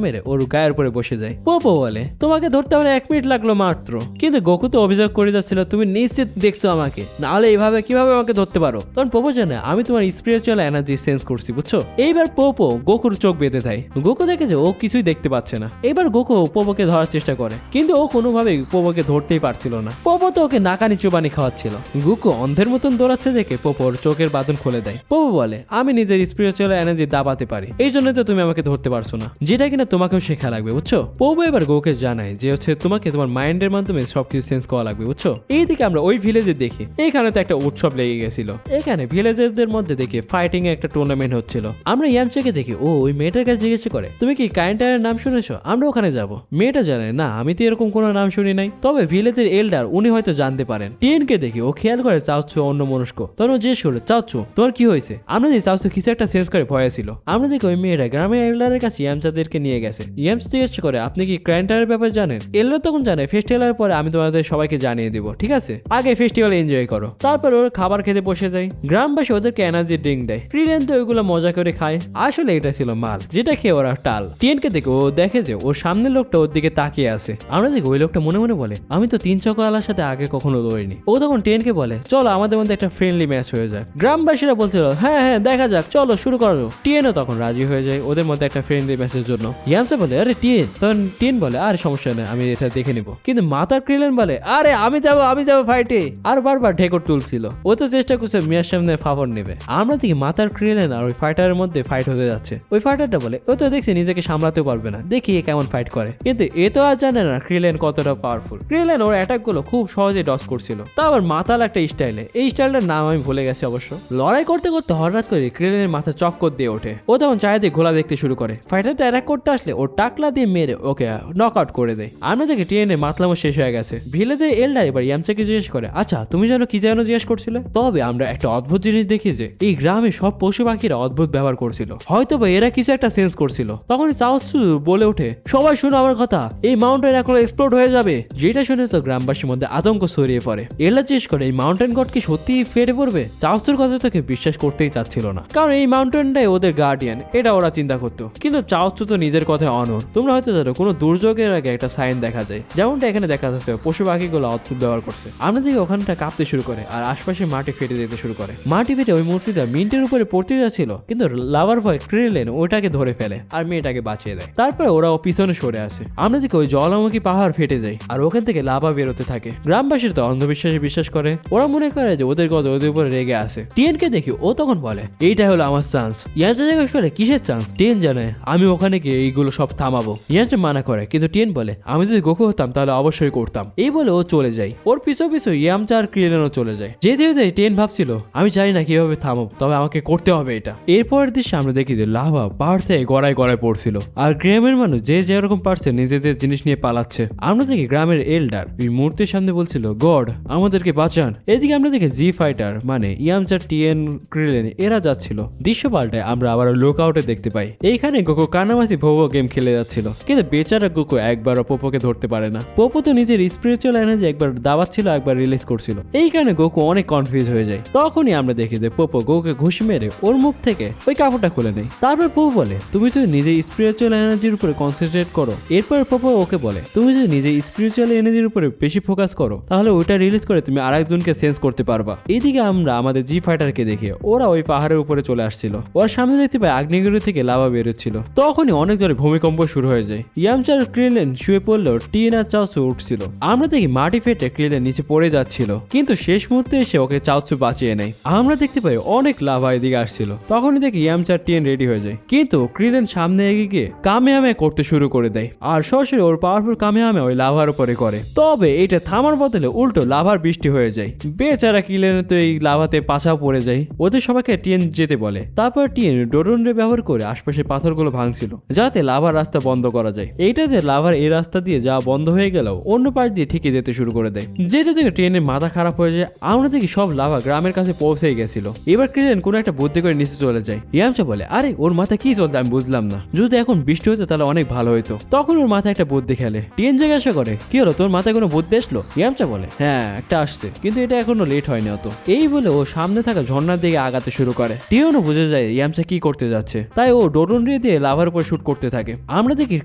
মেরে ওর গায়ের উপরে বসে যায়। পোপো বলে তোমাকে ধরতে আমার 1 মিনিট লাগলো মাত্র। কিন্তু গোকু তো অভিযোগ করে যাচ্ছিল তুমি নিশ্চিত দেখছো আমাকে, নাহলে এইভাবে কিভাবে আমাকে ধরতে পারো। তখন পোপো জানে আমি তোমার স্পিরিচুয়াল এনার্জি সেন্স করছি বুঝছো। এইবার পোপো গোকুর চোখ বেঁধে দেয়। গোকু দেখে যে ও কিছুই দেখতে পাচ্ছে না। এবার গোকু পোপোকে ধরার চেষ্টা করে, কিন্তু ও কোনোভাবেই পোপোকে ধরতেই পারছিল না। পোপো তো ওকে নাকানি চুবানি খাওয়াচ্ছিল। গোকু অন্ধের মতন দৌড়াচ্ছে দেখে পোপোর চোখের বাঁধন খুলে দেয়। পোপো বলে আমি নিজের স্পিরিচুয়াল এনার্জি দাবাতে পারি, এই জন্য তো তুমি আমাকে ধরতে পারছো না, যেটা কিনা তোমাকেও শেখা লাগবে বুঝছো। পোপো এবার গোকে জানায় যে হচ্ছে তোমাকে তোমার মাইন্ডের মাধ্যমে সবকিছু সেন্স করা লাগবে বুঝছো। এইদিকে আমরা ওই ভিলেজে দেখি এখানে তো একটা উৎসব লেগে গেছিল। এখানে ভিলেজারদের মধ্যে দেখি ফাইটিং এর একটা টুর্নামেন্ট হচ্ছিল। আমরা ইয়ামচাকে দেখি ও ওই মেয়েটার কাছে জিজ্ঞেস করে তুমি কি কাইন্টারের নাম শুনেছো, আমরা ওখানে যাব। মেয়েটা জানে না আমি তো এরকম কোনো নাম শুনি নাই, তবে ভিলেজের এল্ডার উনি হয়তো জানতে পারেন। টিএনকে দেখি ও খেয়াল করে চাচ্ছু অন্য মনস্ক। তখন ও জিজ্ঞেস করে চাচ্ছু তোমার কি হয়েছে। আমরা দেখি চাচ্ছু কিছু একটা সেন্স করে ভয় ছিল। আমরা দেখি ওই মেয়েটা গ্রামের এল্ডারের কাছে ইয়ামচাদেরকে নিয়ে গেছে। ইয়ামচ জিজ্ঞেস করে আপনি কি কাইন্টারের ব্যাপারে জানেন। এল্ডার তখন জানে ফেস্টিভ্যালের পরে আমি তোমাদের সবাইকে জানিয়ে দেবো, ঠিক আছে আগে ফেস্টিভ্যাল এনজয় করো। তারপর ওর খাবার খেতে বসে যায়। গ্রামবাসী ওদেরকে এনার্জি ড্রিঙ্ক দেয়। ক্রিলেন তো ওইগুলো মজা করে খায়। আসলে এটা ছিল মাল, যেটা খেয়ে ওরা টাল। টিএনকে দেখে ও দেখে যে ওর সামনের লোকটা ওর দিকে তাকিয়ে আছে। আমরা দেখি ওই লোকটা মনে মনে বলে আমি তো 3 চকোয়ালার সাথে আগে কখনো দৌড়িনি। ও তখন টিএনকে বলে চলো আমাদের মধ্যে একটা ফ্রেন্ডলি ম্যাচ হয়ে যায়। গ্রামবাসীরা বলছিল হ্যাঁ হ্যাঁ দেখা যাক চলো শুরু করো। টিএনও তখন রাজি হয়ে যায় ওদের মধ্যে একটা ফ্রেন্ডলি ম্যাচের জন্য। ইয়ামচা বলে আরে টিএন, তখন টিএন বলে আরে সমস্যা নেই আমি এটা দেখে নিব। কিন্তু মাতার ক্রিলেন বলে আরে আমি যাবো ফাইটে। আর বারবার ঢেকর তুলছিল। ও তো চেষ্টা করছে মেয়ের সামনে ফাফর নেবে। আমরা দেখি মাতার ক্রিলেন আর ওই ফাইটারের মধ্যে ফাইট হতে যাচ্ছে। ওই ফাইটারটা বলে ও তো দেখছি নিজেকে সামলাতেও পারবে না, দেখি এ কেমন ফাইট করে। কিন্তু এ তো আর জানে না ক্রিলেন কতটা পাওয়ারফুল। ক্রিলেন ওর অ্যাটাক গুলো খুব সহজে ডস করছিল, তা আবার মাতাল একটা স্টাইলে। এই স্টাইলটার নাম আমি ভুলে গেছি অবশ্য। লড়াই করতে করতে হঠাৎ করে ক্রিলেনের মাথা চক্কর দিয়ে ওঠে। ও তখন চারিদিকে ঘোলা দেখতে শুরু করে। ফাইটারটা অ্যাটাক করতে আসলে ওর টাকলা দিয়ে মেরে ওকে নক আউট করে দেয়। আমরা দেখি টিএনএ মাতলামো শেষ হয়ে গেছে। ভিলেজের এল্ডার এবার ইয়ামচাকে জিজ্ঞেস করে আচ্ছা তুমি জানো কি যেন জিজ্ঞেস করছিলে। তবে আমরা একটা অদ্ভুত জিনিস দেখি যে এই গ্রামে সব পশু পাখিরা অদ্ভুত ব্যবহার করছিল, হয়তো বা এরা কিছু একটা সেন্স করছিল। তখন চাওৎসু বলে ওঠে সবাই শুনো আমার কথা, এই মাউন্টেন এখন এক্সপ্লোড হয়ে যাবে। যেটা শুনে তো গ্রামবাসীর মধ্যে আতঙ্ক ছড়িয়ে পড়ে। এলা জিজ্ঞেস করে এই মাউন্টেন গড কি সত্যি ফেটে পড়বে? চাউসুর কথা তোকে বিশ্বাস করতেই চাচ্ছিল না, কারণ এই মাউন্টেনটাই ওদের গার্ডিয়ান, এটা ওরা চিন্তা করতো। কিন্তু চাউসু তো নিজের কথায় অনর। তোমরা হয়তো জানো কোনো দুর্যোগের আগে একটা সাইন দেখা যায়, যেমনটা এখানে দেখা যাচ্ছে পশু পাখিগুলো অদ্ভুত ব্যবহার করছে। আমরা দেখি ওখানটা কাঁপতে শুরু করে আর আশপাশে মাটি ফেটে যেতে শুরু করে। মাটি ফেটে ওই মূর্তিটা মিন্টের উপরে পড়তে যাচ্ছিল, কিন্তু লাভার ভয় ক্রিলেন ওটাকে ধরে ফেলে আর মেয়েটাকে বাঁচিয়ে দেয়। তারপরে ওরা পিছনে সরে আসে। আমরা দেখি ওই জ্বালামুখী পাহাড় ফেটে যায় আর ওখান থেকে লাভা বেরোতে থাকে। গ্রামবাসীর তো অন্ধবিশ্বাসে বিশ্বাস করে, ওরা মনে করে যে ওদের গদ ওদের উপরে রেগে আছে। টিএনকে দেখি ও তখন বলে এইটা হলো আমার চান্স। ইয়ানচা জিজ্ঞেস করে কিসের চান্স? টিএন জানে আমি ওখানে গিয়ে এইগুলো সব থামাবো। ইয়ানচা মানা করে, কিন্তু টিএন বলে আমি যদি গোকু হতাম তাহলে অবশ্যই করতাম। এই বলে ও চলে যায়। ওর পিছু পিছু ইয়ামচা আর ক্রিলেনও চলে যায়। যেতে যেতে টিএন ভাবছিল আমি জানি না কিভাবে থামাবো, তবে আমাকে করতে হবে এটা। এরপরের দৃশ্যে আমরা দেখি যে লাভা পাহাড় থেকে গড়ায় গড়ায় পড়ছিল আর গ্রামের মানুষ যে যেরকম পারছে নিজেদের জিনিস নিয়ে পালাচ্ছে। আমরা দেখি গ্রামের এল্ডার ওই মূর্তির সামনে বলছিল গড আমাদেরকে বাঁচান। এদিকে আমরা দেখি জি ফাইটার মানে ইয়ামচা টিএন ক্রিলেন এরা যাচ্ছিল। দৃশ্য পাল্টায় আমরা আবার লুক আউটে দেখতে পাই এইখানে গোকু কানামাসি ভোভো গেম খেলে যাচ্ছিল, কিন্তু বেচারা গোকু একবারও পোপোকে ধরতে পারে না। পোপো তো নিজের স্পিরিচুয়াল এনার্জি একবার দাবাচ্ছিল একবার রিলিজ করছিল, এই কারণে গোকু অনেক কনফিউজ হয়ে যায়। তখনই আমরা দেখি যে পোপো গোকুকে ঘুষি মেরে ওর মুখ থেকে ওই কাপড়টা খুলে নেয়। তারপর পোপো বলে তুমি তো নিজের স্পিরিচুয়াল এনার্জির উপরে কনসেন্ট্রেট করো। এরপর পোপো ওকে বলে তুমি যদি নিজের স্পিরিচুয়াল এনার্জির উপরে বেশি ফোকাস করো তাহলে ওইটা রিলিজ করে তুমি আরেকজনকে সেন্স করতে পারবা। এইদিকে আমরা আমাদের জি ফাইটারকে দেখি ওরা ওই পাহাড়ের উপরে চলে আসছিল। ওর সামনে দেখতে পাই আগ্নেয়গিরি থেকে লাভা বেরোচ্ছিল। তখনই অনেক জোরে ভূমিকম্প শুরু হয়ে যায়। ইয়ামচার ক্রিলেন শুয়ে পড়লেও টিন আর চাউসু উঠছিল। আমরা দেখি মাটি ফেটে ক্রিলেন নিচে পড়ে যাচ্ছিল, কিন্তু শেষ মুহূর্তে এসে ওকে চাউসু বাঁচিয়ে নেয়। আমরা দেখতে পাই অনেক লাভা এদিকে আসছিল। তখনই দেখি ইয়ামচার টিন রেডি হয়ে যায়, কিন্তু ক্রিলেন সামনে এগিয়ে গিয়ে কামেহামে করতে শুরু করে দেয় আর সরাসরি ওর পাওয়ারফুল কামেহামে ওই লাভার উপরে করে। তবে এটা থামার বদলে উল্টো লাভার বৃষ্টি হয়ে যায়। বেচারা ক্রিলেন তো এই লাভাতে পাছাও পড়ে যায়। ওদের সবাইকে টিএন যেতে বলে। তারপর টিএন ডোডনরে ব্যবহার করে আশপাশে পাথরগুলো ভাঙছিল যাতে লাভার রাস্তা বন্ধ করা যায়। এইটাতে লাভার এই রাস্তা দিয়ে যাওয়া বন্ধ হয়ে গেলেও অন্য পাশ দিয়ে ঠিকই যেতে শুরু করে দেয়, যেটা থেকে ট্রেনের মাথা খারাপ হয়ে যায়। আমরা দেখি সব লাভা গ্রামের কাছে পৌঁছেই গেছিল। এবার ক্রিলেন কোনো একটা বুদ্ধি করে নিচে চলে যায়। ইয়ামচা বলে আরে ওর মাথায় কি চলতে আমি বুঝলাম না, যদি এখন বৃষ্টি হতো তাহলে অনেক ভালো হতো। তখন ওর মাথায় একটা বুদ্ধি খেলে। টিএন জিজ্ঞাসা করে কি হলো তোর মাথায় কোনো বুদ্ধি আসলো? ইয়ামচা বলে হ্যাঁ একটা আসছে, কিন্তু এটা এখনো লেট হয়নি অত। এই বলে ও সামনে থাকা ঝর্ণার দিকে আগাতে শুরু করে। টিএনও বুঝে যায় ইয়ামচা কি করতে যাচ্ছে, তাই ও ডোডনরি দিয়ে লাভার উপর শুট করতে থাকে। আমরা দেখি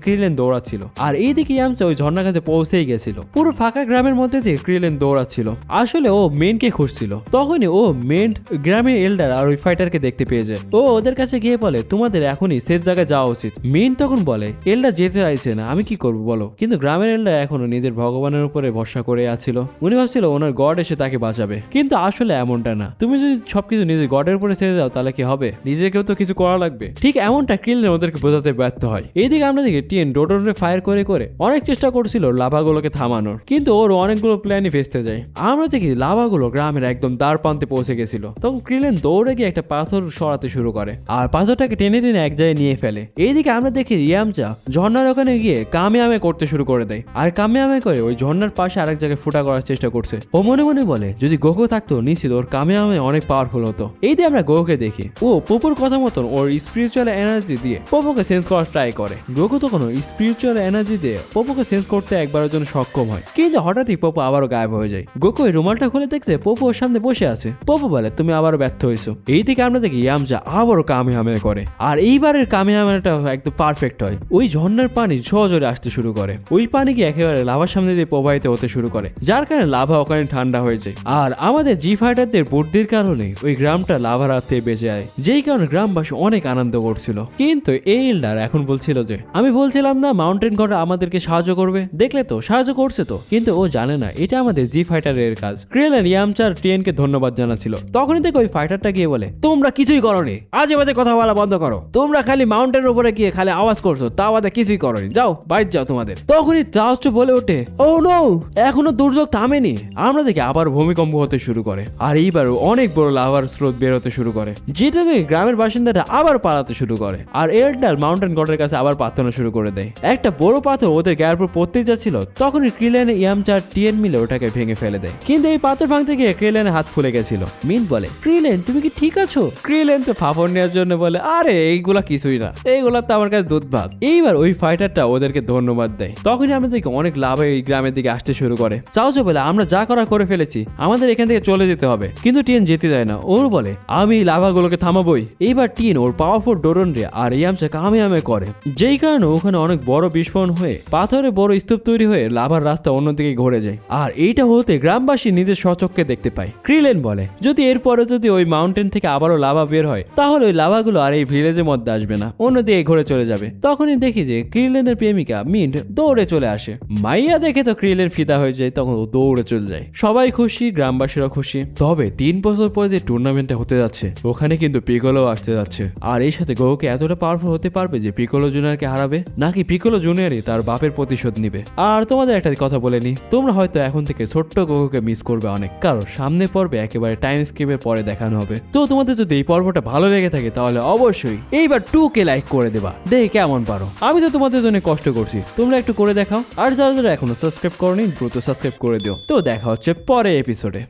ক্রিলেন দৌড়াচ্ছিল আর এইদিকে ইয়ামচা ওই ঝর্ণার কাছে পৌঁছেই গেছিল। পুরো ফাঁকা গ্রামের মধ্যে দিয়ে ক্রিলেন দৌড়াচ্ছিল। আসলে ও মেনকে খুঁজছিল। তখনই ও মেন গ্রামের এল্ডার আর ওই ফাইটারকে দেখতে পেয়ে যায়। ও ওদের কাছে গিয়ে বলে তোমাদের এখনই সেফ জায়গায় যাওয়া উচিত। মেন তখন বলে এল্ডার যেতে চাইছে না, আমি কি করবো বলো? কিন্তু গ্রামের এল্ডার এখনো নিজের ভগবানের উপরে ভরসা করে আছিল। উনি ভাবছিল ওনার গড এসে তাকে বাঁচাবে, কিন্তু আসলে এমনটা না। তুমি যদি সবকিছু নিজের গডের উপরে ছেড়ে দাও তাহলে কি হবে? নিজেকেও তো কিছু করা লাগবে। ঠিক এমনটা ক্রিলেন ওদেরকে বোঝাতে ব্যর্থ হয়। এইদিকে আমরা দেখি টিএন ডোডনরে ফায়ার করে করে অনেক চেষ্টা করছিল লাভাগুলোকে থামানোর, কিন্তু ওর অনেকগুলো প্ল্যানই ফেসতে যায়। আমরা দেখি লাভাগুলো গ্রামের একদম দ্বার প্রান্তে পৌঁছে গেছিল। তখন ক্রিলেন দৌড়ে গিয়ে একটা পাথর সরাতে শুরু করে আর পাথরটাকে টেনে টেনে এক জায়গায় নিয়ে ফেলে। এইদিকে আমরা দেখি ইয়ামচা ঝর্ণার ওখানে গিয়ে কামেয়ামে করতে শুরু করে দেয় আর কামেয়ামে করে ওই ঝর্ণার পাশে আরেক জায়গায় ফুটা করার চেষ্টা করছে। ও মনে মনে বলে যদি গোকু থাকতো নিশ্চিত ওর কামেয়ামে অনেক পাওয়ারফুল হতো। এই দিয়ে আমরা গোকুকে দেখি ও পোপোর কথা মতন ওর স্পিরিচুয়াল এনার্জি দিয়ে পোপোকে সেন্স করার ট্রাই করে। গোকু তখন স্পিরিচুয়াল এনার্জি দিয়ে পোপোকে সেন্স করতে একবারের জন্য সক্ষম হয়, কিন্তু হঠাৎই পোপো আবারও গায়েব হয়ে যায়। গোকু ওই রুমালটা খুলে দেখতে পোপো ওর সামনে বসে আছে। পোপো বলে তুমি আবারও ব্যর্থ হয়েছো। এই দিকে আমরা দেখি ইয়ামচা আবারও কামেহামে করে আর এইবারের কামেহামেটা একদম পারফেক্ট হয়। ওই ঝর্ণার পানি সহজরে আসতে শুরু করে। ওই পানি কি একেবারে লাভার সামনে দিয়ে প্রবাহিত হতে শুরু করে, যার কারণে লাভা ওখানে ঠান্ডা হয়ে যায়। আর আমাদের জি ফাইটারদের বুদ্ধির কারণে ওই গ্রামটা লাভার হাত থেকে বেঁচে যায়, যেই কারণে গ্রামবাসী অনেক আনন্দ করছিল। কিন্তু এই এল্ডার এখন বলছিল যে আমি বলছিলাম না মাউন্টেন গড আমাদেরকে সাহায্য করবে, দেখলে তো সাহায্য করছে তো, কিন্তু ও জানে না এটা আমাদের জি ফাইটারের কাজ। ক্রিলেন ইয়ামচার টিএনকে ধন্যবাদ জানাচ্ছিল। তখনই থেকে ওই ফাইটারটা গিয়ে বলে তোমরা কিছুই করোনি, আজে বাজে কথা বলা বন্ধ করো। তোমরা খালি মাউন্টেনের উপরে গিয়ে খালি আওয়াজ করছো, তা বাদে কিছুই করোনি, যাও বাড়িতে যাও তোমাদের। তখনই চাউচু বলে ওঠে ও নো এখনো দুর্যোগ থামেনি। আমরা দেখি আবার ভূমিকম্প হতে শুরু করে আর এইবারও অনেক বড় লাভার স্রোত বের হতে শুরু করে, যেটা দেখে গ্রামের বাসিন্দারা আবার পালাতে শুরু করে আর এল্ডার মাউন্টেন গডের কাছে আবার প্রার্থনা শুরু করে দেয়। একটা বড় পাথর ওদের গায়ের উপর পড়তে যাচ্ছিল, তখনই ক্রিলেন ইয়ামচার টিএন মিলে ওটাকে ভেঙে ফেলে দেয়। কিন্তু এই পাথর ভাঙতে গিয়ে ক্রিলেনের হাত ফুলে গেছিল। মিন বলে ক্রিলেন তুমি কি ঠিক আছো? ক্রিলেন তো ফাফড় নেওয়ার জন্য বলে আরে এইগুলা কিছুই না, এইগুলা তো আমার কাছে দুধ ভাত। এইবার ওই ফাইটারটা ওদেরকে ধন্যবাদ সংবাদ দেয়। তখনই আমাদেরকে অনেক লাভা এই গ্রামের দিকে আসতে শুরু করে। চাওচো বলে আমরা যা করা করে ফেলেছি, আমাদের এখান থেকে চলে যেতে হবে। কিন্তু টিন যেতে যায় না, ওর বলে আমি এই লাভাগুলোকে থামাবই। এইবার টিন ওর পাওয়ারফুল ডোরন রে আর ইয়ামসা কামে করে, যেই কারণে ওখানে অনেক বড় বিস্ফোরণ হয়ে পাথরে বড় স্তূপ তৈরি হয়ে লাভার রাস্তা অন্যদিকে ঘুরে যায়। আর এইটা হতে গ্রামবাসী নিজের স্বচক্ষে দেখতে পায়। ক্রিলেন বলে যদি এরপরে যদি ওই মাউন্টেন থেকে আবারও লাভা বের হয়, তাহলে ওই লাভাগুলো আর এই ভিলেজের মধ্যে আসবে না, অন্যদিকে ঘুরে চলে যাবে। তখনই দেখি যে ক্রিলেনের প্রেমিকা মিন্ট দৌড়ে চলে আসে। মাইয়া দেখে তো ক্রিলেন ফিদা হয়ে যায়, তখন ও দৌড়ে চলে যায়। সবাই খুশি, গ্রামবাসীরা খুশি। তবে 3 বছর পরে যে টুর্নামেন্টটা হতে যাচ্ছে, ওখানে কিন্তু পিকোলো আসতে যাচ্ছে। আর এই সাথে গোকুকে এতটা পাওয়ারফুল হতে পারবে যে পিকোলো জুনিয়রকে হারাবে, নাকি পিকোলো জুনিয়রই তার বাপের প্রতিশোধ নিবে। আর তোমাদের একটা কথা বলে নি, তোমরা হয়তো এখন থেকে ছোট্ট গোকুকে মিস করবে অনেক, কারণ সামনে পর্বে একেবারে টাইম স্কিপের পরে দেখানো হবে। তো তোমাদের যদি এই পর্বটা ভালো লেগে থাকে তাহলে অবশ্যই এইবার 2K লাইক করে দেবা, দেখে কেমন পারো। আমি তো তোমাদের জন্য কষ্ট করছি, তোমরা একটু করে দেখাও। আর যারা যারা এখনো সাবস্ক্রাইব করনি দ্রুত সাবস্ক্রাইব করে দিও। তো দেখা হচ্ছে পরে এপিসোডে।